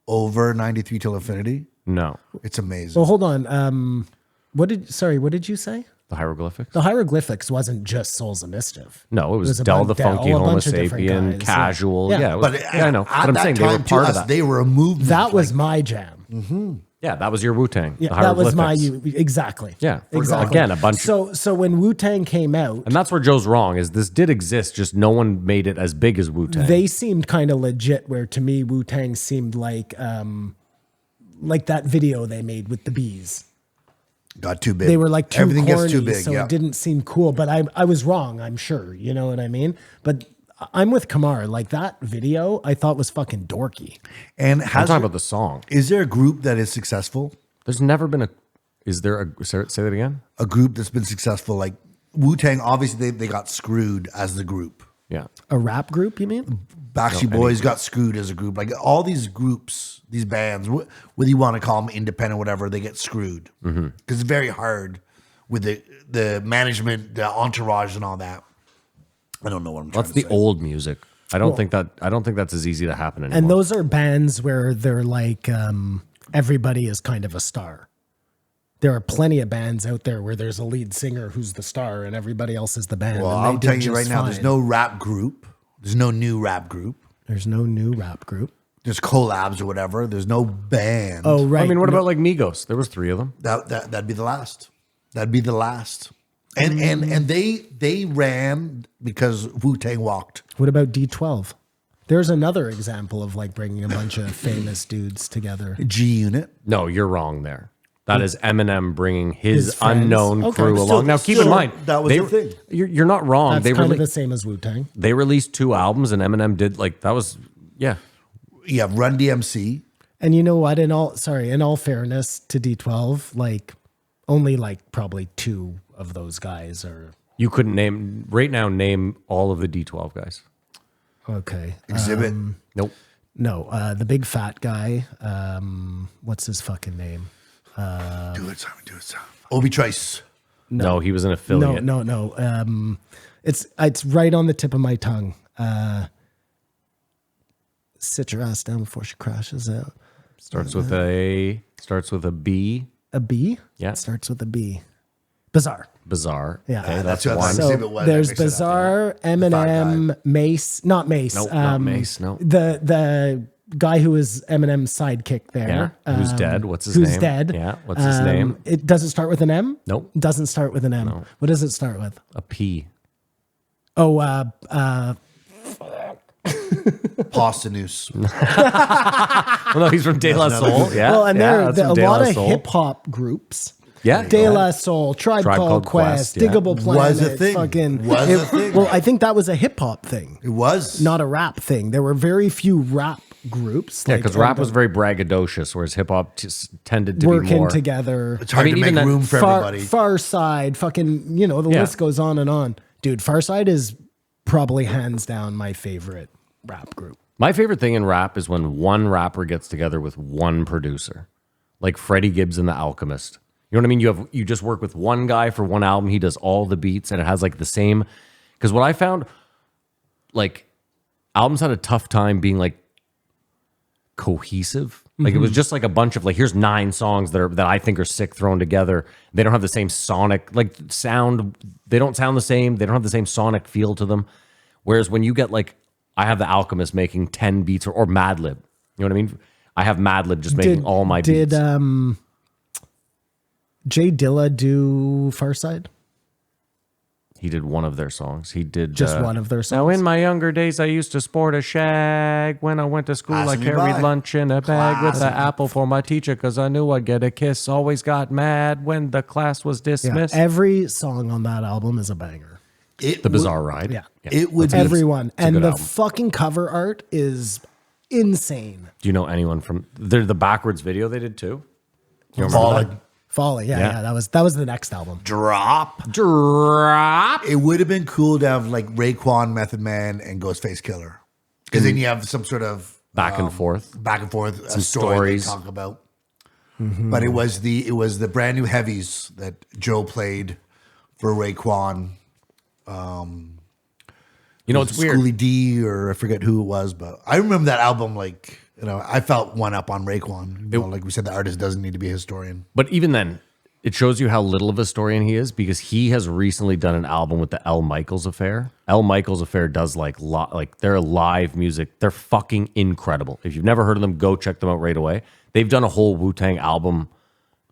over 93 Till Infinity? No, It's amazing. Well, hold on. What did you say? the hieroglyphics. The hieroglyphics wasn't just Souls of Mischief. No, it was a Del bunch- the Funky a Homo bunch of different Sapien, guys, yeah. Casual. Yeah. Yeah, it was- but yeah, I know. at But I'm that saying they were time, to part of us, that. They were a movement. That was my jam. Yeah, that was your Wu-Tang. Yeah, that was my exactly. Yeah, exactly. again, a bunch. So when Wu-Tang came out, And that's where Joe's wrong. Is this did exist? Just no one made it as big as Wu-Tang. they seemed kind of legit. Where to me, Wu-Tang seemed like that video they made with the bees. Got too big. They were like too Everything corny, gets too big. so Yeah. it didn't seem cool. But I was wrong. I'm sure. You know what I mean? But I'm with Kamar. Like that video, I thought was fucking dorky. And I'm has talking about the song. is there a group that is successful? There's never been a. Is there a? Say that again. A group that's been successful, like Wu-Tang. Obviously, they got screwed as the group. Yeah. A rap group, you mean? Backstreet Boys got screwed as a group. Like all these groups, these bands, whether you want to call them independent, whatever, they get screwed because it's very hard with the management, the entourage, and all that. I don't know what I'm trying That's to the say. old music. I don't think that's as easy to happen anymore. And those are bands where they're like everybody is kind of a star. There are plenty of bands out there where there's a lead singer who's the star and everybody else is the band. Well, and they I'm did telling you right just now, there's fine. no rap group. There's no new rap group. There's no new rap group. There's collabs or whatever. There's no band. Oh, right. I mean, what about like Migos? There was 3 of them. That'd be the last. That'd be the last. And they ran because Wu-Tang walked. What about D12? There's another example of like bringing a bunch of famous dudes together. G Unit. No, you're wrong there. That is Eminem bringing his His friends. unknown Okay. crew Still- along. Now, keep in mind, that was they, the thing. You're not wrong. That's They kind of really the same as Wu-Tang. they released 2 albums, and Eminem did like that was yeah. You have Run DMC. And you know what? In all fairness to D12, like only like probably 2 of those guys are You couldn't name right now. Name all of the D12 guys. okay. Exhibit. Nope. No, the big fat guy. What's his fucking name? Do it, Simon. Do it, Simon. Obi Trice. No, he was an affiliate. No. It's right on the tip of my tongue. Sit your ass down before she crashes out. Starts with a B. A B? Yeah. It starts with a B. Bizarre. Bizarre. Yeah. Okay, that's what I one. said. So Exhibit was, I there's mixed it up, Bizarre, yeah. Eminem, Mace, not Mace. Nope, not Mace, no. The guy who was Eminem's sidekick there. Yeah, who's dead. What's his who's name? dead. Yeah, what's his name? It does it start with an M? Nope. Doesn't start with an M. No. What does it start with? A P. Oh, Posthumous. Well, no, he's from De La Soul. Yeah. well, and yeah, there that's are from a De La lot of Soul. hip hop groups. Yeah. De La Soul, Tribe Called Quest, yeah. Diggable Planet. Was a thing. Fucking, Was a thing. Well, I think that was a hip hop thing, It was. not a rap thing. There were very few rap groups. Yeah, like, because rap was very braggadocious, whereas hip hop tended to be working more. together. It's hard I mean, to even make that room for everybody. Far Side, fucking, the Yeah. list goes on and on. Dude, Far Side is probably hands down my favorite rap group. My favorite thing in rap is when one rapper gets together with one producer, like Freddie Gibbs and The Alchemist. You know what I mean? You just work with one guy for one album. He does all the beats, and it has like the same. Because what I found, like, albums had a tough time being like cohesive. Like it was just like a bunch of like, here's 9 songs that I think are sick thrown together. They don't have the same sonic like sound. They don't sound the same. They don't have the same sonic feel to them. Whereas when you get like, I have The Alchemist making 10 beats or Madlib. You know what I mean? I have Madlib just making all my beats. Did Jay Dilla do Far Side? He did one of their songs. He did Just one of their Now, songs? in my younger days, I used to sport a shag. When I went to school, I Passing me carried by. lunch in a bag with an apple for my teacher because I knew I'd get a kiss. Always got mad when the class was Yeah, dismissed. every song on that album is a banger. It The would- Bizarre Ride. Yeah. It would be Everyone. And good the album. fucking cover art is insane. Do you know anyone from the backwards video they did too? You remember Falling. that? Folly, yeah, that was the next album. Drop. Drop. It would have been cool to have like Raekwon, Method Man, and Ghostface Killer, because then you have some sort of Back and forth. some story stories. to talk about. But it was the brand new heavies that Joe played for Raekwon. You know, it's weird. Schoolie D, or I forget who it was, but I remember that album. Like, I felt one up on Raekwon. Like we said, the artist doesn't need to be a historian. But even then, it shows you how little of a historian he is because he has recently done an album with the L. Michaels Affair. L. Michaels Affair does like their live music. They're fucking incredible. If you've never heard of them, go check them out right away. They've done a whole Wu-Tang album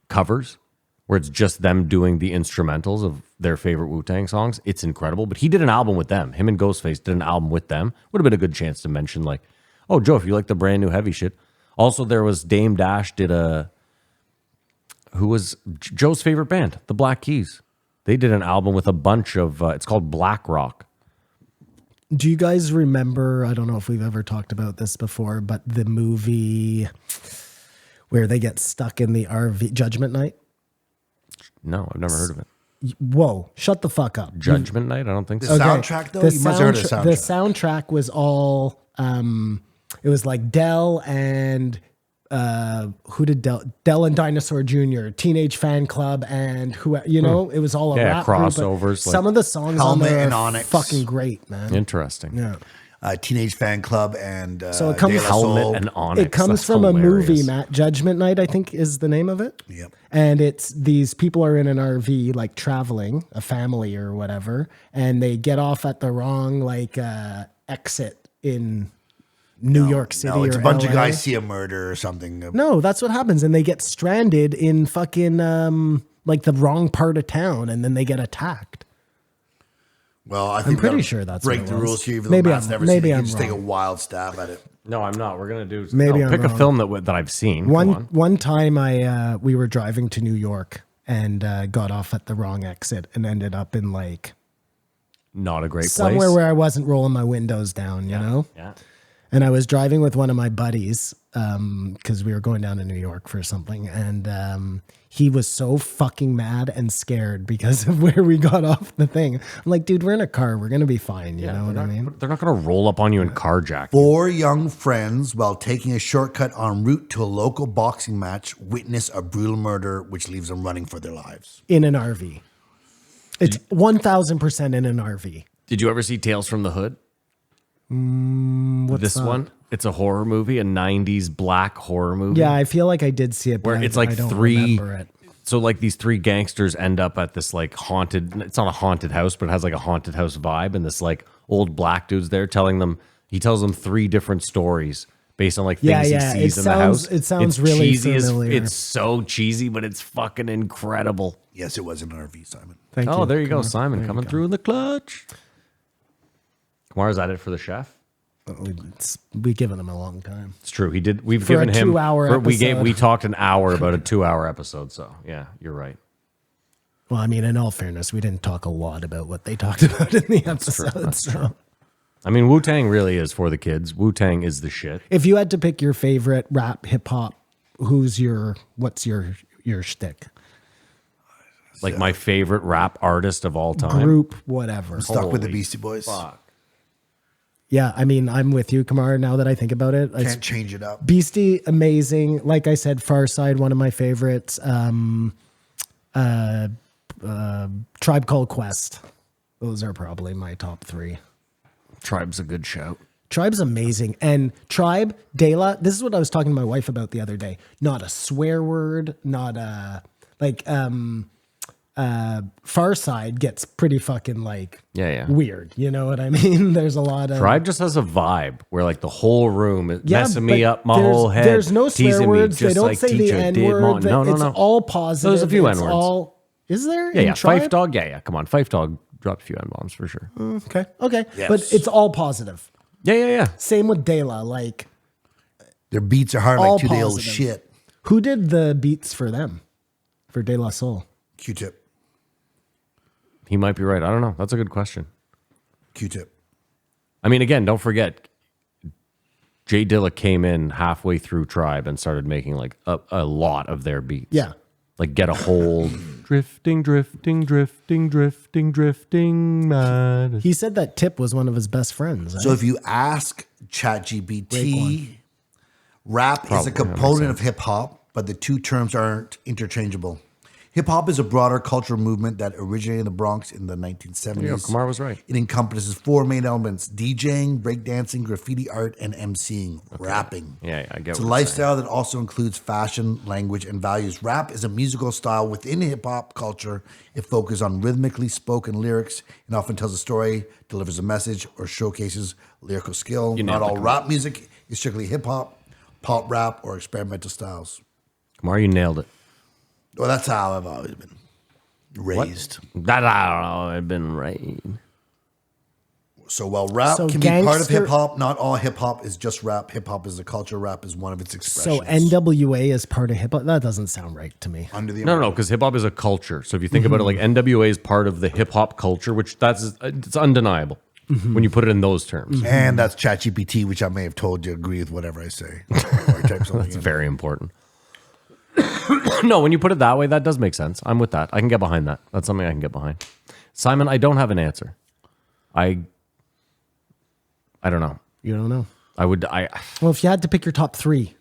covers where it's just them doing the instrumentals of their favorite Wu-Tang songs. It's incredible. But he did an album with them. Him and Ghostface did an album with them. Would have been a good chance to mention like, oh, Joe, if you like the brand new heavy shit. Also, there was Dame Dash did who was Joe's favorite band, the Black Keys. They did an album with a bunch of, it's called Black Rock. Do you guys remember, I don't know if we've ever talked about this before, but the movie where they get stuck in the RV, Judgment Night? No, I've never heard of it. Whoa, shut the fuck up. Judgment Night? I don't think The so. soundtrack, though? The You must have heard of the soundtrack. The soundtrack was all, it was like Dell and, who did Dell and Dinosaur Jr., Teenage Fan Club, and who, you know, it was all a rap group, but crossovers, some like of the songs Helmet on there and are Onyx. fucking great, man. Interesting. Yeah. Teenage Fan Club and So it comes- De La Helmet Soul. and Onyx. It comes That's from a hilarious. movie, Matt. Judgment Night, I think, is the name of it. Yep. And it's these people are in an RV, like traveling, a family or whatever, and they get off at the wrong exit in New York City. No, it's or a bunch of LA. guys see a murder or something. No, that's what happens, and they get stranded in fucking like the wrong part of town, and then they get attacked. Well, I think pretty we gotta sure that's break what it the was. rules here. Even Maybe though Matt's I'm- never maybe seen it. I'm You just take a wrong. wild stab at it. No, I'm not. We're going to do Maybe I'm pick a wrong. film that I've seen. Come on. One time we were driving to New York and got off at the wrong exit and ended up in like Not a great somewhere place. where I wasn't rolling my windows down, you know? Yeah. And I was driving with one of my buddies because we were going down to New York for something. And he was so fucking mad and scared because of where we got off the thing. I'm like, dude, we're in a car. We're going to be fine. You know what I mean? They're not going to roll up on you and carjack you. Four young friends, while taking a shortcut en route to a local boxing match, witness a brutal murder which leaves them running for their lives. In an RV. It's 1000% in an RV. Did you ever see Tales from the Hood? What's This that? one? It's a horror movie, a 90s black horror movie. Yeah, I feel like I did see it, but Where it's I like don't three. remember it. So like these three gangsters end up at this like haunted. It's not a haunted house, but it has like a haunted house vibe. And this like old black dude's there telling them. He tells them three different stories based on like things Yeah, he yeah, sees it in sounds- the house. it sounds It's really cheesy familiar. It's so cheesy, but it's fucking incredible. Yes, it was an RV, Simon. Thank you. Oh, there you go, Kumar. Simon There you coming go. through in the clutch. Kumar, is that it for the chef? We've given him a long time. It's true. He did. We've For a given him 2-hour episode. We talked an hour about a 2-hour episode. So yeah, you're right. Well, I mean, in all fairness, we didn't talk a lot about what they talked about in the episode. So. I mean, Wu-Tang really is for the kids. Wu-Tang is the shit. If you had to pick your favorite rap, hip hop, what's your shtick? Like my favorite rap artist of all time. Group, whatever. Stuck with the Holy Beastie Boys. Fuck. Yeah, I mean, I'm with you, Kamar, now that I think about it. Can't change it up. Beastie, amazing. Like I said, Far Side, one of my favorites. Tribe Called Quest. Those are probably my top three. Tribe's a good shout. Tribe's amazing. And Tribe, De La, this is what I was talking to my wife about the other day. Not a swear word, not a, like, Far Side gets pretty fucking, like, Yeah. weird. You know what I mean? There's a lot of... Tribe just has a vibe where like the whole room is Yeah, messing me but up, my there's- whole head. There's no swear teasing me, words. They just don't like say the teacher N did. word. No. It's all positive. There's a few It's N-words. all- Is there? Yeah. in Tribe? Fife Dog. Yeah. Come on. Fife Dog dropped a few N-bombs for sure. Okay. Okay. Yes. But it's all positive. Yeah. Same with De La. Like, Their beats are hard all like 2 day old positive. shit. Who did the beats for them? For De La Soul? Q-tip. He might be right. I don't know. That's a good question. Q-tip. I mean, again, don't forget, Jay Dilla came in halfway through Tribe and started making like a lot of their beats. Yeah. Like Get a Hold, drifting, mad. He said that Tip was one of his best friends. So if you ask ChatGPT, rap is Probably, a that makes component sense. of hip hop, but the two terms aren't interchangeable. Hip hop is a broader cultural movement that originated in the Bronx in the 1970s. Yeah, Kumar was right. It encompasses four main elements: DJing, breakdancing, graffiti art, and MCing, rapping. Yeah, I get It's a what you're lifestyle that also includes fashion, language, and values. Rap is a musical style within hip hop culture. It focuses on rhythmically spoken lyrics and often tells a story, delivers a message, or showcases lyrical skill. You Not nailed it, all Kumar. rap music is strictly hip hop, pop rap, or experimental styles. Kumar, you nailed it. Well, that's how I've always been raised. That I don't know. I've been right. So while rap So can be part of gangster- hip hop, not all hip hop is just rap. Hip hop is a culture. Rap is one of its expressions. So NWA is part of hip hop. That doesn't sound right to me. under the No, because hip hop is a culture. So if you think about it, like NWA is part of the hip hop culture, which it's undeniable when you put it in those terms. And that's ChatGPT, which I may have told you agree with whatever I say. Or I type something It's in. very important. No, when you put it that way, that does make sense. I'm with that. I can get behind that. That's something I can get behind. Simon, I don't have an answer. I don't know. You don't know. Well, if you had to pick your top three,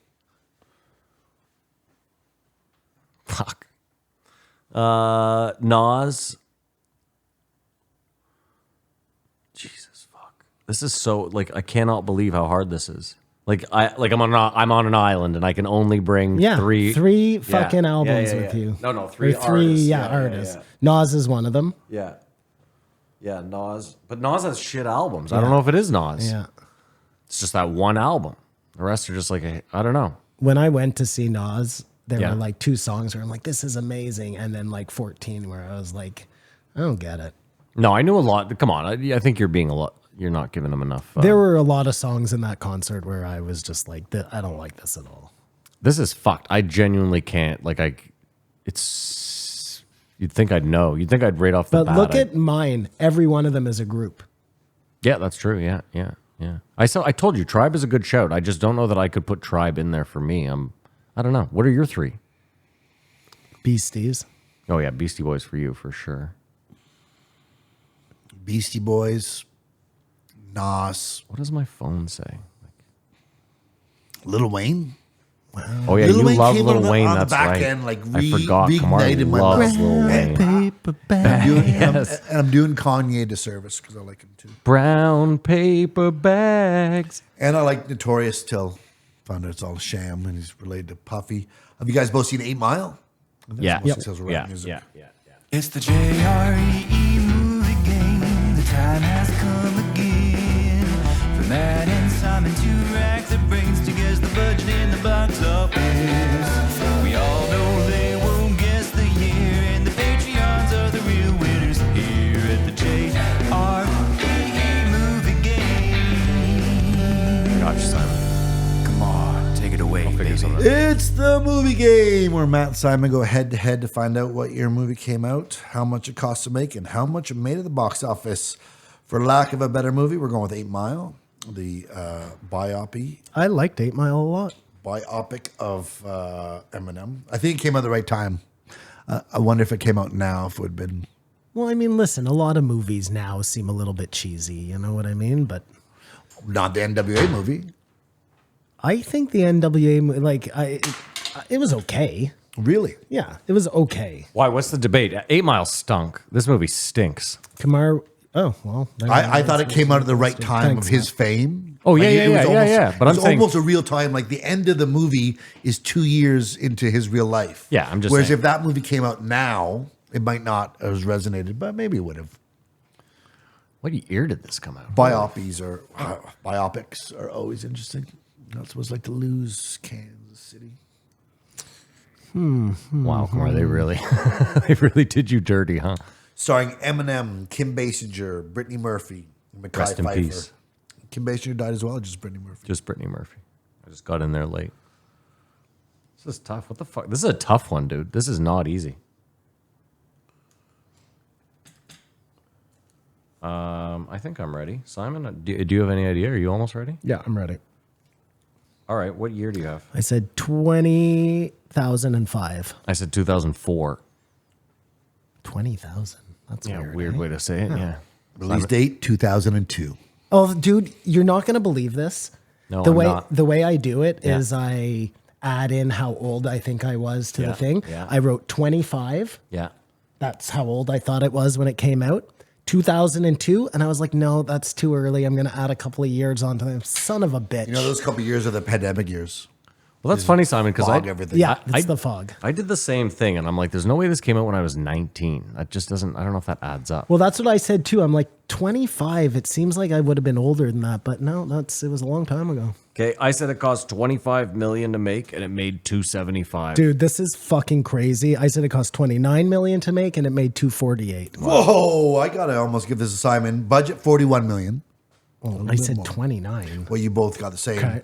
Fuck. Nas. Jesus fuck. This is so like I cannot believe how hard this is. I'm on an island and I can only bring three fucking Yeah, albums yeah, with yeah. you. No, three Or three, artists. artists. Nas is one of them. Yeah. Yeah, Nas. But Nas has shit albums. I don't know if it is Nas. Yeah. It's just that one album. The rest are just like, I don't know. When I went to see Nas, there Yeah. were like 2 songs where I'm like, this is amazing. And then like 14 where I was like, I don't get it. No, I knew a lot. Come on. I think you're being a lot. You're not giving them enough. There were a lot of songs in that concert where I was just like, I don't like this at all. This is fucked. I genuinely can't. You'd think I'd know. You'd think I'd rate off the But bat. look at mine. Every one of them is a group. Yeah, that's true. Yeah. I told you, Tribe is a good shout. I just don't know that I could put Tribe in there for me. I don't know. What are your 3? Beasties. Oh yeah, Beastie Boys for you for sure. Beastie Boys, Nas, What does my phone say? Lil Wayne. Oh yeah, Lil you Wayne love came Lil on the- Wayne. on the That's back right. end, like, I forgot. Kamar reignited my loves love. Lil Wayne. And I'm doing Kanye disservice because I like him too. Brown paper bags. And I like Notorious till found out it's all a sham and he's related to Puffy. Have you guys both seen 8 Mile? I think Yeah. that's the most successful rap Yeah. music. Yeah. It's the JRE movie game. The time has come again. For Matt and Simon, 2 racks that brings together the budget in the box office. We all know they won't guess the year, and the Patreons are the real winners here at the JRE movie game. Gotcha, Simon. Come on, take it away, Figure baby. something out. It's the movie game where Matt and Simon go head to head to find out what year a movie came out, how much it cost to make, and how much it made at the box office. For lack of a better movie, we're going with 8 Mile, the I liked 8 Mile a lot. biopic of Eminem. I think it came out at the right time. I wonder if it came out now, if it would have been. Well, I mean, listen, a lot of movies now seem a little bit cheesy. You know what I mean? But Not the NWA movie. I think the NWA, it was okay. Really? Yeah, it was okay. Why? What's the debate? 8 Mile stunk. This movie stinks. Kamar, oh, well. I thought it came out at the right time Thanks, of his fame. Oh, yeah, Like, yeah, it was yeah, almost- yeah. But it I'm was saying- almost a real time. Like the end of the movie is 2 years into his real life. Yeah, I'm just Whereas saying. if that movie came out now, it might not have resonated, but maybe it would have. What year did this come out? Biopics are always interesting. Not supposed like to lose Kansas City. Wow, Kumar, they really, they really did you dirty, huh? Starring Eminem, Kim Basinger, Brittany Murphy, Mekhi Rest in Phifer. peace. Kim Basinger died as well, or just Brittany Murphy? Just Brittany Murphy. I just got in there late. This is tough. What the fuck? This is a tough one, dude. This is not easy. I think I'm ready. Simon, do you have any idea? Are you almost ready? Yeah, I'm ready. All right. What year do you have? I said 20,005. I said 2004. 20,000. That's Yeah, weird. weird eh? way to say it. Yeah. Release date 2002. Oh, dude, you're not gonna believe this. No, the I'm way not. the way I do it is Yeah. I add in how old I think I was to Yeah, the thing. yeah. I wrote 25. Yeah. That's how old I thought it was when it came out. 2002, and I was like, no, that's too early. I'm going to add a couple of years onto them. Son of a bitch. You know, those couple years are the pandemic years. Well, that's funny, Simon, because Fog everything. yeah, it's the fog. I did the same thing, and I'm like, there's no way this came out when I was 19. That just doesn't, I don't know if that adds up. Well, that's what I said too. I'm like 25. It seems like I would have been older than that, but no, it was a long time ago. Okay, I said it cost $25 million to make, and it made $275. Dude, this is fucking crazy. I said it cost 29 million to make, and it made 248. Whoa, I gotta almost give this a Simon. Budget 41 million. Oh, I said 29. Well, you both got the same. Okay.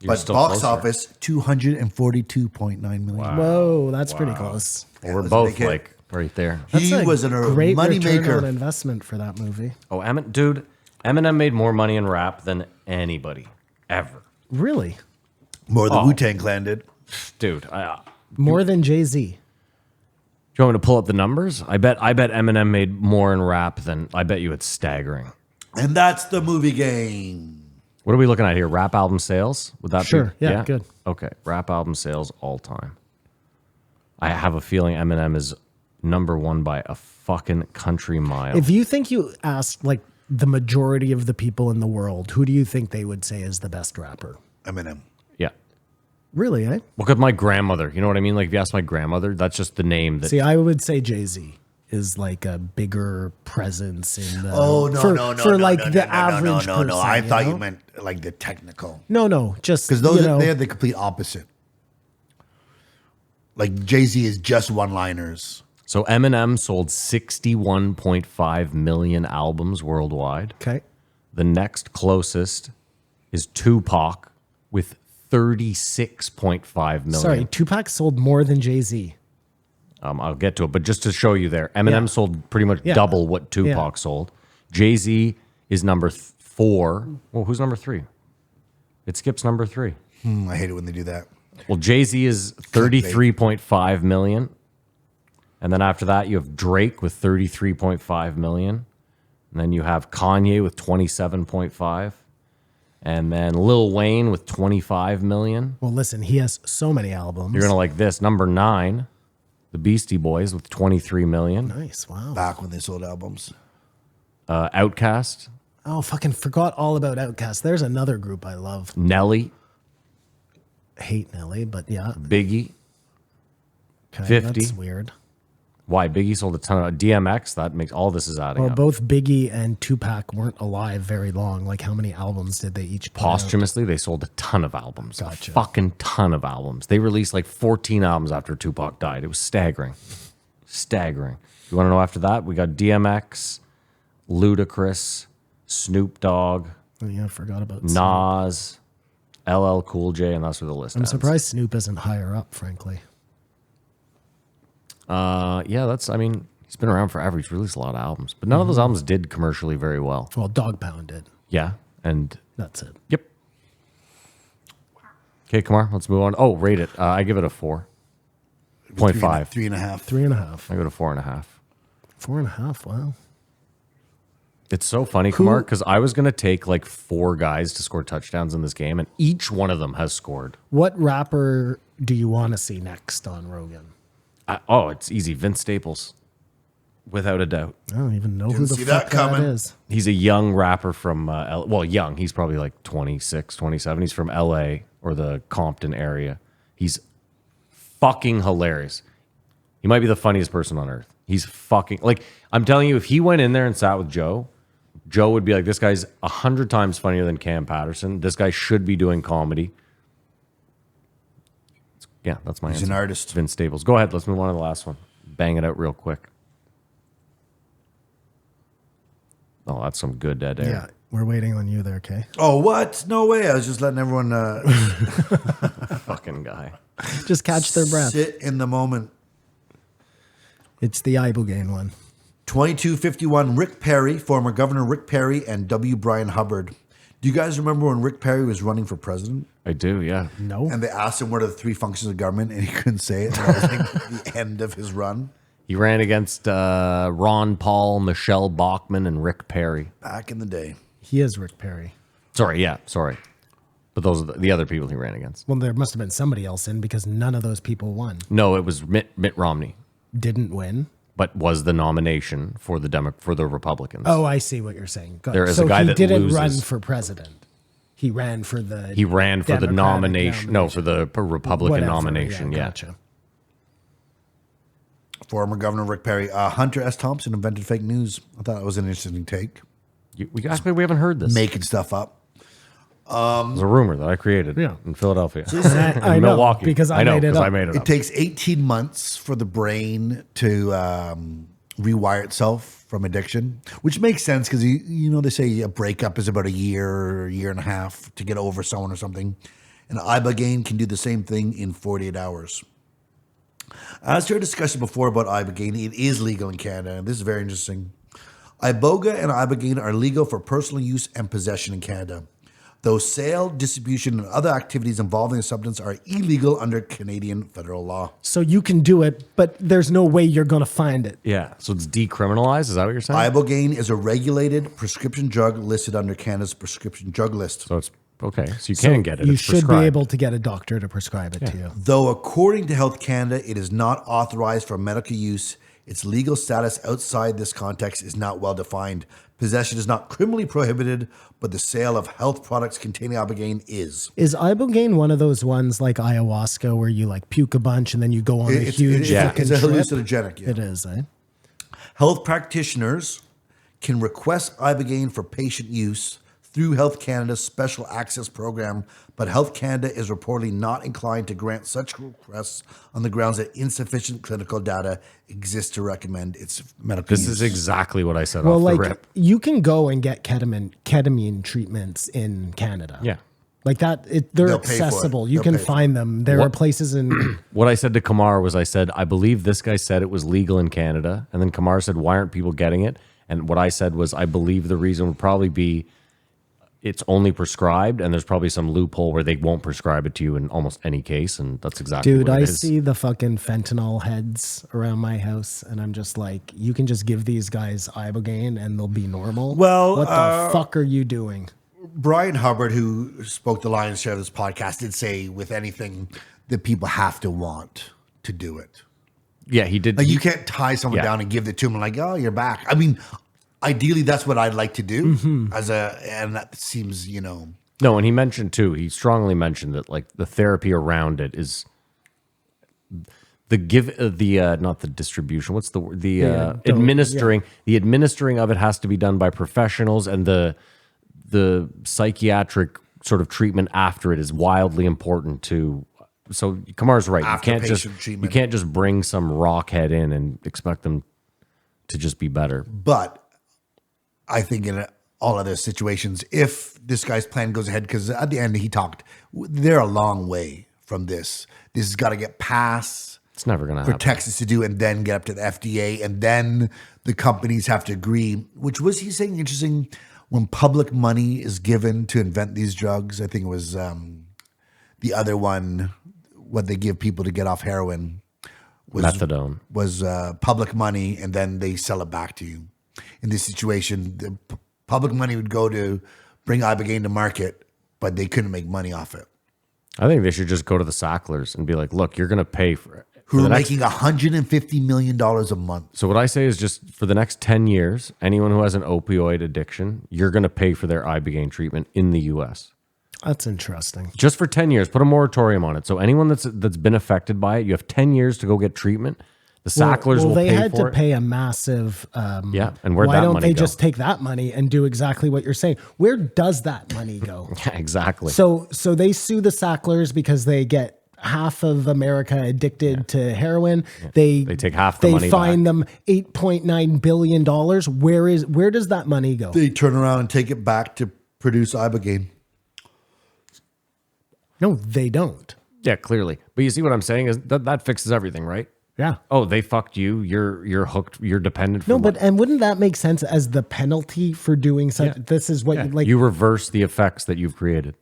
You're But still box closer. office 242.9 million. Whoa, that's pretty close. Well, we're That's a both big hit. like right there. That's He a was a great money return maker. on investment for that movie. Oh, dude, Eminem made more money in rap than anybody ever. Really? More than Wu-Tang Clan did. Dude, More than Jay-Z. do you want me to pull up the numbers? I bet Eminem made more in rap than, I bet you it's staggering. And that's the movie game. What are we looking at here? Rap album sales? Would that Sure. be? Yeah, good. Okay. Rap album sales all time. I have a feeling Eminem is number one by a fucking country mile. If you think you asked like the majority of the people in the world, who do you think they would say is the best rapper? Eminem. Yeah. Really, eh? Look at my grandmother. You know what I mean? Like if you ask my grandmother, that's just the name that. See, I would say Jay-Z is like a bigger presence in the Oh, no, for, no, no. for no, like no, the no, average no. person. I thought know? you meant like the technical. No, just Because those you know, they're the complete opposite. Like Jay-Z is just one-liners. So Eminem sold 61.5 million albums worldwide. okay. The next closest is Tupac with 36.5 million. Sorry, Tupac sold more than Jay-Z. I'll get to it, but just to show you there, Eminem Yeah. sold pretty much Yeah. double what Tupac Yeah. sold. Jay-Z is number 4. Well, who's number 3? It skips number 3. I hate it when they do that. Well, Jay-Z is 33.5 million. And then after that, you have Drake with 33.5 million. And then you have Kanye with 27.5. And then Lil Wayne with 25 million. Well, listen, he has so many albums. You're going to like this. Number 9, the Beastie Boys with 23 million. Nice, wow. Back when they sold albums. Outkast, Oh, fucking forgot all about Outkast. There's another group I love. Nelly, Hate Nelly, but yeah. Biggie. Okay, 50. That's weird. Why? Biggie sold a ton of DMX. That makes all this is adding Well, up. both Biggie and Tupac weren't alive very long. Like, how many albums did they each put out? Posthumously, they sold a ton of albums. Gotcha. A fucking ton of albums. They released like 14 albums after Tupac died. It was staggering. Staggering. You want to know after that? We got DMX, Ludacris, Snoop Dogg, Oh, yeah, I forgot about Snoop. Nas, LL Cool J, and that's where the list I'm ends. surprised Snoop isn't higher up, frankly. Yeah, I mean, he's been around forever. He's released a lot of albums. But none of those albums did commercially very well. Well, Dog Pound did. Yeah. And That's it. yep. Okay, Kumar, let's move on. Oh, rate it. I give it a 4.5. 3.5. 3.5. I go to 4.5. 4.5. Wow. It's so funny, Kumar, because I was going to take like 4 guys to score touchdowns in this game, and each one of them has scored. What rapper do you want to see next on Rogan? It's easy. Vince Staples, without a doubt. I don't even know who the see that fuck that coming. is. He's a young rapper from, young. He's probably like 26, 27. He's from LA or the Compton area. He's fucking hilarious. He might be the funniest person on earth. He's fucking, like, I'm telling you, if he went in there and sat with Joe would be like, this guy's 100 times funnier than Cam Patterson. This guy should be doing comedy. Yeah, that's my answer. He's an artist. Vince Staples. Go ahead. Let's move on to the last one. Bang it out real quick. Oh, that's some good dead air. Yeah, we're waiting on you there, okay? Oh, what? No way. I was just letting everyone Fucking guy. Just catch their breath. sit in the moment. It's the Ibogaine one. 2251, Rick Perry, former Governor Rick Perry, and W. Brian Hubbard. Do you guys remember when Rick Perry was running for president? I do, yeah. No. And they asked him what are the 3 functions of government, and he couldn't say it. And that was like the end of his run. He ran against Ron Paul, Michelle Bachmann, and Rick Perry. Back in the day. He is Rick Perry. Sorry. But But those are the other people he ran against. Well, there must have been somebody else in because none of those people won. No, it was Mitt Romney, Didn't win. but was the nomination for the Republicans. Oh, I see what you're saying. Good. There is so a guy he that didn't loses. run for president. He ran for the. He ran for the Democratic nomination. No, for the Republican Whatever, nomination. Yeah. Gotcha. Former Governor Rick Perry. Hunter S. Thompson invented fake news. I thought that was an interesting take. We haven't heard this. Making stuff up. It was a rumor that I created in Philadelphia. I In know, Milwaukee. because I made it up. I made it It up. takes 18 months for the brain to rewire itself from addiction, which makes sense because, they say a breakup is about a year or a year and a half to get over someone or something. And ibogaine can do the same thing in 48 hours. As to our discussion before about ibogaine, it is legal in Canada, and this is very interesting. Iboga and ibogaine are legal for personal use and possession in Canada, though sale, distribution, and other activities involving the substance are illegal under Canadian federal law. So you can do it, but there's no way you're going to find it. Yeah. So it's decriminalized. Is that what you're saying? Ibogaine is a regulated prescription drug listed under Canada's prescription drug list. So it's okay. So you can get it. You It's should be prescribed. able to get a doctor to prescribe it to you. Though according to Health Canada, it is not authorized for medical use, its legal status outside this context is not well defined. Possession is not criminally prohibited, but the sale of health products containing ibogaine is. Is ibogaine one of those ones like ayahuasca where you like puke a bunch and then you go on a huge fucking It's a trip? hallucinogenic. Yeah. It is, eh? Health practitioners can request ibogaine for patient use through Health Canada's Special Access Program, but Health Canada is reportedly not inclined to grant such requests on the grounds that insufficient clinical data exists to recommend its medical This use. is exactly what I said Well, off like the rip. you can go and get ketamine treatments in Canada. Yeah. Like that, they're They'll pay for it. accessible. You They'll can pay for find them. There are places in. What I said to Kamar was, I believe this guy said it was legal in Canada. And then Kamar said, why aren't people getting it? And what I said was, I believe the reason would probably be it's only prescribed, and there's probably some loophole where they won't prescribe it to you in almost any case. And that's exactly Dude, what I it is. see the fucking fentanyl heads around my house, and I'm just like, you can just give these guys ibogaine and they'll be normal. Well, what the fuck are you doing? Brian Hubbard, who spoke the lion's share of this podcast, did say with anything that people have to want to do it. Yeah, he did. Like you can't tie someone Yeah. down and give it to them like, oh, you're back. I mean, ideally, that's what I'd like to do and that seems, No, and he mentioned too, he strongly mentioned that like the therapy around it is the not the distribution. What's the word? Administering. The administering of it has to be done by professionals, and the psychiatric sort of treatment after it is wildly important to. So Kamar's right. After You can't patient just treatment. you can't just bring some rockhead in and expect them to just be better. But I think in all other situations, if this guy's plan goes ahead, because at the end he talked, they're a long way from this. This has got to get past It's never going to for happen. Texas to do and then get up to the FDA and then the companies have to agree, which was he saying interesting when public money is given to invent these drugs. I think it was the other one, what they give people to get off heroin was Methadone. was public money, and then they sell it back to you. In this situation, the public money would go to bring ibogaine to market, but they couldn't make money off it. I think they should just go to the Sacklers and be like, look, you're going to pay for it. Who For are the next- making $150 million a month. So what I say is just for the next 10 years, anyone who has an opioid addiction, you're going to pay for their ibogaine treatment in the U.S. That's interesting. Just for 10 years. Put a moratorium on it. So anyone that's been affected by it, you have 10 years to go get treatment. The Sacklers will they pay had for to it. pay a massive. Yeah, and where'd why that don't money they go? just take that money and do exactly what you're saying? Where does that money go? Yeah, exactly. So they sue the Sacklers because they get half of America addicted to heroin. They take half the money They fine them $8.9 billion. Where does that money go? They turn around and take it back to produce ibogaine. No, they don't. Yeah, clearly. But you see what I'm saying is that fixes everything, right? Yeah. Oh, they fucked you. You're hooked. You're dependent. For No, what? but and wouldn't that make sense as the penalty for doing such? Yeah. This is what Yeah. like you reverse the effects that you've created.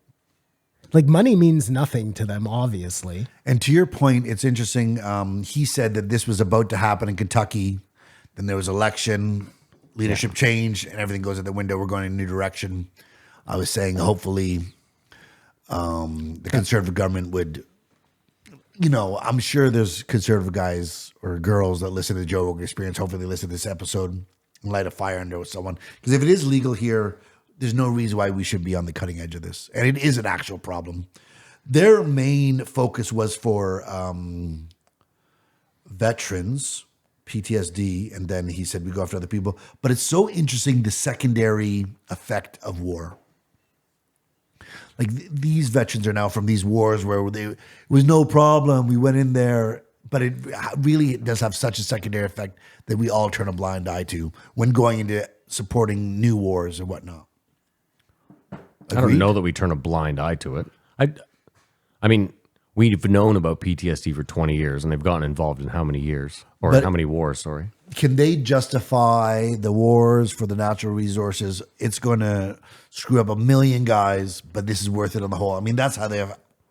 like money means nothing to them, obviously. And to your point, it's interesting. He said that this was about to happen in Kentucky. Then there was election, leadership change, and everything goes out the window. We're going in a new direction. I was saying, hopefully, the conservative government would, I'm sure there's conservative guys or girls that listen to the Joe Rogan Experience. Hopefully they listen to this episode and light a fire under with someone. Because if it is legal here, there's no reason why we should be on the cutting edge of this. And it is an actual problem. Their main focus was for veterans, PTSD, and then he said we go after other people. But it's so interesting, the secondary effect of war. Like these veterans are now from these wars where it was no problem. We went in there, but it really does have such a secondary effect that we all turn a blind eye to when going into supporting new wars and whatnot. I don't know that we turn a blind eye to it. I mean, we've known about PTSD for 20 years, and they've gotten involved in how many years? Or But- how many wars, sorry. Can they justify the wars for the natural resources? It's going to screw up a million guys, but this is worth it on the whole. I mean, that's how they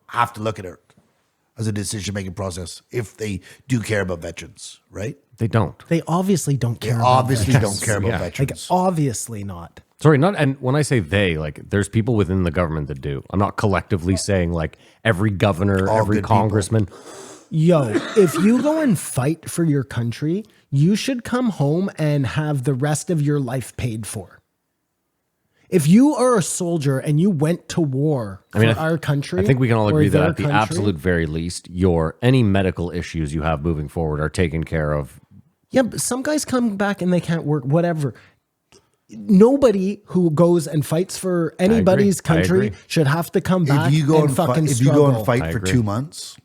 have to look at it as a decision-making process if they do care about veterans, right? They don't. They obviously don't care. They about obviously veterans. don't care about Yeah. Like veterans. obviously not. Sorry, not, and when I say they, like, there's people within the government that do. I'm not collectively saying, like, every governor, All every good people. congressman. Yo, if you go and fight for your country, you should come home and have the rest of your life paid for. If you are a soldier and you went to war for our country, I think we can all or agree that their at the country- absolute very least, any medical issues you have moving forward are taken care of. Yeah, but some guys come back and they can't work, whatever. Nobody who goes and fights for anybody's I agree. country should have to come back If you go and fucking if you struggle. go and fight I for agree. 2 months,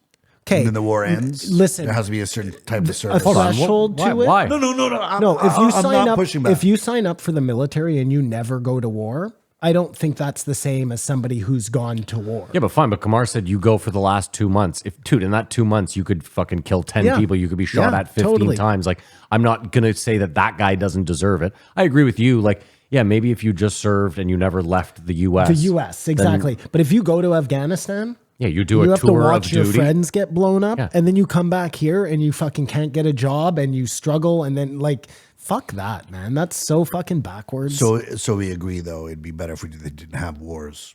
Okay, and then the war ends, listen, there has to be a certain type of a service. threshold to it. Why? No. No, if you I'm sign not up, pushing back. if you sign up for the military and you never go to war, I don't think that's the same as somebody who's gone to war. Yeah, but fine. But Kamar said you go for the last 2 months. Dude, in that 2 months, you could fucking kill 10 Yeah. people. You could be shot Yeah, at 15 totally. times. Like, I'm not going to say that guy doesn't deserve it. I agree with you. Like, yeah, maybe if you just served and you never left the U.S. The U.S. exactly. But if you go to Afghanistan, Yeah, you do you a have to tour of watch your duty. friends get blown up, Yeah. and then you come back here and you fucking can't get a job and you struggle, and then like fuck that, man. That's so fucking backwards. So we agree, though, it'd be better if we didn't have wars.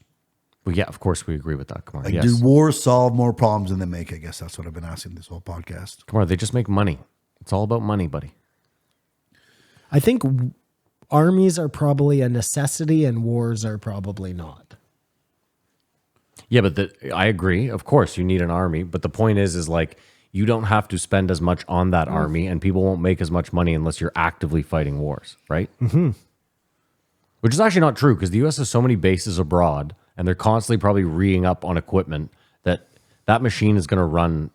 Well, yeah, of course we agree with that, Kamar. Like, Yes. do wars solve more problems than they make? I guess that's what I've been asking this whole podcast. Kamar, they just make money. It's all about money, buddy. I think armies are probably a necessity and wars are probably not. Yeah, but I agree. Of course, you need an army. But the point is like, you don't have to spend as much on that army, and people won't make as much money unless you're actively fighting wars, right? Mm-hmm. Which is actually not true, because the U.S. has so many bases abroad, and they're constantly probably reing up on equipment that machine is going to run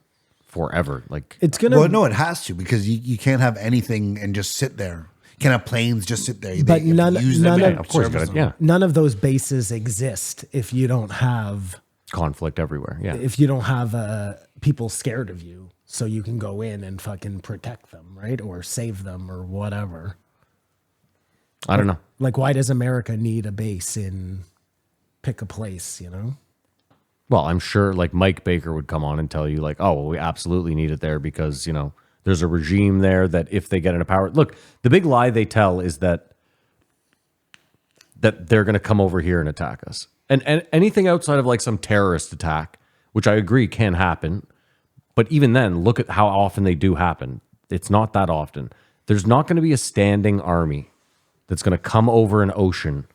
forever. Like, It's gonna Well, no, it has to, because you can't have anything and just sit there. You can't have planes just sit there. But You have to none- use them none and of- of course, service gotta, them. yeah, none of those bases exist if you don't have conflict everywhere. Yeah, people scared of you, so you can go in and fucking protect them, right? Or save them or whatever. I don't know. Like, why does America need a base in pick a place, you know? Well, I'm sure like Mike Baker would come on and tell you like, oh, well, we absolutely need it there because, there's a regime there that if they get into power, look, the big lie they tell is that they're going to come over here and attack us. And anything outside of like some terrorist attack, which I agree can happen. But even then, look at how often they do happen. It's not that often. There's not going to be a standing army that's going to come over an ocean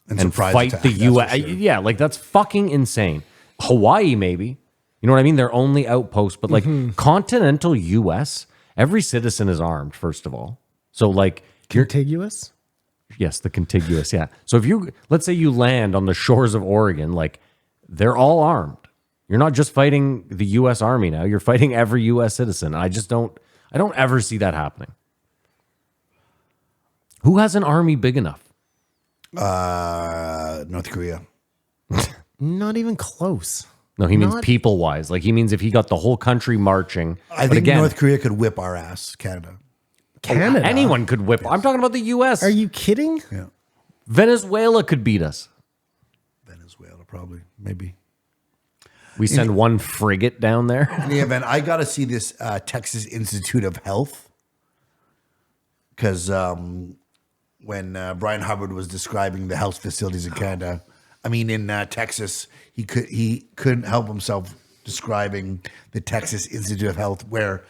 and surprise fight attack, the that's U.S. for sure. Yeah, like that's fucking insane. Hawaii, maybe. You know what I mean? They're only outposts, but like continental U.S., every citizen is armed, first of all. So like, Contiguous? yes, the contiguous, yeah. So if let's say you land on the shores of Oregon, like they're all armed. You're not just fighting the U.S. Army now. You're fighting every U.S. citizen. I don't ever see that happening. Who has an army big enough? North Korea. Not even close. No, he means Not- people-wise. Like he means if he got the whole country marching. I But think again, North Korea could whip our ass, Canada. Canada. anyone could whip. I'm talking about the U.S. Are you kidding? Yeah. Venezuela could beat us. Venezuela, probably. Maybe. We send one frigate down there. In the event, I got to see this Texas Institute of Health. Because when Brian Hubbard was describing the health facilities in Canada, I mean, in Texas, he couldn't help himself describing the Texas Institute of Health, where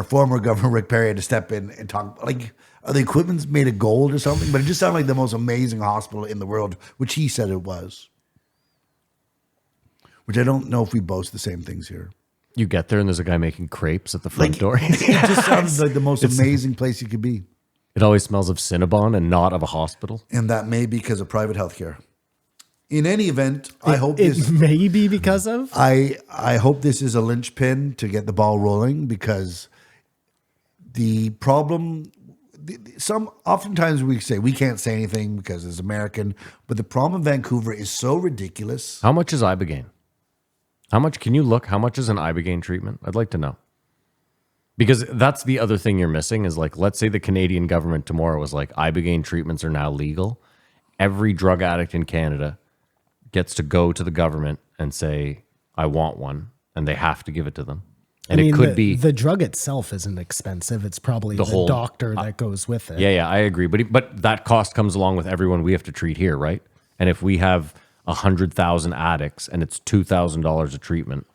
former Governor Rick Perry had to step in and talk like, are the equipment's made of gold or something? But it just sounded like the most amazing hospital in the world, which he said it was. Which I don't know if we boast the same things here. You get there and there's a guy making crepes at the front door. It just sounds like the most amazing place you could be. It always smells of Cinnabon and not of a hospital. And that may be because of private healthcare. In any event, I hope It this. may be because of. I hope this is a linchpin to get the ball rolling, because the problem. Oftentimes we say we can't say anything because it's American, but the problem in Vancouver is so ridiculous. How much is Ibogaine? How much can you look? How much is an Ibogaine treatment? I'd like to know. Because that's the other thing you're missing is, like, let's say the Canadian government tomorrow was like, Ibogaine treatments are now legal. Every drug addict in Canada gets to go to the government and say, I want one, and they have to give it to them. And it could be the drug itself isn't expensive. It's probably the whole doctor that goes with it. Yeah, I agree. But that cost comes along with everyone we have to treat here, right? And if we have 100,000 addicts and it's $2,000 a treatment.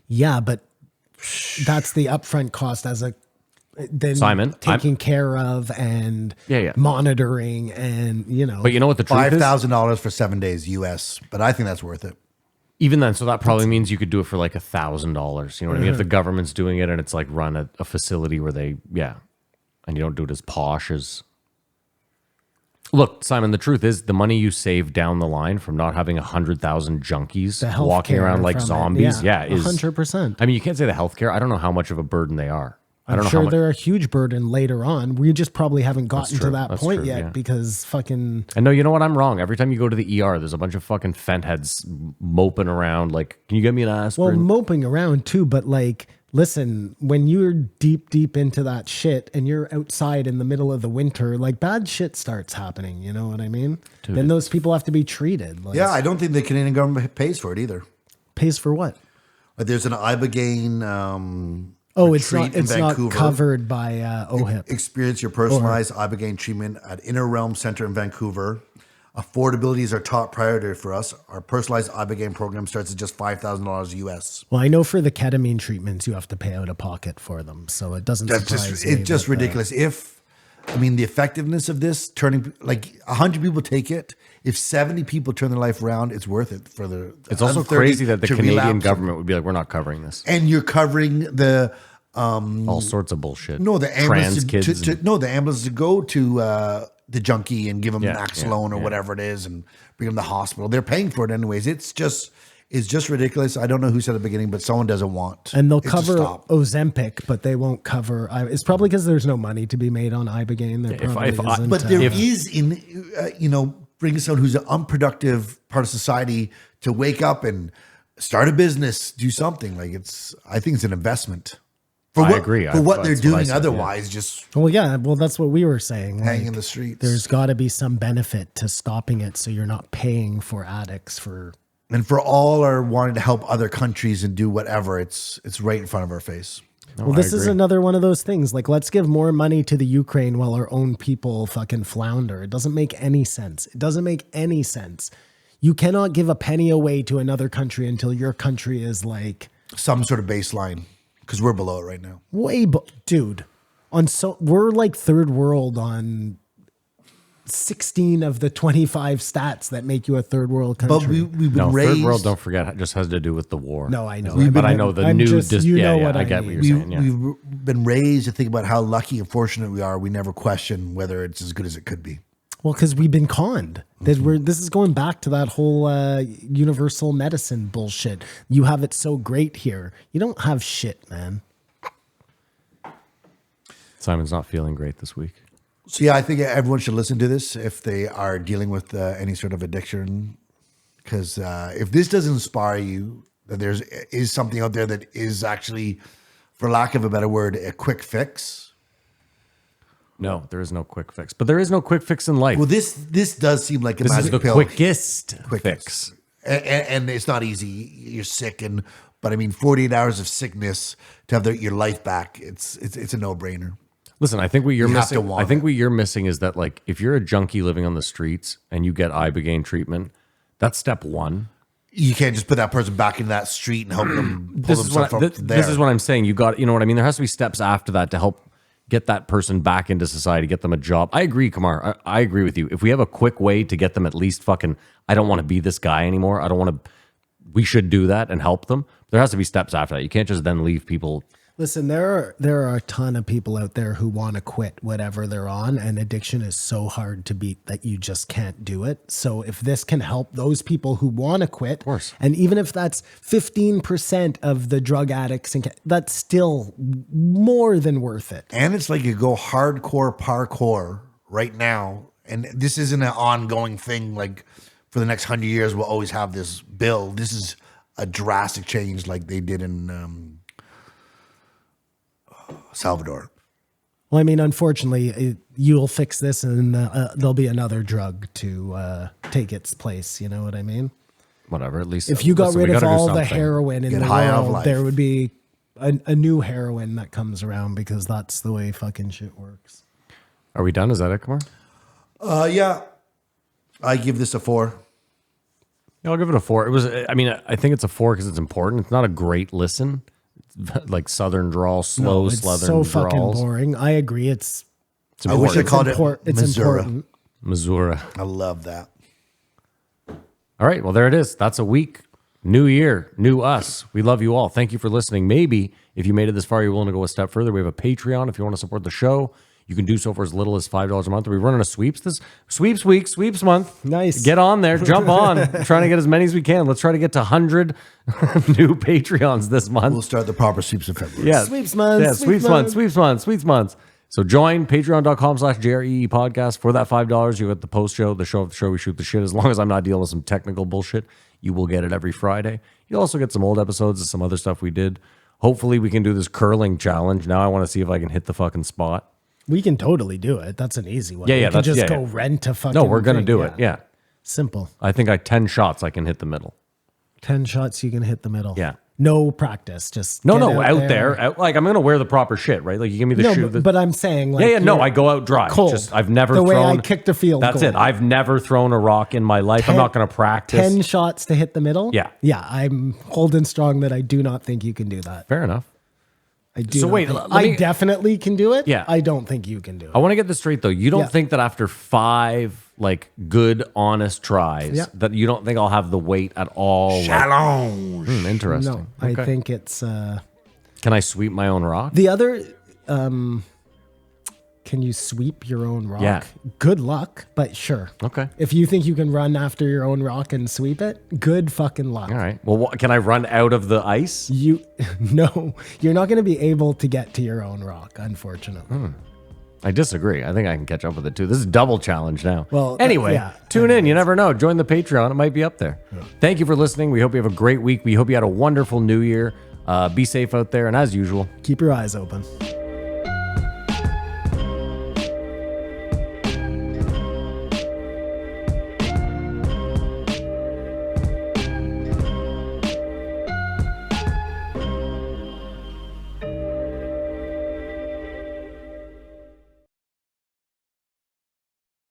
Yeah, but that's the upfront cost as a then Simon, taking care of and monitoring and, you know. But you know what the truth is? $5,000 for 7 days US, but I think that's worth it. Even then, so that probably means you could do it for like $1,000. You know what I mean? If the government's doing it and it's like run at a facility where they, and you don't do it as posh as. Look, Simon, the truth is the money you save down the line from not having 100,000 junkies walking around like zombies, is 100%. I mean, you can't say the healthcare. I don't know how much of a burden they are. I don't I'm know sure how much. they're a huge burden later on. We just probably haven't gotten to that That's point true, yet because fucking. And no, you know what? I'm wrong. Every time you go to the ER, there's a bunch of fucking fent heads moping around. Like, can you get me an Well, aspirin? moping around too, but like, listen, when you're deep into that shit and you're outside in the middle of the winter, like bad shit starts happening. You know what I mean? Dude, then those people have to be treated. Like, Yeah, I don't think the Canadian government pays for it either. pays for what? Like, there's an Ibogaine It's retreat not. in It's not Vancouver. covered by OHIP. Experience your personalized Ibogaine treatment at Inner Realm Center in Vancouver. Affordability is our top priority for us. Our personalized Ibogaine program starts at just $5,000 US. Well, I know for the ketamine treatments, you have to pay out of pocket for them, so it doesn't. That's surprise just me it's just that, ridiculous. The effectiveness of this, turning like 100 people take it. If 70 people turn their life around, it's worth it for the. It's also 30 crazy that the to Canadian relapse. government would be like, we're not covering this. And you're covering the All sorts of bullshit. the ambulance Trans kids. the ambulance to go to the junkie and give them Maxalone or yeah. whatever it is and bring them to the hospital. They're paying for it anyways. It's just ridiculous. I don't know who said at the beginning, but someone doesn't want. and they'll it to cover stop. Ozempic, but they won't cover. It's probably because there's no money to be made on Ibogaine. There if probably I- isn't, But there If- is bringing someone who's an unproductive part of society to wake up and start a business, do something. Like I think it's an investment. I agree. For what they're That's what I doing said, otherwise, just Well, that's what we were saying. hang like, in the streets. There's got to be some benefit to stopping it, so you're not paying for addicts for. And for all our wanting to help other countries and do whatever, it's right in front of our face. Well, this is another one of those things. Like, let's give more money to the Ukraine while our own people fucking flounder. It doesn't make any sense. It doesn't make any sense. You cannot give a penny away to another country until your country is like Some sort of baseline, because we're below it right now. dude. We're like third world on 16 of the 25 stats that make you a third world country. But we've been No, raised. third world, don't forget, it just has to do with the war. No, I know. But I know the I'm new. just- you know what I I get what mean. you're saying. Yeah. We've been raised to think about how lucky and fortunate we are. We never question whether it's as good as it could be. Well, because we've been conned. This is going back to that whole universal medicine bullshit. You have it so great here. You don't have shit, man. Simon's not feeling great this week. So yeah, I think everyone should listen to this if they are dealing with any sort of addiction. Because if this doesn't inspire you, that there is something out there that is actually, for lack of a better word, a quick fix. No, there is no quick fix. But there is no quick fix in life. Well, this does seem like a This is magic the pill. quickest Quick fix. And it's not easy. You're sick, but I mean, 48 hours of sickness to have your life back. It's a no brainer. Listen, I think what you're You have to missing. want I think it. what you're missing is that, like, if you're a junkie living on the streets and you get Ibogaine treatment, That's step one. You can't just put that person back in that street and help them pull themselves up there. This is what I'm saying. You know what I mean? There has to be steps after that to help get that person back into society, get them a job. I agree, Kamar. I agree with you. If we have a quick way to get them at least fucking, I don't want to be this guy anymore. I don't want to, we should do that and help them. There has to be steps after that. You can't just then leave people. Listen, there are a ton of people out there who want to quit whatever they're on, and addiction is so hard to beat that you just can't do it. So if this can help those people who want to quit, of course, and even if that's 15% of the drug addicts, that's still more than worth it. And it's like you go hardcore parkour right now, and this isn't an ongoing thing. Like for the next 100 years, we'll always have this bill. This is a drastic change, like they did in Salvador. Well, I mean, unfortunately, you'll fix this and there'll be another drug to take its place. You know what I mean? Whatever, at least. If you got rid of all the heroin in the world, life. there would be a new heroin that comes around because that's the way fucking shit works. Are we done? Is that it, Kamar? Yeah. I give this a 4. Yeah, I'll give it a 4. It was. I mean, I think it's a 4 because it's important. It's not a great listen. Like Southern drawl, slow, it's Southern so fucking drawls. boring. I agree. It's I wish I called it it's Missouri. important. Missouri. I love that. All right, well, there it is. That's a week. New year, new us. We love you all. Thank you for listening. Maybe if you made it this far, you're willing to go a step further. We have a Patreon. If you want to support the show, you can do so for as little as $5 a month. We're running a sweeps this sweeps week, sweeps month. Nice. Get on there, jump on. Trying to get as many as we can. Let's try to get to 100 new Patreons this month. We'll start the proper sweeps in February. Yeah. Sweeps month, Yeah, sweeps sweeps month, month. sweeps month, sweeps month. So join patreon.com/JREE podcast. For that $5, you get the post show, the show of the show, we shoot the shit. As long as I'm not dealing with some technical bullshit, you will get it every Friday. You'll also get some old episodes of some other stuff we did. Hopefully we can do this curling challenge. Now I want to see if I can hit the fucking spot. We can totally do it. That's an easy one. Yeah, we yeah, can that's- just yeah, go yeah. rent a fucking No, we're going to thing. do it. Yeah. Simple. I think 10 shots I can hit the middle. 10 shots, you can hit the middle. Yeah. No practice. Just No, get no, out there. Like I'm going to wear the proper shit, right? Like you give me the No, shoe. but I'm saying like yeah, no, you're I go out dry. cold. Just I've never The way thrown. I kicked a field That's goal. it. I've never thrown a rock in my life. I'm not going to practice. 10 shots to hit the middle? Yeah. Yeah, I'm holding strong that I do not think you can do that. Fair enough. I do. So not wait, think- let me- I definitely can do it. Yeah. I don't think you can do it. I want to get this straight though. You don't Yeah. think that after 5 like good, honest tries, Yeah. that you don't think I'll have the weight at all? Like, Challenge. interesting. No, I Okay. think it's Can I sweep my own rock? the other can you sweep your own rock? Yeah. Good luck, but sure. Okay. If you think you can run after your own rock and sweep it, good fucking luck. All right. Well, can I run out of the ice? You no, you're not going to be able to get to your own rock, unfortunately. I disagree. I think I can catch up with it too. This is double challenge now. Well, anyway, yeah. tune in. You never know. Join the Patreon. It might be up there. Thank you for listening. We hope you have a great week. We hope you had a wonderful new year. Be safe out there. And as usual, Keep your eyes open.